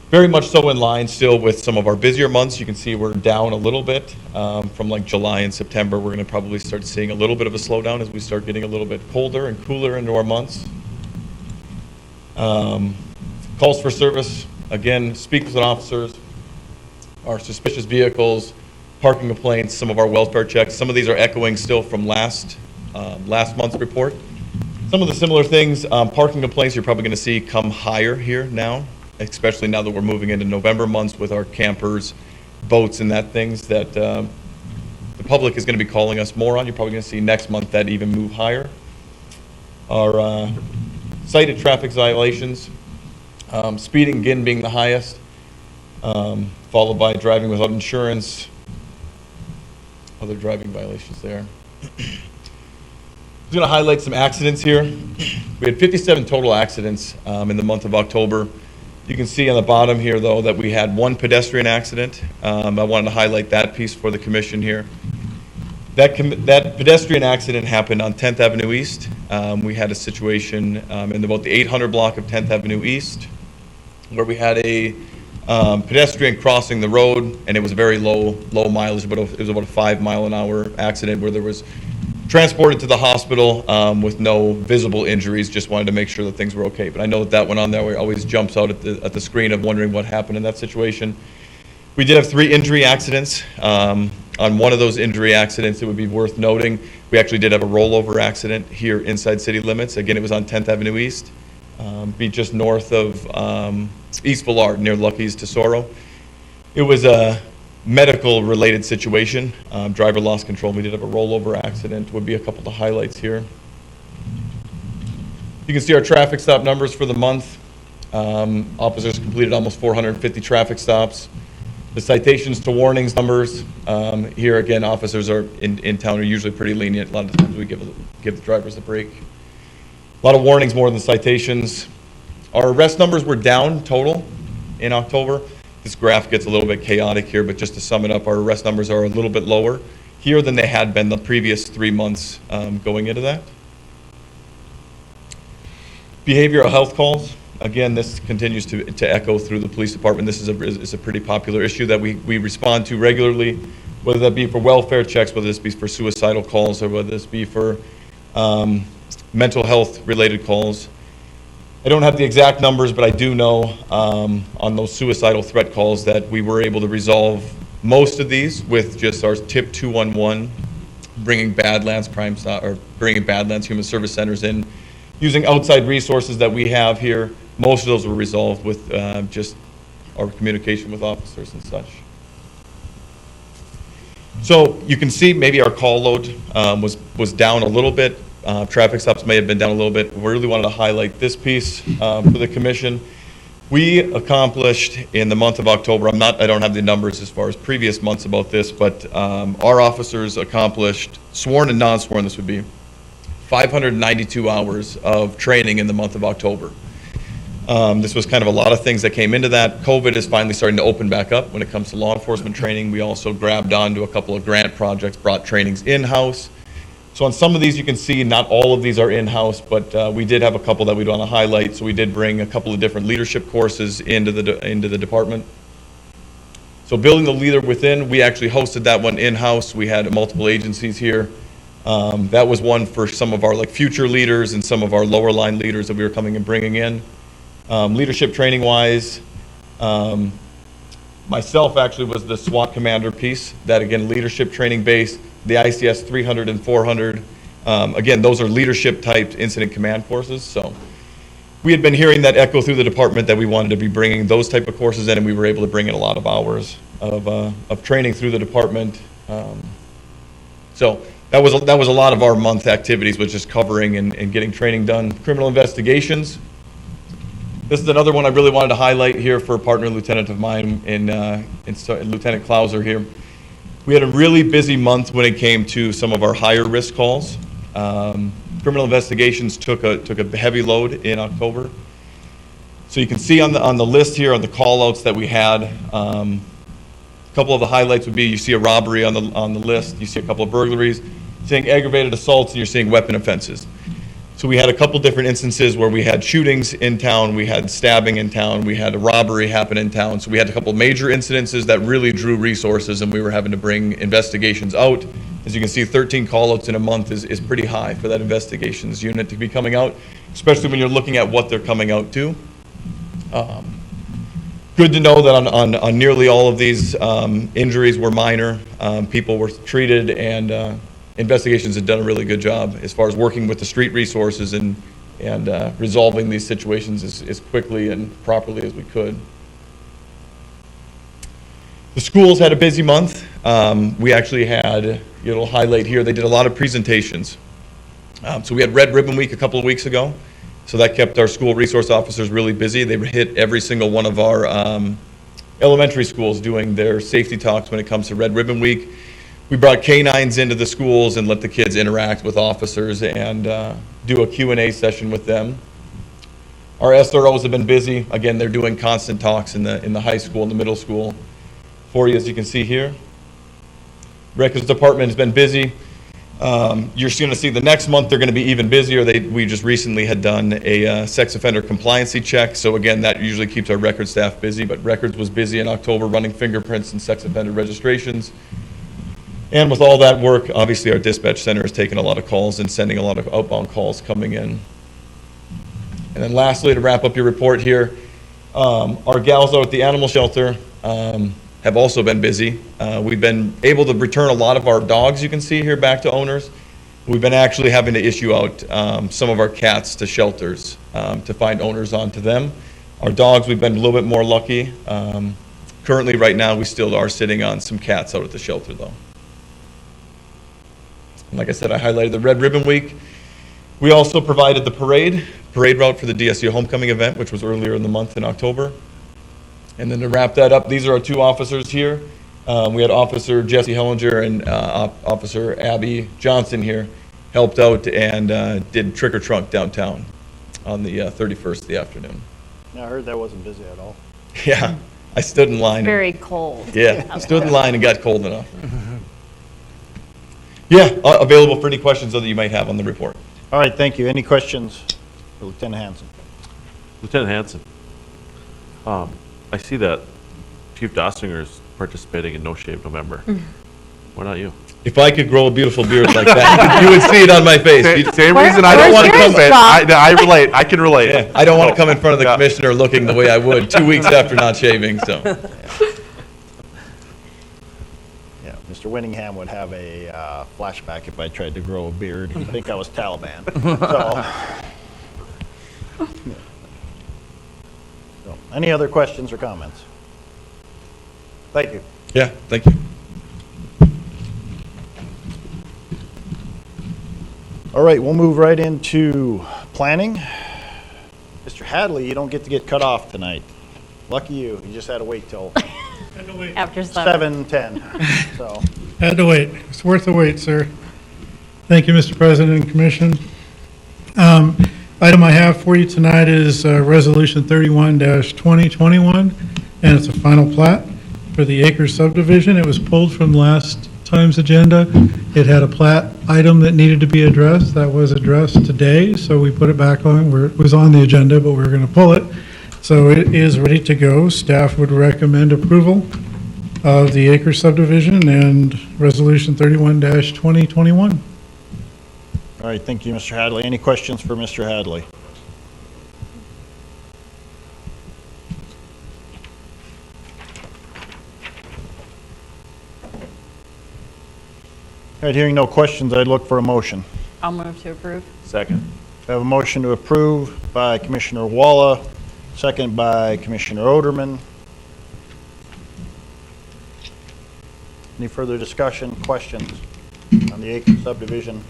Very much so in line still with some of our busier months. You can see we're down a little bit from like July and September. We're going to probably start seeing a little bit of a slowdown as we start getting a little bit colder and cooler into our months. Calls for service, again, speak with officers, our suspicious vehicles, parking complaints, some of our welfare checks. Some of these are echoing still from last month's report. Some of the similar things, parking complaints, you're probably going to see come higher here now, especially now that we're moving into November months with our campers, boats, and that things that the public is going to be calling us more on. You're probably going to see next month that even move higher. Our cited traffic violations, speeding again being the highest, followed by driving without insurance, other driving violations there. I'm going to highlight some accidents here. We had 57 total accidents in the month of October. You can see on the bottom here, though, that we had one pedestrian accident. I wanted to highlight that piece for the commission here. That pedestrian accident happened on 10th Avenue East. We had a situation in about the 800 block of 10th Avenue East where we had a pedestrian crossing the road, and it was a very low mileage, but it was about a 5 mile an hour accident where there was transported to the hospital with no visible injuries. Just wanted to make sure that things were okay. But I know that went on there where it always jumps out at the screen of wondering what happened in that situation. We did have 3 injury accidents. On one of those injury accidents, it would be worth noting, we actually did have a rollover accident here inside city limits. Again, it was on 10th Avenue East, be just north of East Villard, near Lucky's Tesoro. It was a medical-related situation. Driver lost control. We did have a rollover accident. Would be a couple of highlights here. You can see our traffic stop numbers for the month. Officers completed almost 450 traffic stops. The citations to warnings numbers, here again, officers are in town are usually pretty lenient. A lot of times we give the drivers a break. A lot of warnings more than citations. Our arrest numbers were down total in October. This graph gets a little bit chaotic here, but just to sum it up, our arrest numbers are a little bit lower here than they had been the previous 3 months going into that. Behavioral health calls. Again, this continues to echo through the police department. This is a pretty popular issue that we respond to regularly, whether that be for welfare checks, whether this be for suicidal calls, or whether this be for mental health related calls. I don't have the exact numbers, but I do know on those suicidal threat calls that we were able to resolve most of these with just our tip 211, bringing Badlands bringing Badlands Human Service Centers in, using outside resources that we have here. Most of those were resolved with just our communication with officers and such. So you can see maybe our call load was down a little bit. Traffic stops may have been down a little bit. We really wanted to highlight this piece for the commission. We accomplished in the month of October, I don't have the numbers as far as previous months about this, but our officers accomplished, sworn and non-sworn, this would be 592 hours of training in the month of October. This was kind of a lot of things that came into that. COVID is finally starting to open back up when it comes to law enforcement training. We also grabbed onto a couple of grant projects, brought trainings in-house. So on some of these you can see not all of these are in-house, but we did have a couple that we'd want to highlight. So we did bring a couple of different leadership courses into the department. So building the leader within, we actually hosted that one in-house. We had multiple agencies here. That was one for some of our future leaders and some of our lower line leaders that we were coming and bringing in. Leadership training wise, myself actually was the SWAT commander piece. That again, leadership training based. The ICS 300 and 400. Again, those are leadership type incident command courses. So we had been hearing that echo through the department that we wanted to be bringing those type of courses in, and we were able to bring in a lot of hours of training through the department. So that was a lot of our month activities, was just covering and getting training done. Criminal investigations. This is another one I really wanted to highlight here for a partner lieutenant of mine in Lieutenant Clauser here. We had a really busy month when it came to some of our higher risk calls. Criminal investigations took a heavy load in October. So you can see on the list here on the call-outs that we had, a couple of the highlights would be you see a robbery on the list, you see a couple of burglaries, you're seeing aggravated assaults, and you're seeing weapon offenses. So we had a couple different instances where we had shootings in town, we had stabbing in town, we had a robbery happen in town. So we had a couple major incidences that really drew resources, and we were having to bring investigations out. As you can see, 13 call-outs in a month is pretty high for that investigations unit to be coming out, especially when you're looking at what they're coming out to. Good to know that on nearly all of these injuries were minor. People were treated, and investigations had done a really good job as far as working with the street resources and resolving these situations as quickly and properly as we could. The schools had a busy month. We actually had, a little highlight here, they did a lot of presentations. So we had Red Ribbon Week a couple of weeks ago. So that kept our school resource officers really busy. They hit every single one of our elementary schools doing their safety talks when it comes to Red Ribbon Week. We brought canines into the schools and let the kids interact with officers and do a Q&A session with them. Our SROs have been busy. Again, they're doing constant talks in the high school and the middle school for you, as you can see here. Records department has been busy. You're going to see the next month they're going to be even busier. We just recently had done a sex offender compliancy check. So again, that usually keeps our record staff busy, but records was busy in October running fingerprints and sex offender registrations. And with all that work, obviously our dispatch center is taking a lot of calls and sending a lot of outbound calls coming in. And then lastly, to wrap up your report here, our gals out at the animal shelter have also been busy. We've been able to return a lot of our dogs, you can see here, back to owners. We've been actually having to issue out some of our cats to shelters to find owners onto them. Our dogs, we've been a little bit more lucky. Currently, right now, we still are sitting on some cats out at the shelter, though. And like I said, I highlighted the Red Ribbon Week. We also provided the parade route for the DSU homecoming event, which was earlier in the month in October. And then to wrap that up, these are our two officers here. We had Officer Jesse Hellinger and Officer Abby Johnson here, helped out and did trick or trunk downtown on the 31st of the afternoon. Yeah, I heard that wasn't busy at all. Yeah, I stood in line. Very cold. Yeah, stood in line and got cold enough. Yeah, available for any questions that you might have on the report. All right, thank you. Any questions for Lieutenant Hanson? Lieutenant Hanson, I see that Chief Dossinger is participating in No Shave November. Why not you? If I could grow a beautiful beard like that, you would see it on my face. Same reason I don't want to come in. I relate. I can relate. Yeah, I don't want to come in front of the commissioner looking the way I would 2 weeks after not shaving, so. Yeah, Mr. Winningham would have a flashback if I tried to grow a beard. He'd think I was Taliban. So, any other questions or comments? Thank you. Yeah, thank you. All right, we'll move right into planning. Mr. Hadley, you don't get to get cut off tonight. Lucky you. You just had to wait till After 7. 7:10. So. Had to wait. It's worth the wait, sir. Thank you, Mr. President and Commission. Item I have for you tonight is Resolution 31-2021, and it's a final plat for the Acres subdivision. It was pulled from last time's agenda. It had a plat item that needed to be addressed. That was addressed today, so we put it back on where it was on the agenda, but we were going to pull it. So it is ready to go. Staff would recommend approval of the Acres subdivision and Resolution 31-2021. All right, thank you, Mr. Hadley. Any questions for Mr. Hadley? All right, hearing no questions, I'd look for a motion. I'll move to approve. Second. I have a motion to approve by Commissioner Walla, second by Commissioner Oderman. Any further discussion, questions on the Acres subdivision?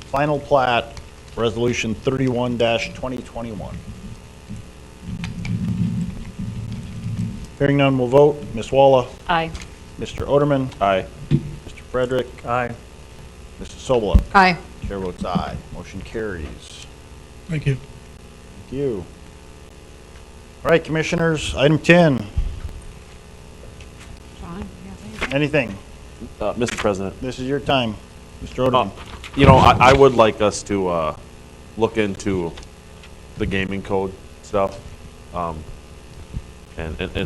Final plat, Resolution 31-2021. Hearing none, we'll vote. Ms. Walla? Aye. Mr. Oderman? Aye. Mr. Frederick? Aye. Mrs. Sobola? Aye. Chair votes aye. Motion carries. Thank you. Thank you. All right, commissioners, item 10. John, you have anything? Anything? Mr. President. This is your time. Mr. Oderman. You know, I would like us to look into the gaming code stuff, and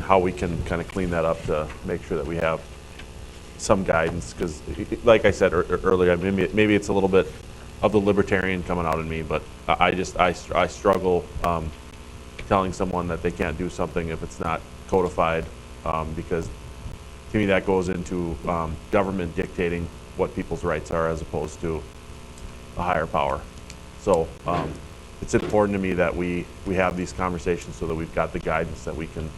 how we can kind of clean that up to make sure that we have some guidance, because like I said earlier, maybe it's a little bit of the libertarian coming out in me, but I struggle telling someone that they can't do something if it's not codified, because to me that goes into government dictating what people's rights are as opposed to a higher power. So it's important to me that we have these conversations so that we've got the guidance that we can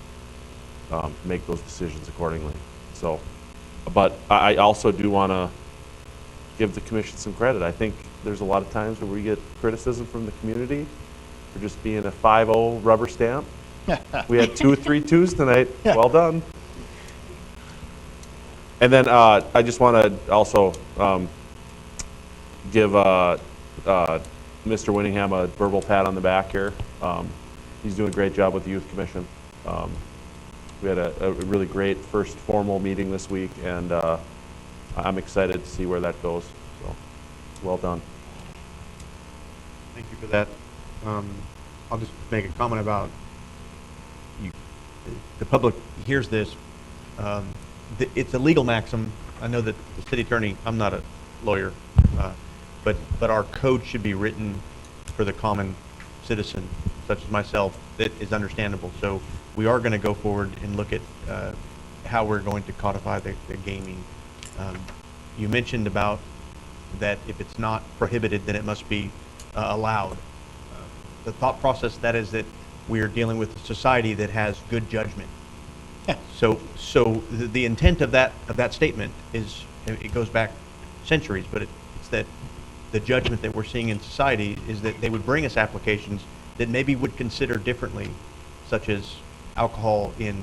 make those decisions accordingly. So, but I also do want to give the commission some credit. I think there's a lot of times where we get criticism from the community for just being a 5-0 rubber stamp. We had 2 3-2s tonight. Yeah. Well done. And then I just want to also give Mr. Winningham a verbal pat on the back here. He's doing a great job with the Youth Commission. We had a really great first formal meeting this week, and I'm excited to see where that goes. So, well done. Thank you for that. I'll just make a comment about the public hears this. It's a legal maxim. I know that the city attorney, I'm not a lawyer, but our code should be written for the common citizen, such as myself, that is understandable. So we are going to go forward and look at how we're going to codify the gaming. You mentioned about that if it's not prohibited, then it must be allowed. The thought process that is that we are dealing with a society that has good judgment. So the intent of that statement is, it goes back centuries, but it's that the judgment that we're seeing in society is that they would bring us applications that maybe would consider differently, such as alcohol in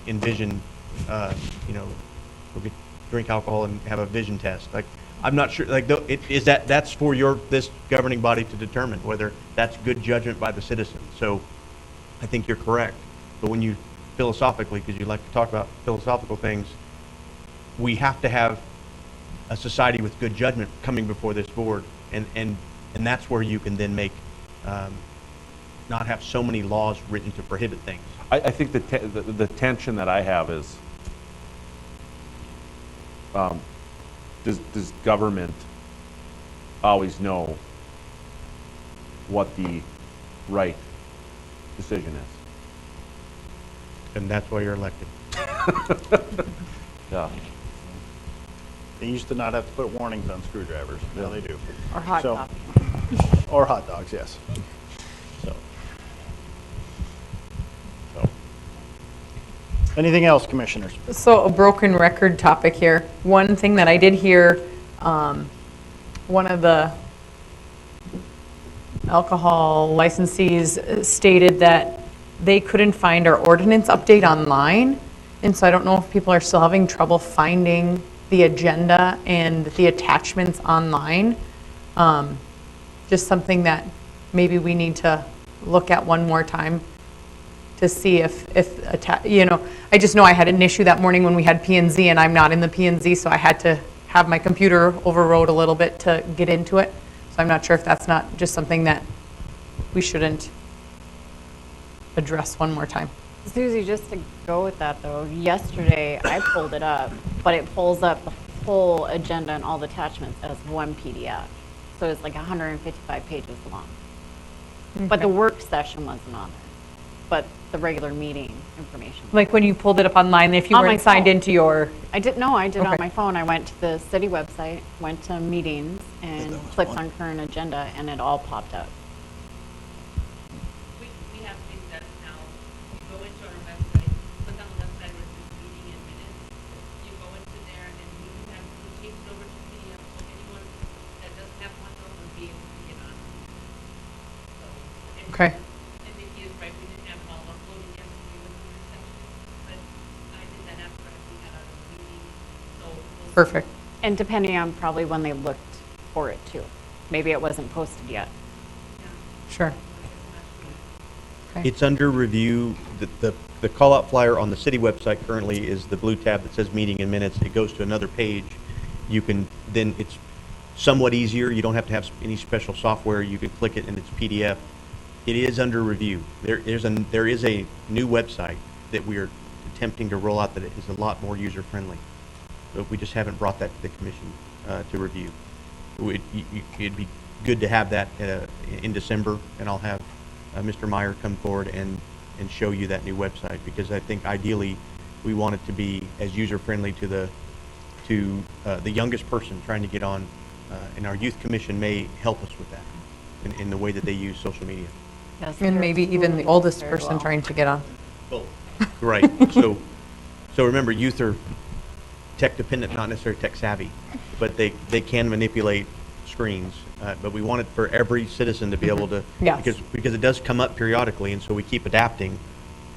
vision. We could drink alcohol and have a vision test. Like, I'm not sure. Like, that's for this governing body to determine whether that's good judgment by the citizen. So, I think you're correct. But when you philosophically, because you like to talk about philosophical things, we have to have a society with good judgment coming before this board, and that's where you can then make not have so many laws written to prohibit things. I think the tension that I have is, does government always know what the right decision is? And that's why you're elected. Yeah. They used to not have to put warnings on screwdrivers. Now they do. Or hot dog. Or hot dogs, yes. So. Anything else, commissioners? So a broken record topic here. One thing that I did hear, one of the alcohol licensees stated that they couldn't find our ordinance update online. And so I don't know if people are still having trouble finding the agenda and the attachments online. Just something that maybe we need to look at one more time to see if I just know I had an issue that morning when we had P&Z, and I'm not in the P&Z, so I had to have my computer overrode a little bit to get into it. So I'm not sure if that's not just something that we shouldn't address one more time. Susie, just to go with that though, yesterday I pulled it up, but it pulls up the whole agenda and all the attachments as one PDF. So it's like 155 pages long. But the work session wasn't on there, but the regular meeting information. Like when you pulled it up online, if you On my weren't signed phone. into your... I did on Okay. my phone. I went to the city website, went to meetings, and clicked on current agenda, and it all popped up. We have things that now, you go into our website, click on the website where it says meeting and minutes, you go into there and we change it over to PDF, so anyone that doesn't have one of those will be able to get on. So, and Okay. and Nikki is right, we didn't have it all uploaded yesterday with the reception, but I did that after we got out of the meeting, so. Perfect. And depending on probably when they looked for it too. Maybe it wasn't posted yet. Sure. It's under review. The call-out flyer on the city website currently is the blue tab that says meeting and minutes. It goes to another page. You can, then it's somewhat easier. You don't have to have any special software. You can click it and it's PDF. It is under review. There is a new website that we are attempting to roll out that is a lot more user-friendly. But we just haven't brought that to the commission to review. It'd be good to have that in December, and I'll have Mr. Meyer come forward and show you that new website, because I think ideally we want it to be as user-friendly to the youngest person trying to get on, and our youth commission may help us with that in the way that they use social media. Yes, and maybe even the oldest person trying to get on. Both. Right. So remember, youth are tech dependent, not necessarily tech savvy, but they can manipulate screens. But we want it for every citizen to be able to, Yes. because it does come up periodically, and so we keep adapting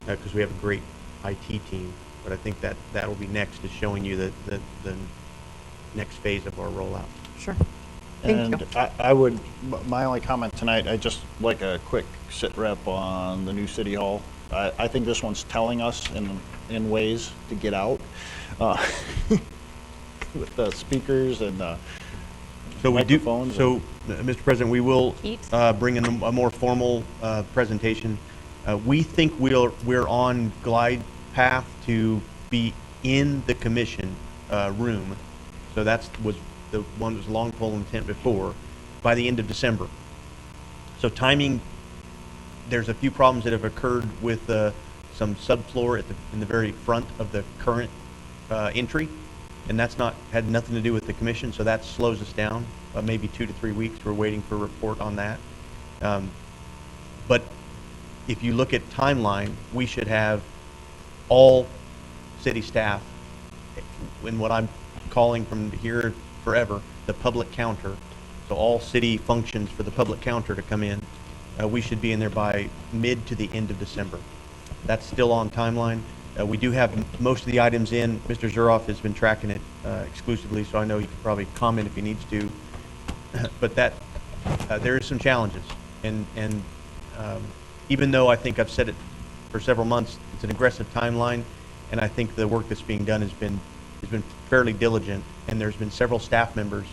because we have a great IT team. But I think that will be next, is showing you the next phase of our rollout. Sure. And I would, my only comment tonight, I just like a quick sit rep on the new city hall. I think this one's telling us in ways to get out with the speakers and the So we do. microphones. So, Mr. President, we will bring in a more formal presentation. We think we're on glide path to be in the commission room. So was the one that was long pole intent before, by the end of December. So timing, there's a few problems that have occurred with some subfloor in the very front of the current entry, and that's had nothing to do with the commission, so that slows us down maybe 2 to 3 weeks. We're waiting for a report on that. But if you look at timeline, we should have all city staff in what I'm calling from here forever, the public counter. So all city functions for the public counter to come in. We should be in there by mid to the end of December. That's still on timeline. We do have most of the items in. Mr. Zuroff has been tracking it exclusively, so I know he can probably comment if he needs to. But there is some challenges, and even though I think I've said it for several months, it's an aggressive timeline, and I think the work that's being done has been fairly diligent, and there's been several staff members,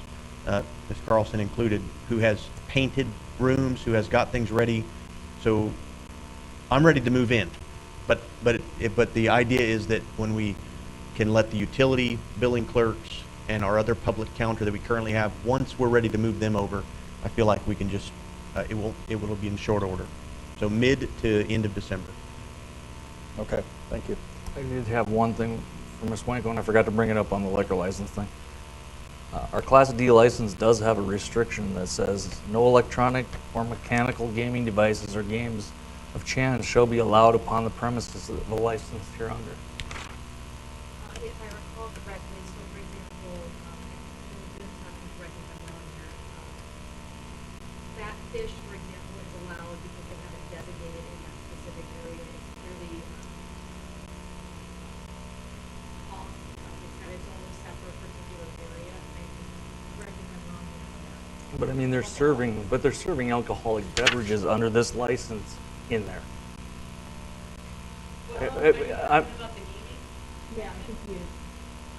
Ms. Carlson included, who has painted rooms, who has got things ready. So I'm ready to move in, but the idea is that when we can let the utility billing clerks and our other public counter that we currently have, once we're ready to move them over, I feel like we can just it will be in short order. So mid to end of December. Okay, thank you. I did have one thing for Ms. Wanko, and I forgot to bring it up on the liquor license thing. Our Class D license does have a restriction that says no electronic or mechanical gaming devices or games of chance shall be allowed upon the premises of the license hereunder. If I recall correctly, so for example, that fish, for example, is allowed because they have it designated in that specific area. It's clearly off, it's got its own separate particular area. Correct me if I'm wrong there. But I mean, they're serving alcoholic beverages under this license in there.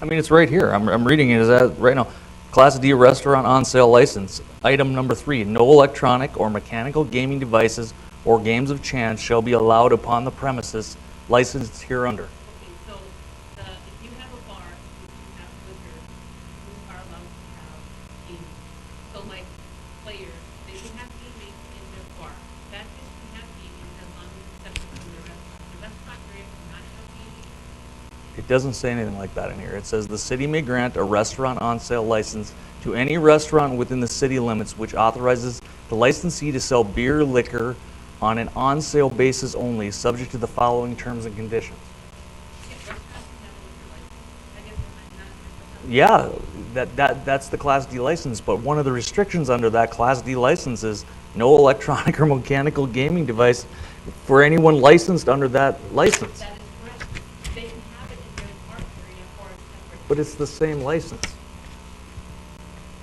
I mean, it's right here. I'm reading it as that right now. Class D restaurant on sale license. Item number 3, no electronic or mechanical gaming devices or games of chance shall be allowed upon the premises licensed hereunder. Okay, so if you have a bar, if you have liquor, you are allowed to have gaming. So like players, they can have gaming in their bar. That fish can have gaming as long as it's separate from the restaurant. The restaurant area cannot have gaming. It doesn't say anything like that in here. It says the city may grant a restaurant on sale license to any restaurant within the city limits which authorizes the licensee to sell beer, liquor on an on sale basis only, subject to the following terms and conditions. Yeah, that's the Class D license, but one of the restrictions under that Class D license is no electronic or mechanical gaming device for anyone licensed under that license. That is correct. They can have it in their bar area or separate. But it's the same license.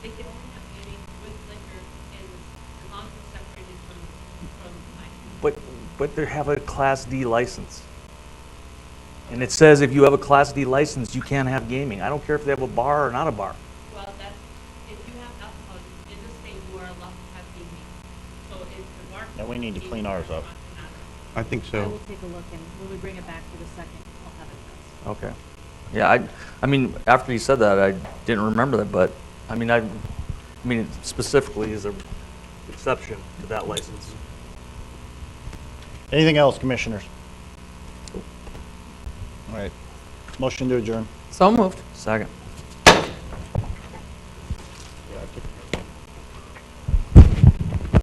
They can only have gaming with liquor and as long as it's separated from liquor. but they have a Class D license. And it says if you have a Class D license, you can't have gaming. I don't care if they have a bar or not a bar. Well, that's, if you have alcohol, in the state, you are allowed to have gaming. So if the bar. And we need to clean ours up. I think I so. will take a look, and when we bring it back for the second, I'll have it addressed. Okay. Yeah, I mean, after you said that, I didn't remember that, but, I mean, it specifically is a exception to that license. Anything else, commissioners? All right. Motion to adjourn. So moved. Second.